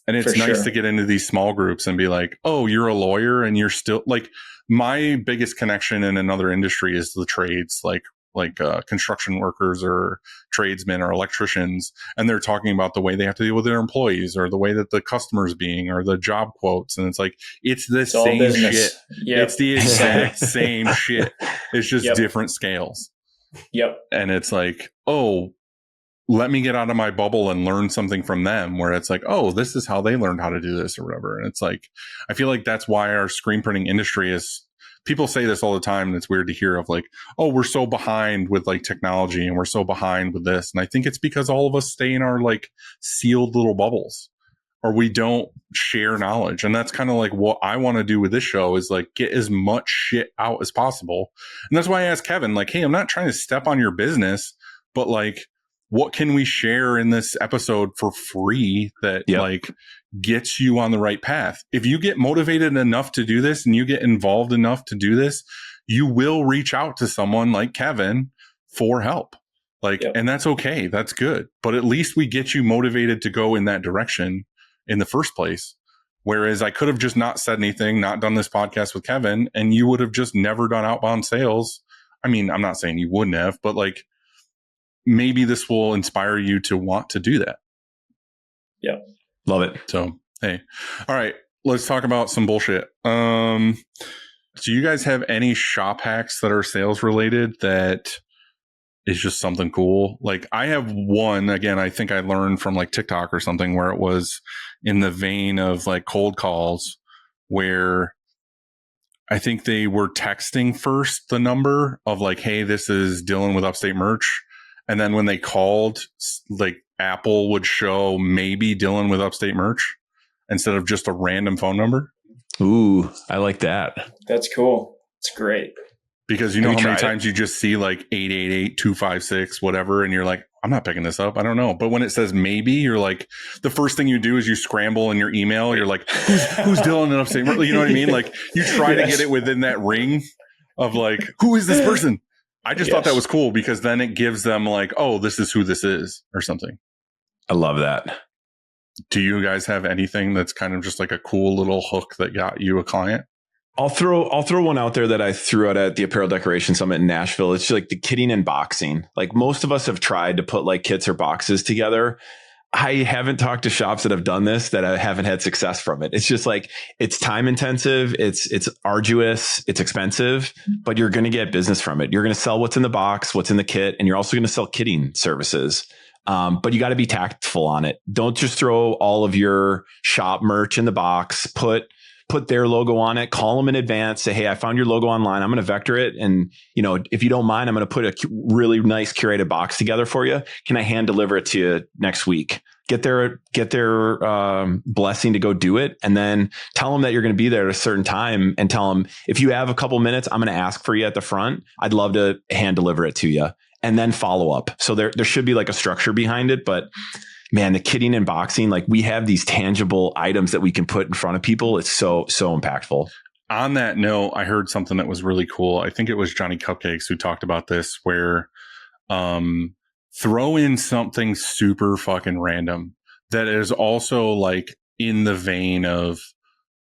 And it's nice to get into these small groups and be like, oh, you're a lawyer and you're still like my biggest connection in another industry is the trades, like construction workers or tradesmen or electricians. And they're talking about the way they have to deal with their employees or the way that the customer's being or the job quotes. And it's like, it's the same shit. Yep. It's the exact same shit. It's just different scales. Yep. And it's like, oh, let me get out of my bubble and learn something from them where it's like, oh, this is how they learned how to do this or whatever. And it's like, I feel like that's why our screen printing industry is, people say this all the time. And it's weird to hear of like, oh, we're so behind with like technology and we're so behind with this. And I think it's because all of us stay in our like sealed little bubbles or we don't share knowledge. And that's kind of like what I want to do with this show is like get as much shit out as possible. And that's why I asked Kevin, like, hey, I'm not trying to step on your business, but like, what can we share in this episode for free that like gets you on the right path? If you get motivated enough to do this and you get involved enough to do this, you will reach out to someone like Kevin for help. Like, and that's okay. That's good. But at least we get you motivated to go in that direction in the first place. Whereas I could have just not said anything, not done this podcast with Kevin, and you would have just never done outbound sales. I mean, I'm not saying you wouldn't have, but like, maybe this will inspire you to want to do that. Yeah. Love it. So, hey, all right, let's talk about some bullshit. Do you guys have any shop hacks that are sales related that is just something cool? Like I have one, again, I think I learned from like TikTok or something where it was in the vein of like cold calls where I think they were texting first the number of like, hey, this is Dylan with Upstate Merch. And then when they called, like Apple would show maybe Dylan with Upstate Merch instead of just a random phone number. Ooh, I like that. That's cool. It's great. Because you know how many times you just see like 888-256, whatever. And you're like, I'm not picking this up. I don't know. But when it says maybe, you're like, the first thing you do is you scramble in your email. You're like, who's Dylan in Upstate Merch? You know what I mean? Like you try to get it within that ring of like, who is this person? I just thought that was cool because then it gives them like, oh, this is who this is or something. I love that. Do you guys have anything that's kind of just like a cool little hook that got you a client? I'll throw one out there that I threw out at the Apparel Decoration Summit in Nashville. It's just like the kitting and boxing. Like most of us have tried to put like kits or boxes together. I haven't talked to shops that have done this that I haven't had success from it. It's just like, it's time intensive. It's arduous. It's expensive, but you're going to get business from it. You're going to sell what's in the box, what's in the kit, and you're also going to sell kitting services. But you got to be tactful on it. Don't just throw all of your shop merch in the box, put their logo on it, call them in advance, say, hey, I found your logo online. I'm going to vector it. And, you know, if you don't mind, I'm going to put a really nice curated box together for you. Can I hand deliver it to you next week? get their blessing to go do it, and then tell them that you're going to be there at a certain time, and tell them, if you have a couple minutes, I'm going to ask for you at the front. I'd love to hand deliver it to you, and then follow up. So there should be like a structure behind it. But man, the kitting and boxing, like we have these tangible items that we can put in front of people. It's so impactful. On that note, I heard something that was really cool. I think it was Johnny Cupcakes who talked about this, where throw in something super fucking random that is also like in the vein of,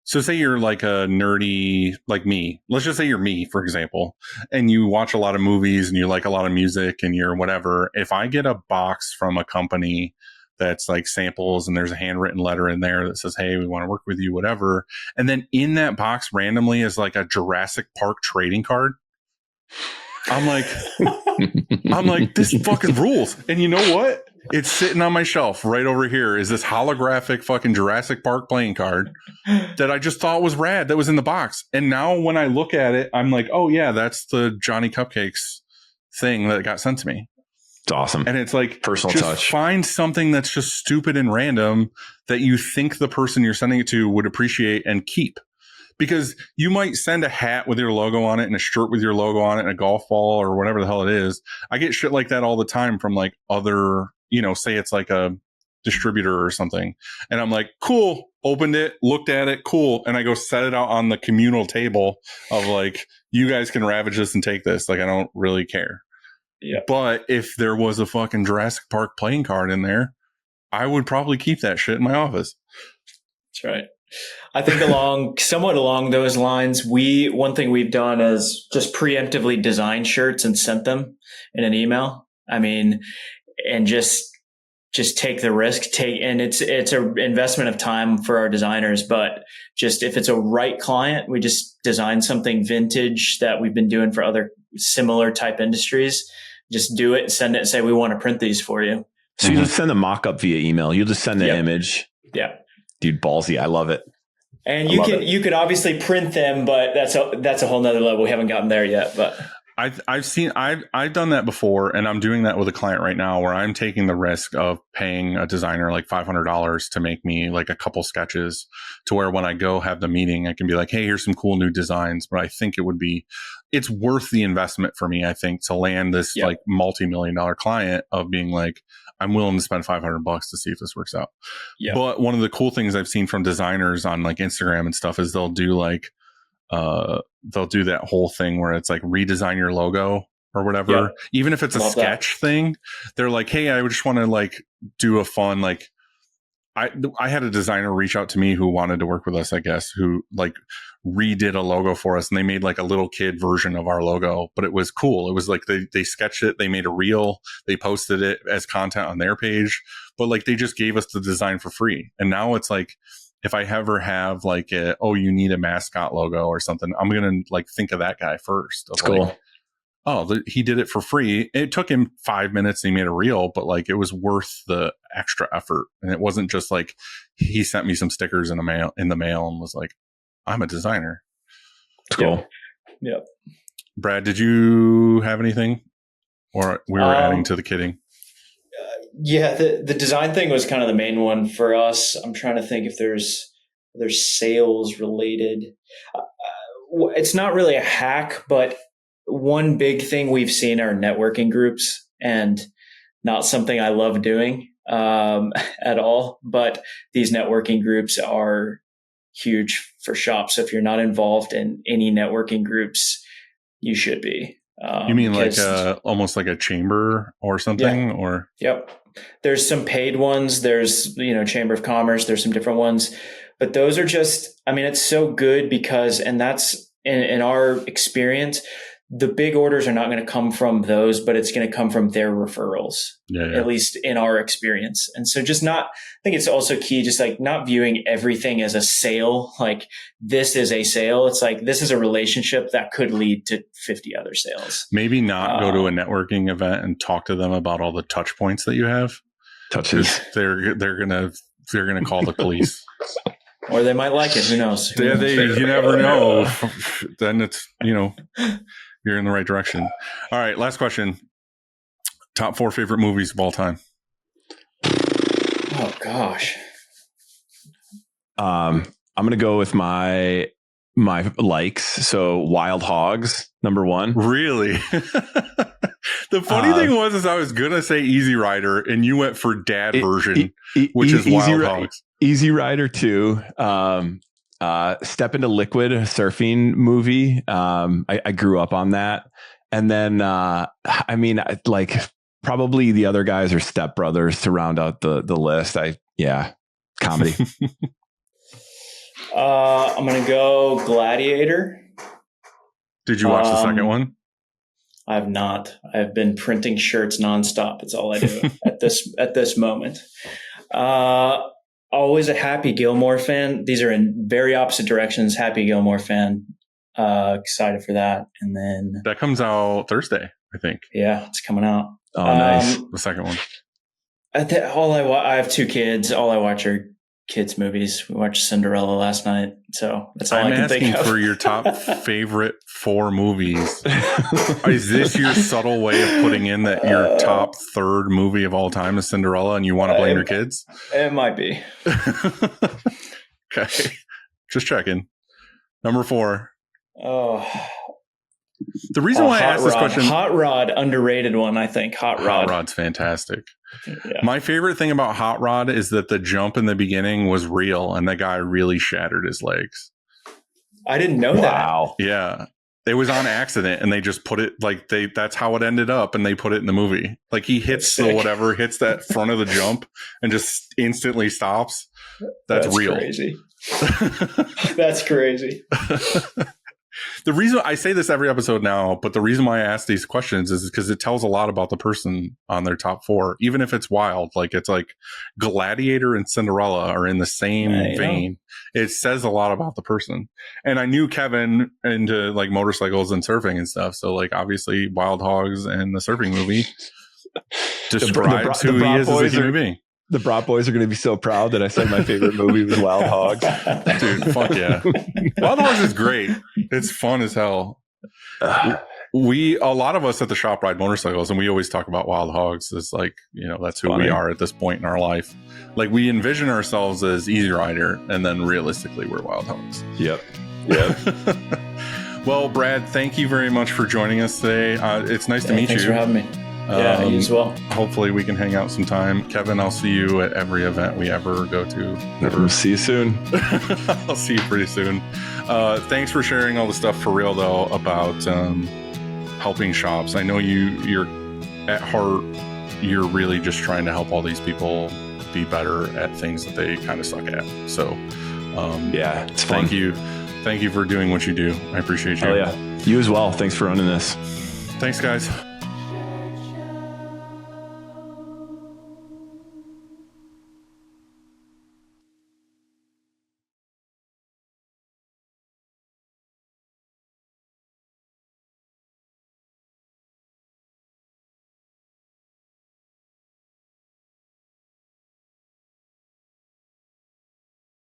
so say you're like a nerdy, like me, let's just say you're me, for example, and you watch a lot of movies and you like a lot of music and you're whatever. If I get a box from a company that's like samples and there's a handwritten letter in there that says, hey, we want to work with you, whatever. And then in that box randomly is like a Jurassic Park trading card. I'm like, this fucking rules. And you know what? It's sitting on my shelf right over here is this holographic fucking Jurassic Park playing card that I just thought was rad that was in the box. And now when I look at it, I'm like, oh yeah, that's the Johnny Cupcakes thing that got sent to me. It's awesome. And it's like, personal just touch. Find something that's just stupid and random that you think the person you're sending it to would appreciate and keep. Because you might send a hat with your logo on it and a shirt with your logo on it and a golf ball or whatever the hell it is. I get shit like that all the time from like other, say it's like a distributor or something. And I'm like, cool, opened it, looked at it, cool. And I go set it out on the communal table of like, you guys can ravage this and take this. Like, I don't really care. Yeah. But if there was a fucking Jurassic Park playing card in there, I would probably keep that shit in my office. That's right. I think somewhat along those lines, one thing we've done is just preemptively design shirts and sent them in an email. I mean, and just take the risk, and it's an investment of time for our designers, but just if it's a right client, we just design something vintage that we've been doing for other similar type industries. Just do it, send it, and say, we want to print these for you. So you just send the mock-up via email. You'll just send the image. Yeah. Dude, ballsy. I love it. And you could obviously print them, but that's a whole nother level. We haven't gotten there yet, but I've done that before, and I'm doing that with a client right now where I'm taking the risk of paying a designer like $500 to make me like a couple sketches, to where when I go have the meeting, I can be like, hey, here's some cool new designs. But I think it's worth the investment for me, I think, to land this like multi-million-dollar client of being like, I'm willing to spend $500 to see if this works out. Yeah. But one of the cool things I've seen from designers on like Instagram and stuff is they'll do that whole thing where it's like redesign your logo or whatever. Yeah. Even if it's a sketch thing, they're like, hey, I just want to like do a fun, like, I had a designer reach out to me who wanted to work with us, I guess, who like redid a logo for us, and they made like a little kid version of our logo, but it was cool. It was like they sketched it, they made a reel, they posted it as content on their page, but like they just gave us the design for free. And now it's like, if I ever have like you need a mascot logo or something, I'm going to like think of that guy first. That's cool. He did it for free. It took him 5 minutes and he made a reel, but like it was worth the extra effort. And it wasn't just like he sent me some stickers in the mail and was like, I'm a designer. That's cool. Yeah. Brad, did you have anything, or we were adding to the kidding? Yeah, the design thing was kind of the main one for us. I'm trying to think if there's sales related. It's not really a hack, but one big thing we've seen are networking groups, and not something I love doing at all. But these networking groups are huge for shops. So if you're not involved in any networking groups, you should be. You mean like almost like a chamber or something? Yeah. Or Yep. There's some paid ones. There's, Chamber of Commerce. There's some different ones, but those are just, it's so good because, and that's in our experience, the big orders are not going to come from those, but it's going to come from their referrals, at least in our experience. And so I think it's also key, just like not viewing everything as a sale. Like this is a sale. It's like, this is a relationship that could lead to 50 other sales. Maybe not go to a networking event and talk to them about all the touch points that you have. Touches. They're going to call the police. Or they might like it. Who knows? You never know. Then it's, you're in the right direction. All right. Last question. Top 4 favorite movies of all time. Oh gosh. I'm going to go with my likes. So Wild Hogs, number 1. Really? The funny thing was I was going to say Easy Rider and you went for dad version, which is Wild Hogs. Easy Rider 2. Step Into Liquid, a surfing movie. I grew up on that. And then, probably the other guys are Step Brothers to round out the list. Comedy. I'm going to go Gladiator. Did you watch the second one? I have not. I've been printing shirts nonstop. It's all I do at this moment. Always a Happy Gilmore fan. These are in very opposite directions. Happy Gilmore fan. Excited for that. And then that comes out Thursday, I think. Yeah, it's coming out. Oh, nice. The second one. I have 2 kids. All I watch are kids movies. We watched Cinderella last night, so that's all I can think of. I'm asking for your top favorite 4 movies. Is this your subtle way of putting in that your top 3rd movie of all time is Cinderella, and you want to blame your kids? It might be. Okay, just checking. Number 4. Oh, the reason why I asked this question, Hot Rod, underrated one, I think. Hot Rod's fantastic. Yeah. My favorite thing about Hot Rod is that the jump in the beginning was real and the guy really shattered his legs. I didn't know that. Wow. Yeah. It was on accident and they just put it that's how it ended up and they put it in the movie. Like he hits hits that front of the jump and just instantly stops. That's real. Crazy. That's crazy. The reason I say this every episode now, but the reason why I ask these questions is because it tells a lot about the person on their top 4, even if it's wild. Like it's like Gladiator and Cinderella are in the same vein. It says a lot about the person. And I knew Kevin into like motorcycles and surfing and stuff. So like obviously Wild Hogs and the surfing movie describes who he is as a human being. The Brat Boys are going to be so proud that I said my favorite movie was Wild Hogs. Dude, fuck yeah. Wild Hogs is great. It's fun as hell. A lot of us at the shop ride motorcycles, and we always talk about Wild Hogs as like, that's who we are at this point in our life. Like we envision ourselves as Easy Rider, and then realistically we're Wild Hogs. Yep. Well, Brad, thank you very much for joining us today. It's nice to meet Thanks you. for having me. Yeah, you as well. Hopefully we can hang out sometime. Kevin, I'll see you at every event we ever go to. See you soon. I'll see you pretty soon. Thanks for sharing all the stuff for real, though, about helping shops. I know you're at heart, you're really just trying to help all these people be better at things that they kind of suck at. So, it's fun. Thank you for doing what you do. I appreciate you. Oh, yeah. You as well. Thanks for running this. Thanks, guys.